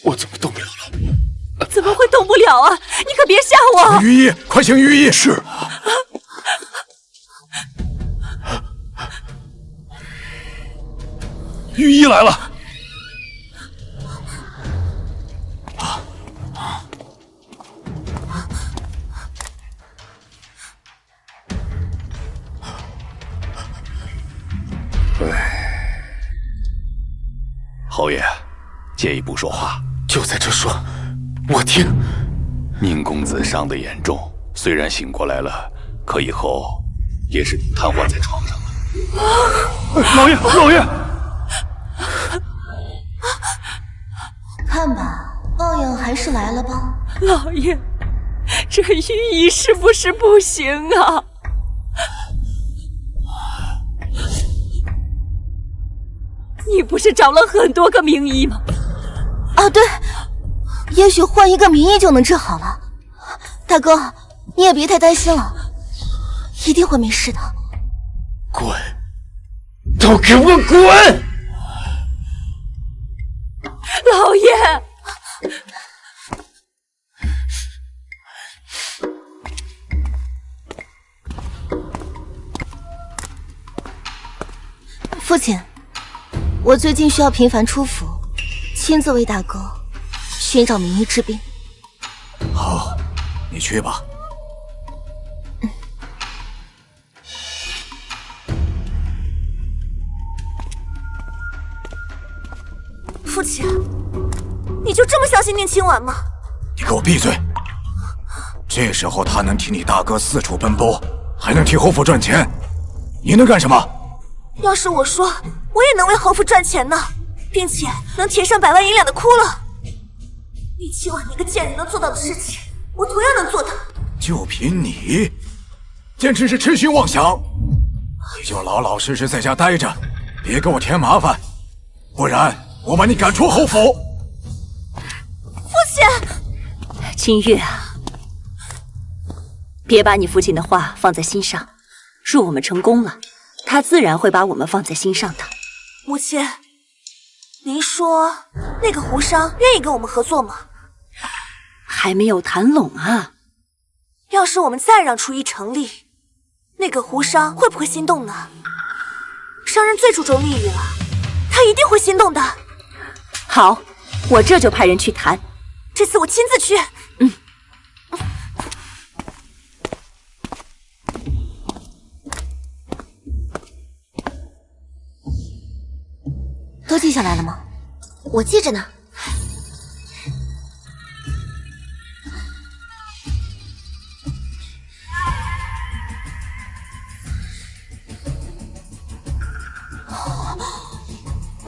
我怎么动不了了？怎么会动不了啊？你可别吓我！请御医，快请御医！是。御医来了。侯爷，借一步说话。就在这说，我听。宁公子伤得严重，虽然醒过来了，可以后也是瘫痪在床上了。老爷，老爷，看吧，报应还是来了吧。老爷，这御医是不是不行啊？你不是找了很多个名医吗？啊，对，也许换一个名医就能治好了。大哥，你也别太担心了，一定会没事的。滚！都给我滚！老爷，父亲，我最近需要频繁出府，亲自为大哥寻找名医治病。好，你去吧。父亲，你就这么相信宁亲婉吗？你给我闭嘴！这时候他能替你大哥四处奔波，还能替侯府赚钱，你能干什么？要是我说，我也能为侯府赚钱呢，并且能填上100万银两的窟窿。宁亲婉那个贱人能做到的事情，我同样能做到。就凭你，简直是痴心妄想！你就老老实实在家待着，别给我添麻烦，不然我把你赶出侯府！父亲，清月啊，别把你父亲的话放在心上。若我们成功了，他自然会把我们放在心上的。母亲，您说那个胡商愿意跟我们合作吗？还没有谈拢啊。要是我们再让厨艺成立，那个胡商会不会心动呢？商人最注重利益了，他一定会心动的。好，我这就派人去谈。这次我亲自去。都记下来了吗？我记着呢。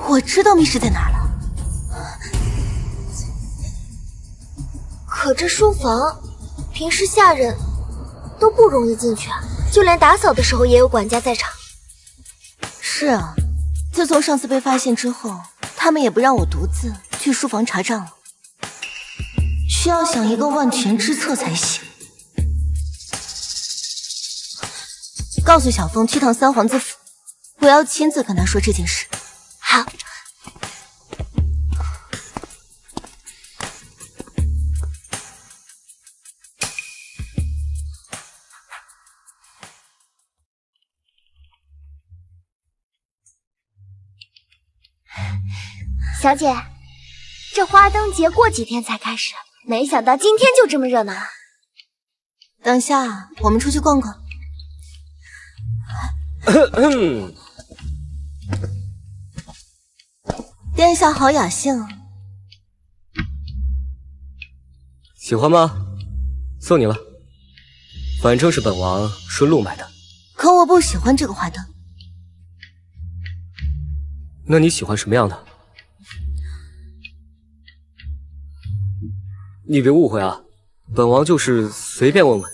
我知道密室在哪儿了。可这书房，平时下人都不容易进去啊，就连打扫的时候也有管家在场。是啊，自从上次被发现之后，他们也不让我独自去书房查账了。需要想一个万全之策才行。告诉小凤去趟三皇子府，我要亲自跟他说这件事。好。小姐，这花灯节过几天才开始，没想到今天就这么热闹啊！等下我们出去逛逛。殿下好雅兴啊！喜欢吗？送你了，反正是本王顺路买的。可我不喜欢这个花灯。那你喜欢什么样的？你别误会啊，本王就是随便问问。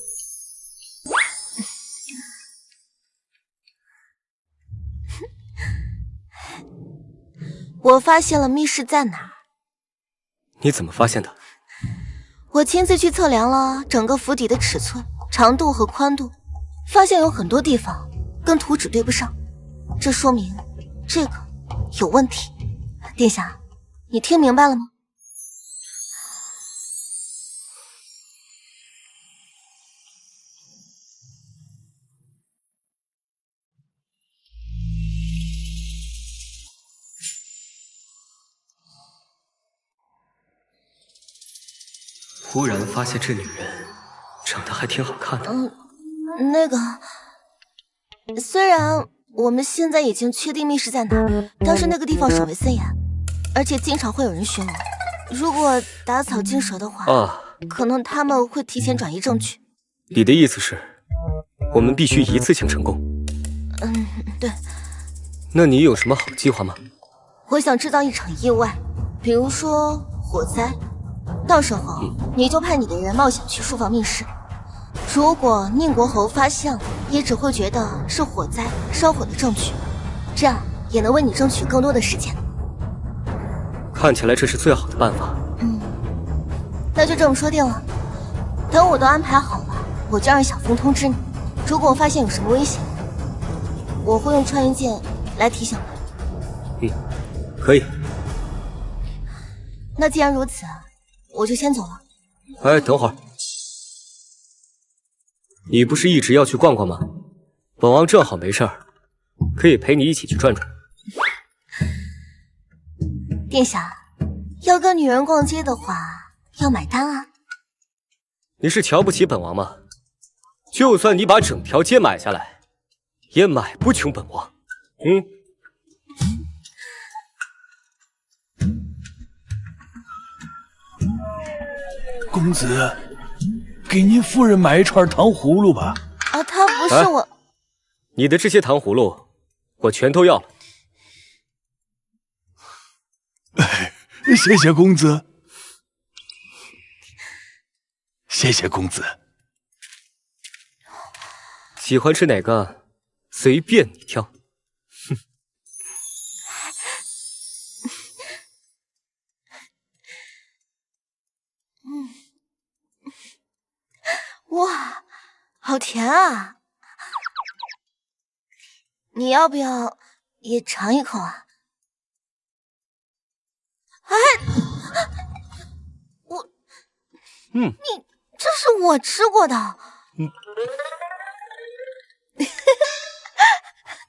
我发现了密室在哪儿。你怎么发现的？我亲自去测量了整个府邸的尺寸、长度和宽度，发现有很多地方跟图纸对不上，这说明这个有问题。殿下，你听明白了吗？忽然发现这女人长得还挺好看的。那个，虽然我们现在已经确定密室在哪，但是那个地方守卫森严，而且经常会有人询问，如果打草惊蛇的话，可能他们会提前转移证据。你的意思是，我们必须一次性成功？对。那你有什么好计划吗？我想制造一场意外，比如说火灾，到时候你就派你的人冒险去书房密室。如果宁国侯发现了，也只会觉得是火灾烧毁的证据，这样也能为你争取更多的时间。看起来这是最好的办法。那就这么说定了。等我都安排好了，我就让小峰通知你。如果我发现有什么危险，我会用穿云箭来提醒你。可以。那既然如此，我就先走了。哎，等会儿，你不是一直要去逛逛吗？本王正好没事儿，可以陪你一起去转转。殿下，要跟女人逛街的话，要买单啊。你是瞧不起本王吗？就算你把整条街买下来，也买不穷本王。公子，给您夫人买一串糖葫芦吧。啊，他不是我。你的这些糖葫芦，我全都要了。谢谢公子，谢谢公子。喜欢吃哪个，随便你挑。哇，好甜啊！你要不要也尝一口啊？哎，你这是我吃过的。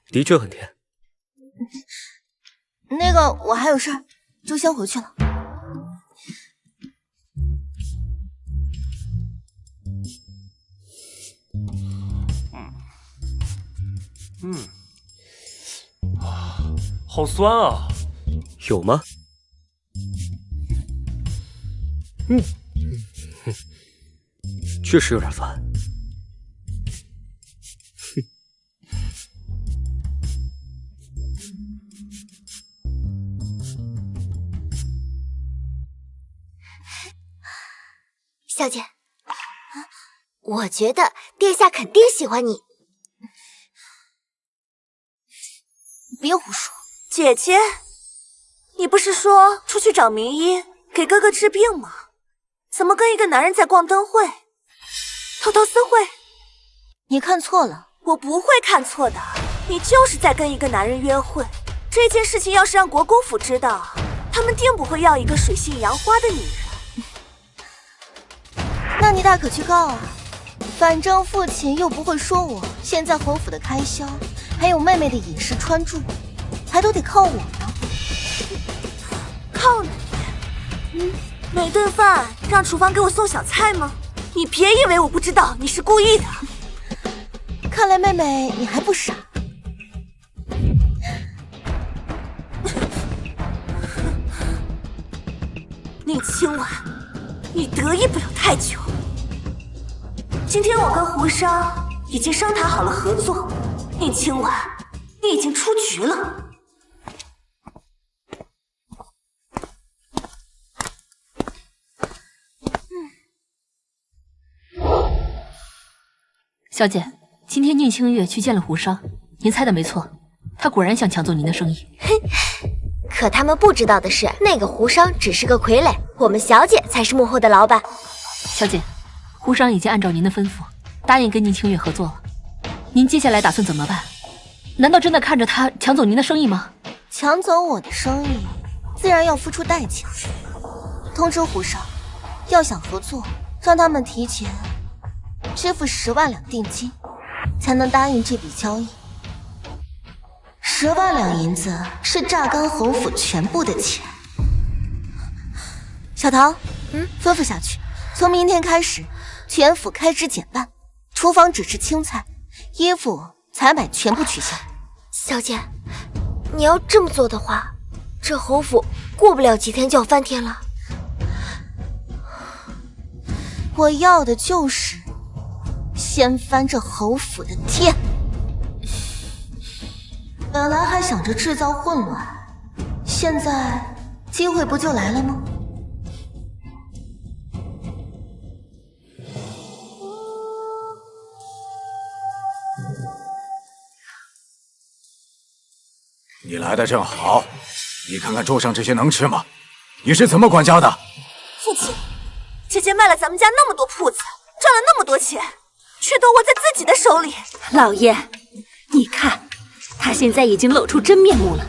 的确很甜。那个，我还有事儿，就先回去了。好酸啊！有吗？确实有点烦。小姐，我觉得殿下肯定喜欢你。别胡说。姐姐，你不是说出去找名医给哥哥治病吗？怎么跟一个男人在逛灯会，偷偷私会？你看错了。我不会看错的，你就是在跟一个男人约会。这件事情要是让国公府知道，他们定不会要一个水性杨花的女人。那你大可去告啊，反正父亲又不会说我。现在侯府的开销，还有妹妹的饮食穿住，还都得靠我呢。靠你？每顿饭让厨房给我送小菜吗？你别以为我不知道你是故意的。看来妹妹你还不傻。宁清婉，你得意不了太久。今天我跟胡商已经商谈好了合作，宁清婉，你已经出局了。小姐，今天宁清月去见了胡商，您猜的没错，他果然想抢走您的生意。可他们不知道的是，那个胡商只是个傀儡，我们小姐才是幕后的老板。小姐，胡商已经按照您的吩咐，答应跟宁清月合作了。您接下来打算怎么办？难道真的看着他抢走您的生意吗？抢走我的生意，自然要付出代价。通知胡商，要想合作，让他们提前支付10万两定金，才能答应这笔交易。10万两银子是榨干侯府全部的钱。小桃，吩咐下去，从明天开始，全府开支减半，厨房只吃青菜，衣服采买全部取消。小姐，你要这么做的话，这侯府过不了几天就要翻天了。我要的就是先翻这侯府的天。本来还想着制造混乱，现在机会不就来了吗？你来的正好，你看看桌上这些能吃吗？你是怎么管家的？父亲，姐姐卖了咱们家那么多铺子，赚了那么多钱，却都握在自己的手里。老爷，你看，他现在已经露出真面目了。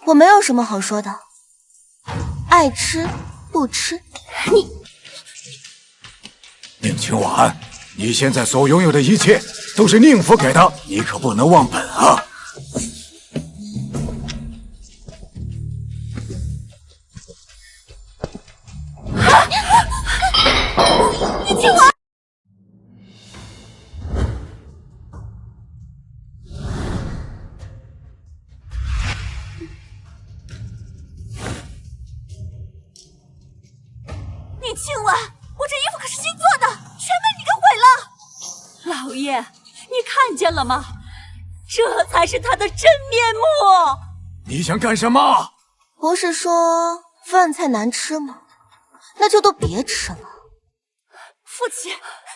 我没有什么好说的，爱吃不吃。宁清婉，你现在所拥有的一切都是宁府给的，你可不能忘本啊！宁清婉，宁清婉，我这衣服可是新做的，全被你给毁了。老爷，你看见了吗？这才是他的真面目。你想干什么？不是说饭菜难吃吗？那就都别吃了。父亲，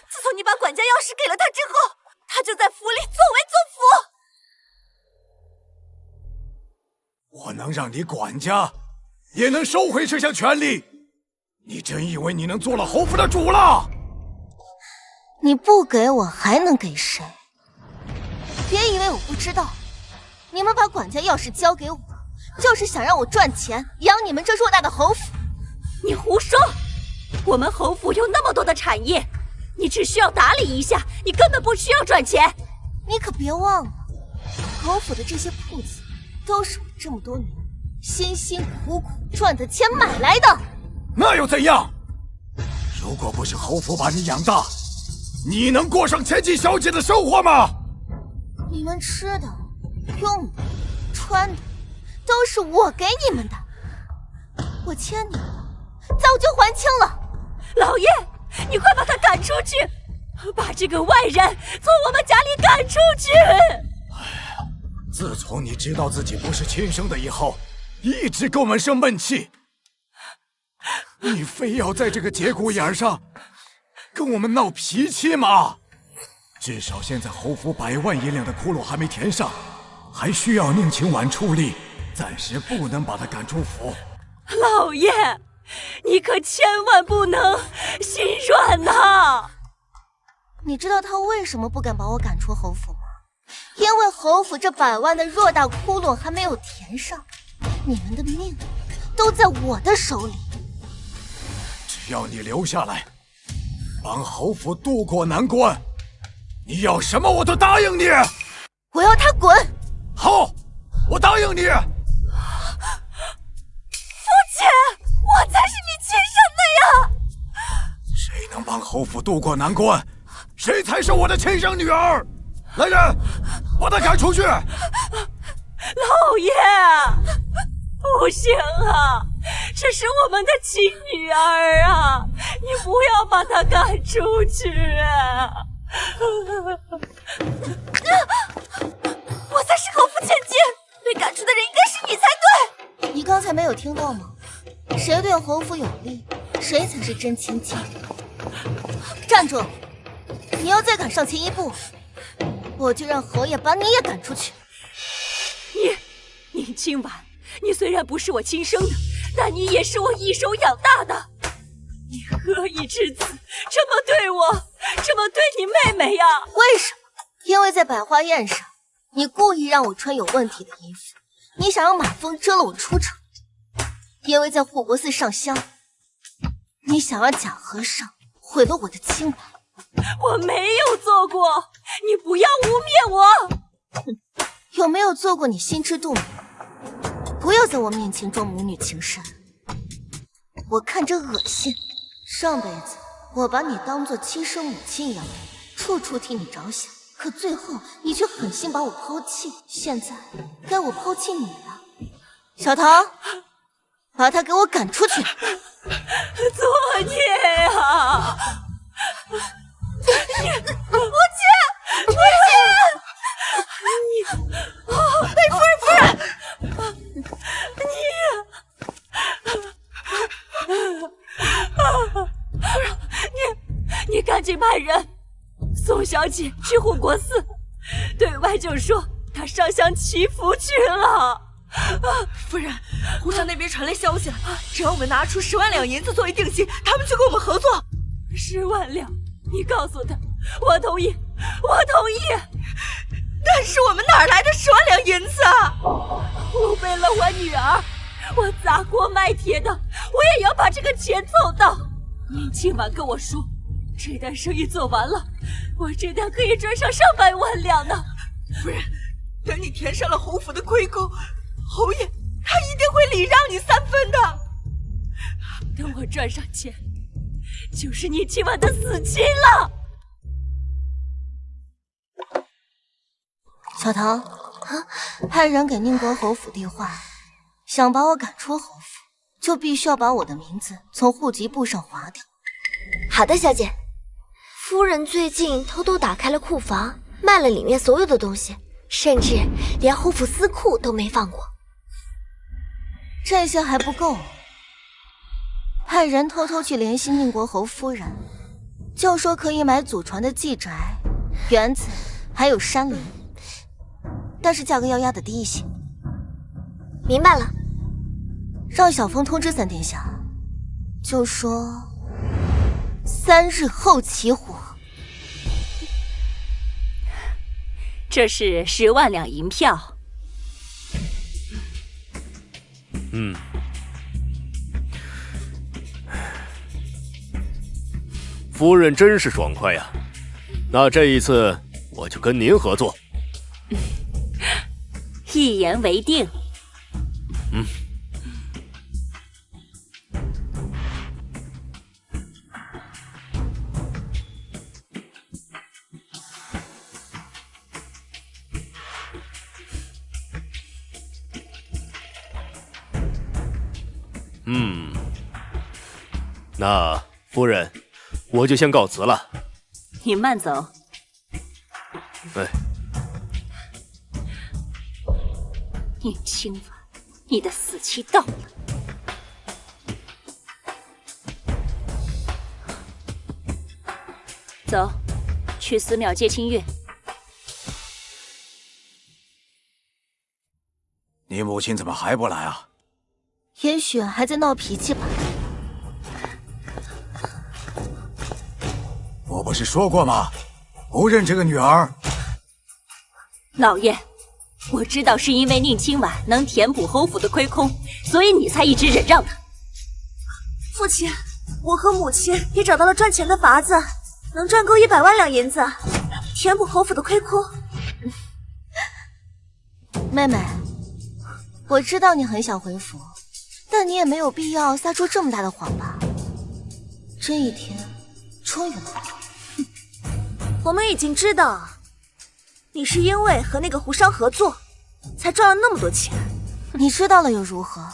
自从你把管家钥匙给了他之后，他就在府里作威作福。我能让你管家，也能收回这项权利。你真以为你能做了侯府的主了？你不给我还能给谁？别以为我不知道，你们把管家钥匙交给我，就是想让我赚钱养你们这偌大的侯府。你胡说！我们侯府有那么多的产业，你只需要打理一下，你根本不需要赚钱。你可别忘了，侯府的这些铺子都是我这么多年辛辛苦苦赚的钱买来的。那又怎样？如果不是侯府把你养大，你能过上千金小姐的生活吗？你们吃的、用的、穿的，都是我给你们的。我欠你们的，早就还清了。老爷，你快把他赶出去，把这个外人从我们家里赶出去！自从你知道自己不是亲生的以后，一直给我们生闷气。你非要在这个节骨眼上跟我们闹脾气吗？至少现在侯府100万银两的窟窿还没填上，还需要宁清婉出力，暂时不能把他赶出府。老爷，你可千万不能心软呐！你知道他为什么不敢把我赶出侯府吗？因为侯府这100万的偌大窟窿还没有填上，你们的命都在我的手里。只要你留下来，帮侯府渡过难关，你要什么我都答应你。我要他滚！好，我答应你。父亲，我才是你亲生的呀！谁能帮侯府渡过难关，谁才是我的亲生女儿。来人，把她赶出去！老爷，不行啊，这是我们的亲女儿啊，你不要把她赶出去啊！我才是侯府千金，被赶出的人应该是你才对。你刚才没有听到吗？谁对侯府有利，谁才是真千金。站住！你要再敢上前一步，我就让侯爷把你也赶出去。宁清婉，你虽然不是我亲生的，但你也是我一手养大的。你何以至此这么对我，这么对你妹妹呀？为什么？因为在百花宴上，你故意让我穿有问题的衣服，你想让马蜂遮了我出场。因为在护国寺上香，你想让假和尚毁了我的清白。我没有做过，你不要污蔑我。哼，有没有做过你心知肚明。不要在我面前装母女情深，我看着恶心。上辈子我把你当做亲生母亲一样，处处替你着想，可最后你却狠心把我抛弃，现在该我抛弃你了。小唐，把他给我赶出去！作孽呀！母亲，母亲，夫人，你赶紧派人送小姐去护国寺，对外就说她上香祈福去了。夫人，湖上那边传来消息了，只要我们拿出10万两银子作为定金，他们就跟我们合作。10万两，你告诉他，我同意，我同意。但是我们哪来的10万两银子啊？我为了我女儿，我砸锅卖铁的，我也要把这个钱凑到。您今晚跟我说，这单生意做完了，我这单可以赚上上百万两呢。夫人，等你填上了侯府的亏空，侯爷他一定会礼让你3分的。等我赚上钱，就是你今晚的死期了。小唐，派人给宁国侯府递话，想把我赶出侯府，就必须要把我的名字从户籍簿上划掉。好的，小姐。夫人最近偷偷打开了库房，卖了里面所有的东西，甚至连侯府私库都没放过。这些还不够，派人偷偷去联系宁国侯夫人，就说可以买祖传的祭宅、园子，还有山林，但是价格要压得低一些。明白了，让小风通知三殿下，就说3日后起火。这是10万两银票。夫人真是爽快呀！那这一次我就跟您合作。一言为定。那夫人，我就先告辞了。你慢走。宁清婉，你的死期到了。走，去寺庙接清月。你母亲怎么还不来啊？也许还在闹脾气吧。我不是说过吗？不认这个女儿。老爷，我知道是因为宁清婉能填补侯府的亏空，所以你才一直忍让她。父亲，我和母亲也找到了赚钱的法子，能赚够100万两银子，填补侯府的亏空。妹妹，我知道你很想回府，但你也没有必要撒出这么大的谎吧？这一天终于来了。我们已经知道，你是因为和那个胡商合作，才赚了那么多钱。你知道了又如何？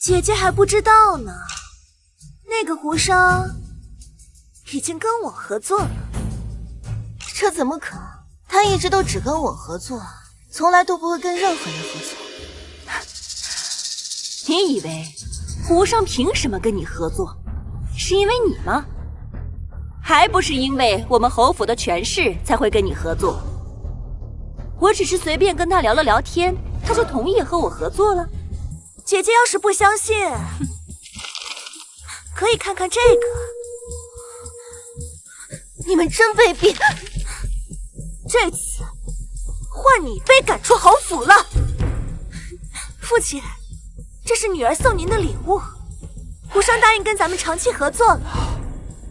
姐姐还不知道呢。那个胡商已经跟我合作了。这怎么可能？他一直都只跟我合作，从来都不会跟任何人合作。你以为胡商凭什么跟你合作？是因为你吗？还不是因为我们侯府的权势才会跟你合作。我只是随便跟他聊了聊天，他就同意和我合作了。姐姐要是不相信，可以看看这个。你们真卑鄙！这次换你被赶出侯府了。父亲，这是女儿送您的礼物。胡商答应跟咱们长期合作了，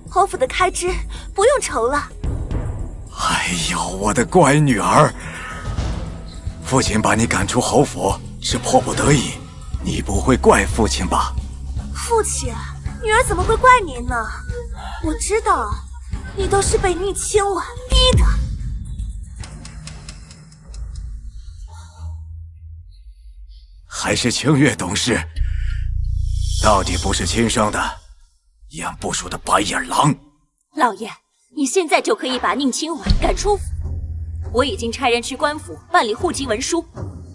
侯府的开支不用愁了。哎呦，我的乖女儿！父亲把你赶出侯府是迫不得已，你不会怪父亲吧？父亲，女儿怎么会怪您呢？我知道，你都是被宁清婉逼的。还是清月懂事？到底不是亲生的，养不熟的白眼狼。老爷，你现在就可以把宁清婉赶出府。我已经差人去官府办理户籍文书，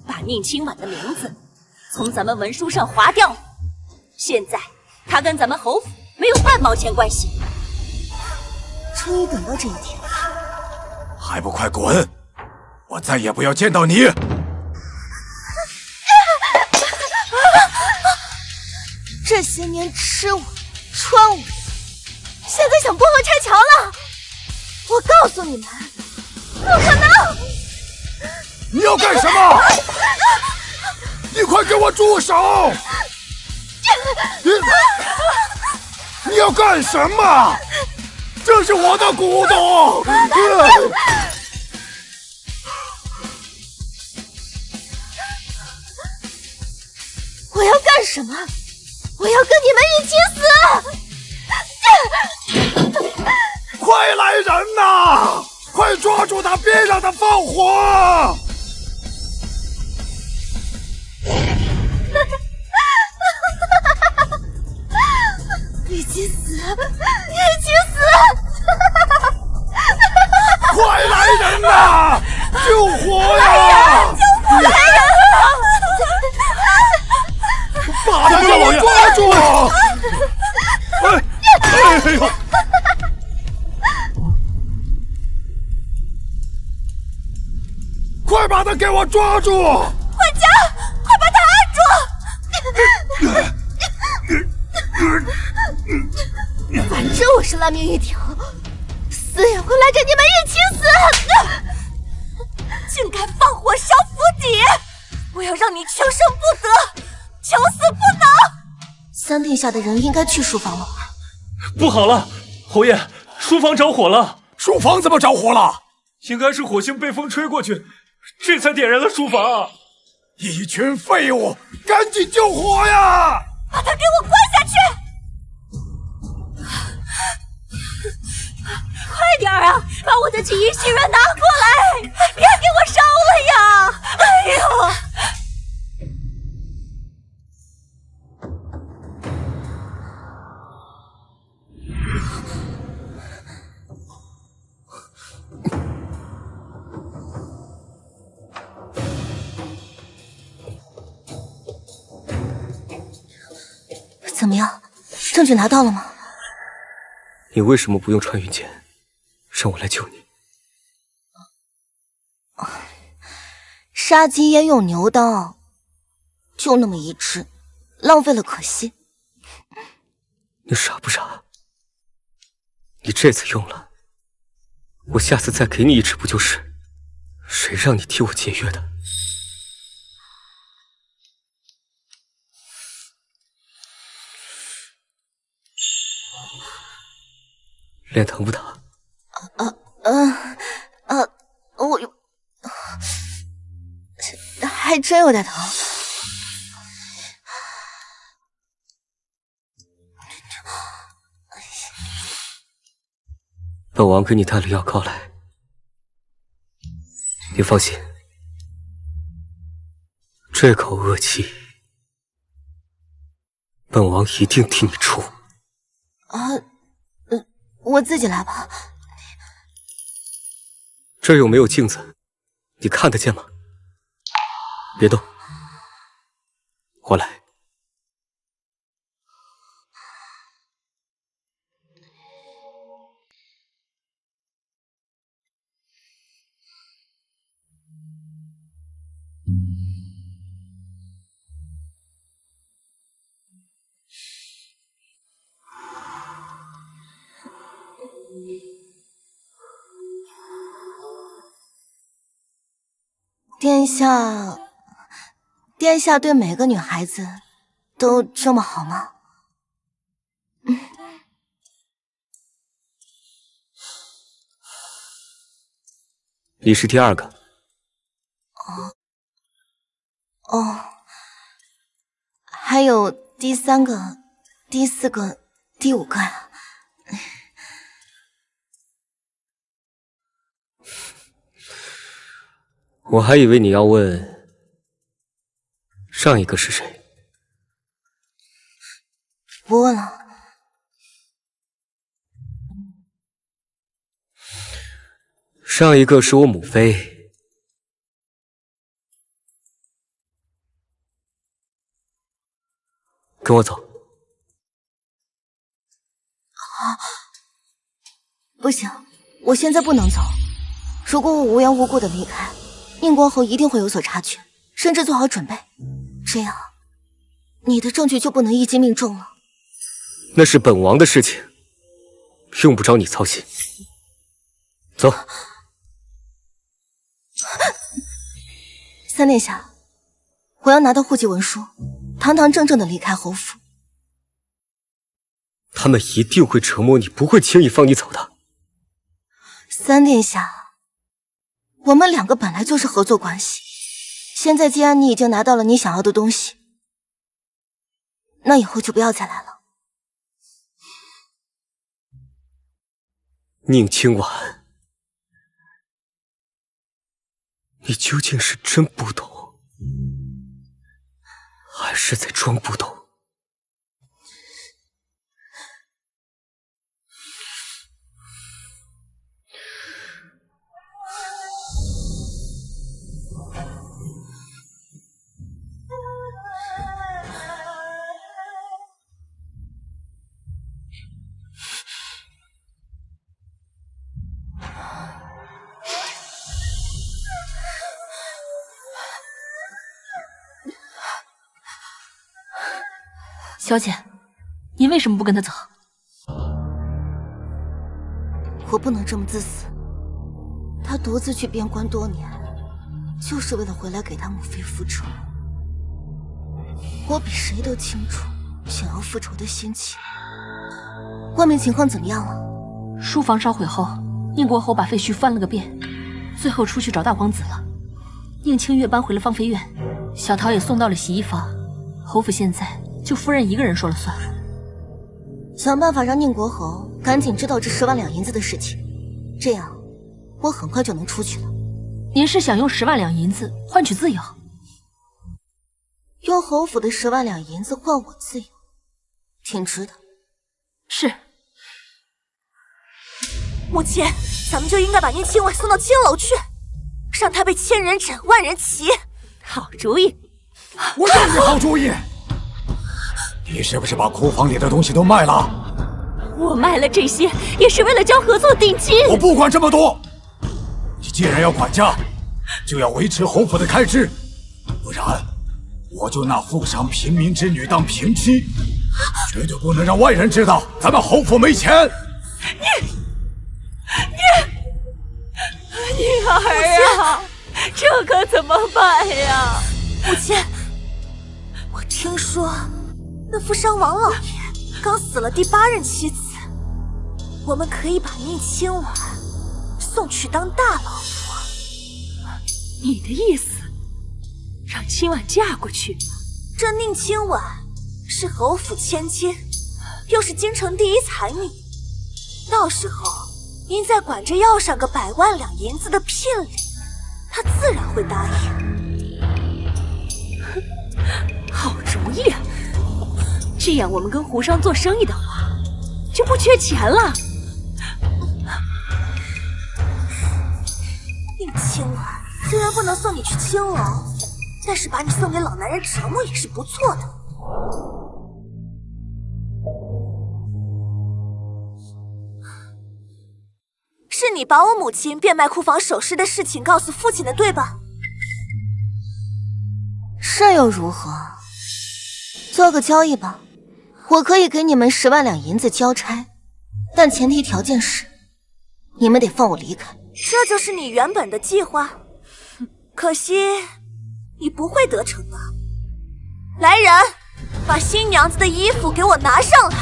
把宁清婉的名字从咱们文书上划掉了。现在她跟咱们侯府没有半毛钱关系。终于等到这一天，还不快滚！我再也不要见到你！这些年吃我穿我，现在想破河拆桥了？我告诉你们，不可能！你要干什么？你快给我住手！你要干什么？这是我的古董！我要干什么？我要跟你们一起死！快来人呐！快抓住他，别让他放火！一起死！一起死！快来人呐！救火呀！救火来人！把他给我抓住！哎呦！快把他给我抓住！管家，快把他按住！反正我是烂命一条，死也会来跟你们一起死！竟敢放火烧府邸！我要让你求生不得，求死不能！三殿下的人应该去书房了吧？不好了，侯爷，书房着火了！书房怎么着火了？应该是火星被风吹过去，这才点燃了书房。一群废物，赶紧救火呀！把他给我关下去！快点啊，把我的锦衣细软拿过来，别给我烧了呀！哎呦！怎么样，证据拿到了吗？你为什么不用穿云箭，让我来救你？杀鸡焉用牛刀，就那么一只，浪费了可惜。你傻不傻？你这次用了，我下次再给你一只不就是？谁让你替我节约的？脸疼不疼？我还真有点疼。本王给你带了药膏来，你放心，这口恶气，本王一定替你出。我自己来吧。这儿又没有镜子，你看得见吗？别动，我来。殿下对每个女孩子都这么好吗？你是第二个。还有第三个、第四个、第五个呀。我还以为你要问上一个是谁？不问了。上一个是我母妃。跟我走。不行，我现在不能走。如果我无缘无故的离开，宁国侯一定会有所察觉，甚至做好准备。这样，你的证据就不能一击命中了。那是本王的事情，用不着你操心。走。三殿下，我要拿到户籍文书，堂堂正正的离开侯府。他们一定会折磨你，不会轻易放你走的。三殿下，我们两个本来就是合作关系，现在既然你已经拿到了你想要的东西，那以后就不要再来了。宁清婉，你究竟是真不懂，还是在装不懂？小姐，您为什么不跟他走？我不能这么自私。他独自去边关多年，就是为了回来给他母妃复仇。我比谁都清楚想要复仇的心情。外面情况怎么样了？书房烧毁后，宁国侯把废墟翻了个遍，最后出去找大皇子了。宁清月搬回了芳菲院，小桃也送到了洗衣房。侯府现在就夫人一个人说了算。想办法让宁国侯赶紧知道这10万两银子的事情，这样我很快就能出去了。您是想用10万两银子换取自由？用侯府的10万两银子换我自由，挺值的。是。母亲，咱们就应该把宁清婉送到青楼去，让他被千人斩万人骑。好主意。我有你好主意。你是不是把库房里的东西都卖了？我卖了这些，也是为了交合作定金。我不管这么多，你既然要管家，就要维持侯府的开支，不然我就拿府上平民之女当平妻，绝对不能让外人知道咱们侯府没钱。宁儿啊，这可怎么办呀？母亲，我听说那富商王老爷刚死了第8任妻子，我们可以把宁清婉送去当大老婆。你的意思，让清婉嫁过去？这宁清婉是侯府千金，又是京城第1才女，到时候您再管着要上个100万两银子的聘礼，她自然会答应。好主意啊！这样我们跟胡商做生意的话，就不缺钱了。宁清婉虽然不能送你去青楼，但是把你送给老男人折磨也是不错的。是你把我母亲变卖库房首饰的事情告诉父亲的，对吧？是又如何？做个交易吧，我可以给你们10万两银子交差，但前提条件是，你们得放我离开。这就是你原本的计划？可惜你不会得逞啊！来人，把新娘子的衣服给我拿上来，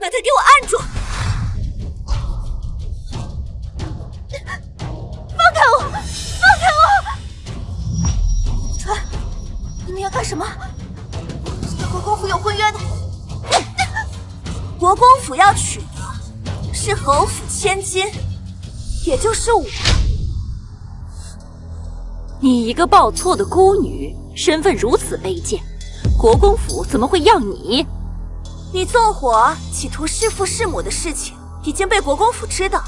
把她给我按住！放开我！放开我！传，你们要干什么？这国公府有婚约的。国公府要娶的是侯府千金，也就是我。你一个报错的孤女，身份如此卑贱，国公府怎么会要你？你纵火企图弑父弑母的事情已经被国公府知道，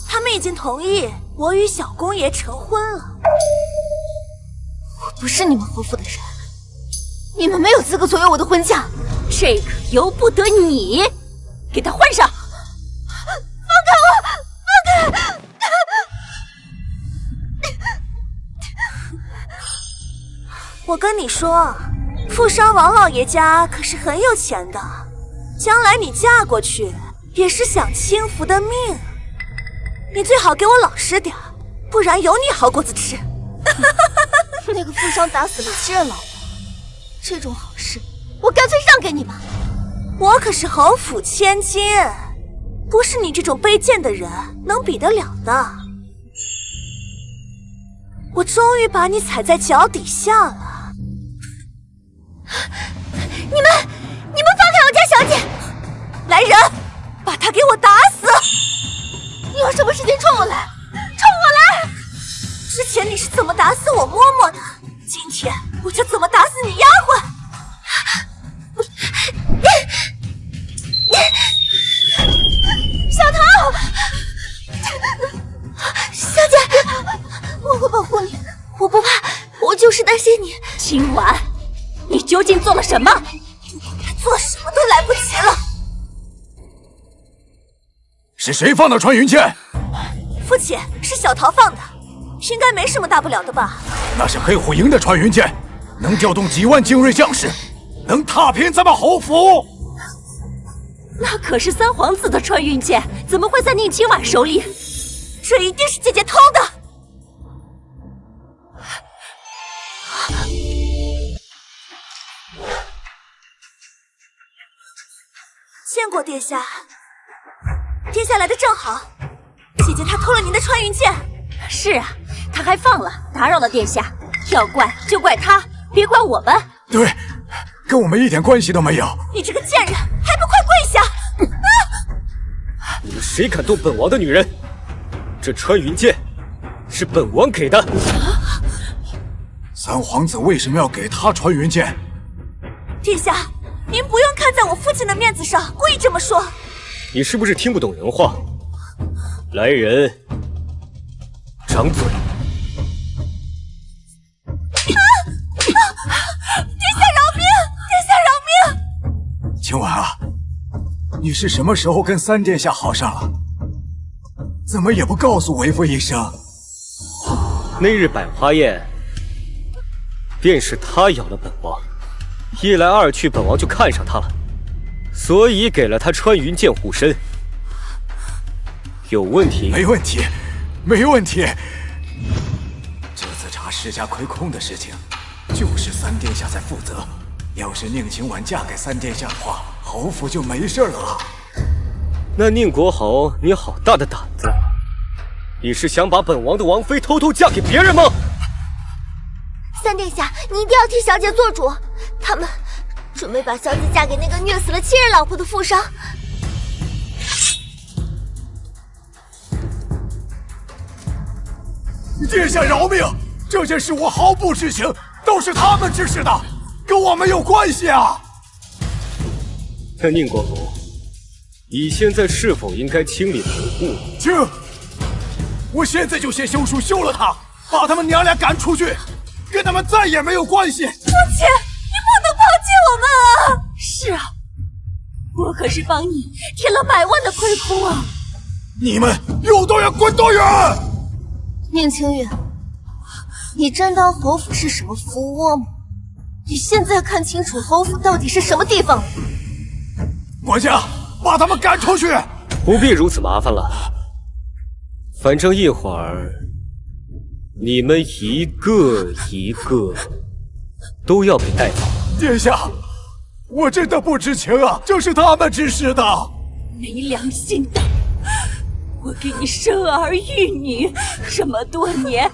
他们已经同意我与小公爷成婚了。我不是你们侯府的人，你们没有资格左右我的婚嫁。这个由不得你，给他换上。放开我！放开！我跟你说，富商王老爷家可是很有钱的，将来你嫁过去也是享清福的命。你最好给我老实点，不然有你好果子吃。那个富商打死了7任老婆，这种好事我干脆让给你吧。我可是侯府千金，不是你这种卑贱的人能比得了的。我终于把你踩在脚底下了。你们放开我家小姐！来人，把她给我打死！你有什么事情冲我来？冲我来！之前你是怎么打死我嬷嬷的，今天我就怎么打死你丫鬟！小桃，小姐，我会保护你，我不怕，我就是担心你。今晚你究竟做了什么？做什么都来不及了。是谁放的穿云箭？父亲，是小桃放的，应该没什么大不了的吧？那是黑虎营的穿云箭，能调动几万精锐将士，能踏平咱们侯府。那可是三皇子的穿云箭，怎么会在宁亲婉手里？这一定是姐姐偷的。见过殿下，殿下来的正好。姐姐她偷了您的穿云箭。是啊，她还放了，打扰了殿下。要怪就怪她，别怪我们。对，跟我们一点关系都没有。你这个贱人，还不快跪下！你们谁敢动本王的女人？这穿云箭是本王给的。三皇子为什么要给他穿云箭？殿下，您不用看在我父亲的面子上故意这么说。你是不是听不懂人话？来人，掌嘴！殿下饶命！殿下饶命！今晚啊，你是什么时候跟三殿下好上了？怎么也不告诉为父一声？那日百花宴，便是他咬了本王，一来二去，本王就看上他了，所以给了他穿云箭护身。有问题？没问题，没问题。这次查世家亏空的事情，就是三殿下在负责。要是宁秦婉嫁给三殿下的话，侯府就没事了。那宁国侯，你好大的胆子！你是想把本王的王妃偷偷嫁给别人吗？三殿下，你一定要替小姐做主。他们准备把小姐嫁给那个虐死了7任老婆的富商。殿下饶命！这件事我毫不知情，都是他们指使的，跟我没有关系啊！那宁国侯，你现在是否应该清理门户？请，我现在就写休书休了他，把他们娘俩赶出去，跟他们再也没有关系。父亲，你不能抛弃我们啊！是啊，我可是帮你填了100万的亏空啊！你们有多远滚多远！宁清月，你真当侯府是什么蜂窝吗？你现在看清楚侯府到底是什么地方了？管家，把他们赶出去！不必如此麻烦了，反正一会儿你们一个一个都要被带走。殿下，我真的不知情啊，这是他们指使的。没良心的！我给你生儿育女这么多年，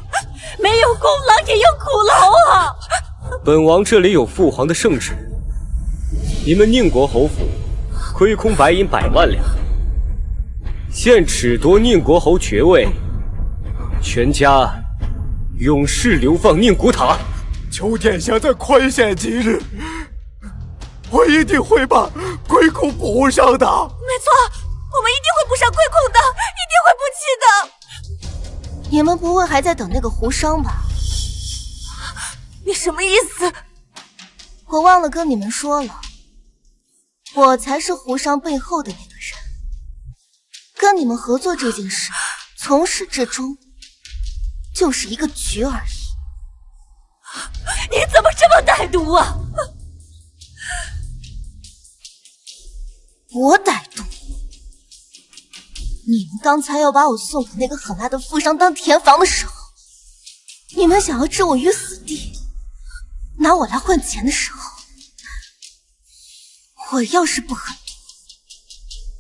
没有功劳也有苦劳啊！本王这里有父皇的圣旨，你们宁国侯府亏空白银100万两，现褫夺宁国侯爵位，全家永世流放宁古塔。求殿下再宽限几日，我一定会把龟库补上的。没错，我们一定会补上龟库的，一定会补齐的。你们不会还在等那个胡商吧？你什么意思？我忘了跟你们说了，我才是胡商背后的那个人。跟你们合作这件事，从始至终就是一个局而已。你怎么这么歹毒啊？我歹毒？你们刚才要把我送给那个狠辣的富商当填房的时候，你们想要置我于死地，拿我来换钱的时候，我要是不狠毒，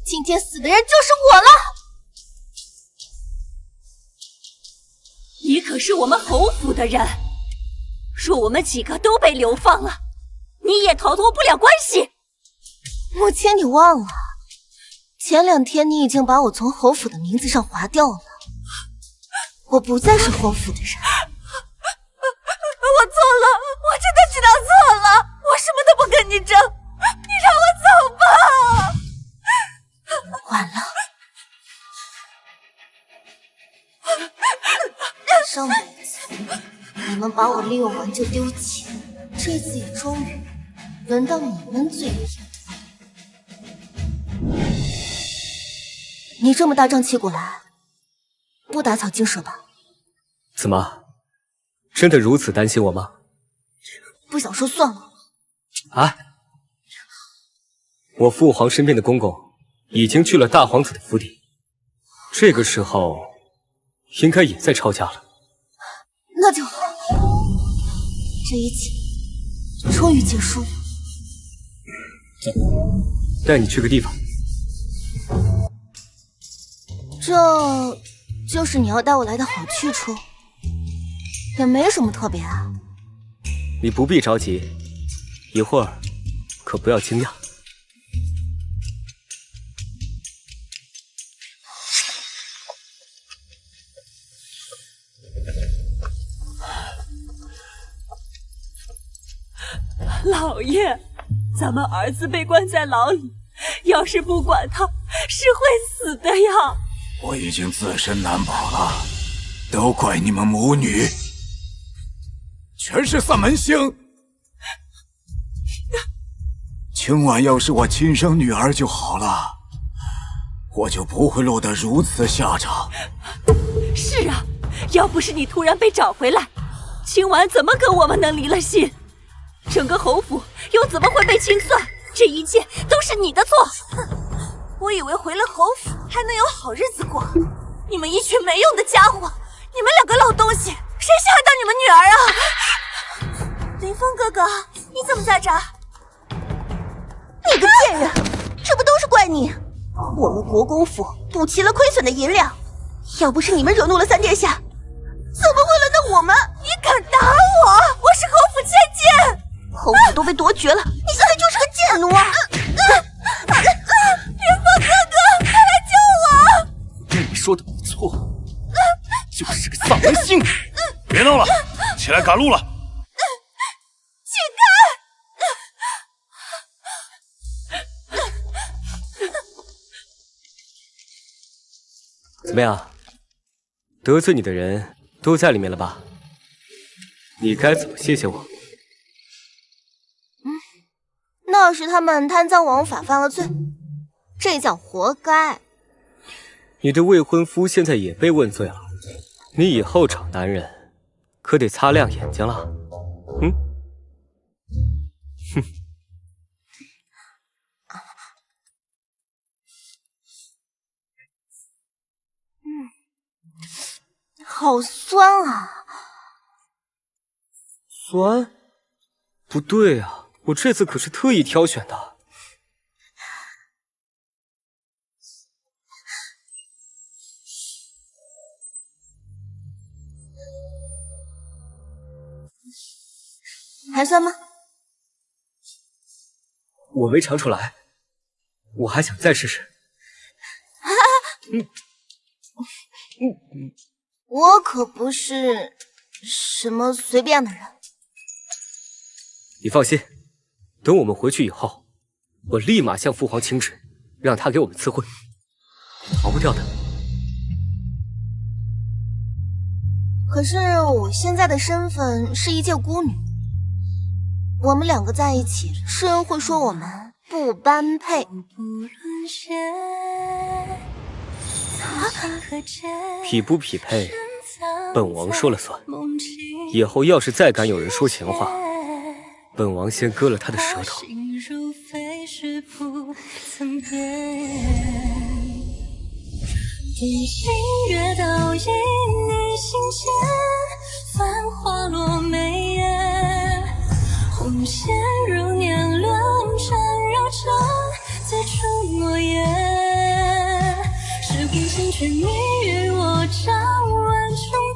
今天死的人就是我了。你可是我们侯府的人，若我们几个都被流放了，你也逃脱不了关系。母亲，你忘了，前2天你已经把我从侯府的名字上划掉了，我不再是侯府的人。我错了，我真的知道错了，我什么都不跟你争，你让我走吧。晚了，上辈子你们把我利用完就丢弃，这次也终于轮到你们嘴里。你这么大张旗鼓来，不打草惊蛇吧？怎么，真的如此担心我吗？不想说算了。啊！我父皇身边的公公已经去了大皇子的府邸，这个时候应该也在抄家了。那就好，这一切终于结束了。带你去个地方。这就是你要带我来的好去处，也没什么特别啊。你不必着急，一会儿可不要惊讶。老爷，咱们儿子被关在牢里，要是不管他，是会死的呀。我已经自身难保了，都怪你们母女，全是丧门星。青婉要是我亲生女儿就好了，我就不会落得如此下场。是啊，要不是你突然被找回来，青婉怎么跟我们能离了心？整个侯府又怎么会被清算？这一切都是你的错。我以为回了侯府还能有好日子过，你们一群没用的家伙，你们2个老东西，谁稀罕当你们女儿啊？林峰哥哥，你怎么在这儿？你个贱人，这不都是怪你！我们国公府补齐了亏损的银两，要不是你们惹怒了3殿下，怎么会轮到我们？你敢打我？我是侯府千金，侯府都被夺爵了，你现在就是个贱奴啊！林峰哥哥，快来救我！你说的没错，就是个丧门星。别闹了，起来赶路了。乞丐！怎么样？得罪你的人都在里面了吧？你该怎么谢谢我？那是他们贪赃枉法犯了罪，这叫活该。你的未婚夫现在也被问罪了，你以后找男人可得擦亮眼睛了。哼。好酸啊！酸？不对啊，我这次可是特意挑选的。还酸吗？我没尝出来，我还想再试试。我可不是什么随便的人？你放心，等我们回去以后，我立马向父皇请旨，让他给我们赐婚，逃不掉的。可是我现在的身份是一介孤女，我们两个在一起，世人会说我们不般配。匹不匹配，本王说了算。以后要是再敢有人说闲话，本王先割了他的舌头。一星月倒映你心间，繁花落眉眼，红线如年轮缠绕着最初诺言。时光缱绻你与我朝晚重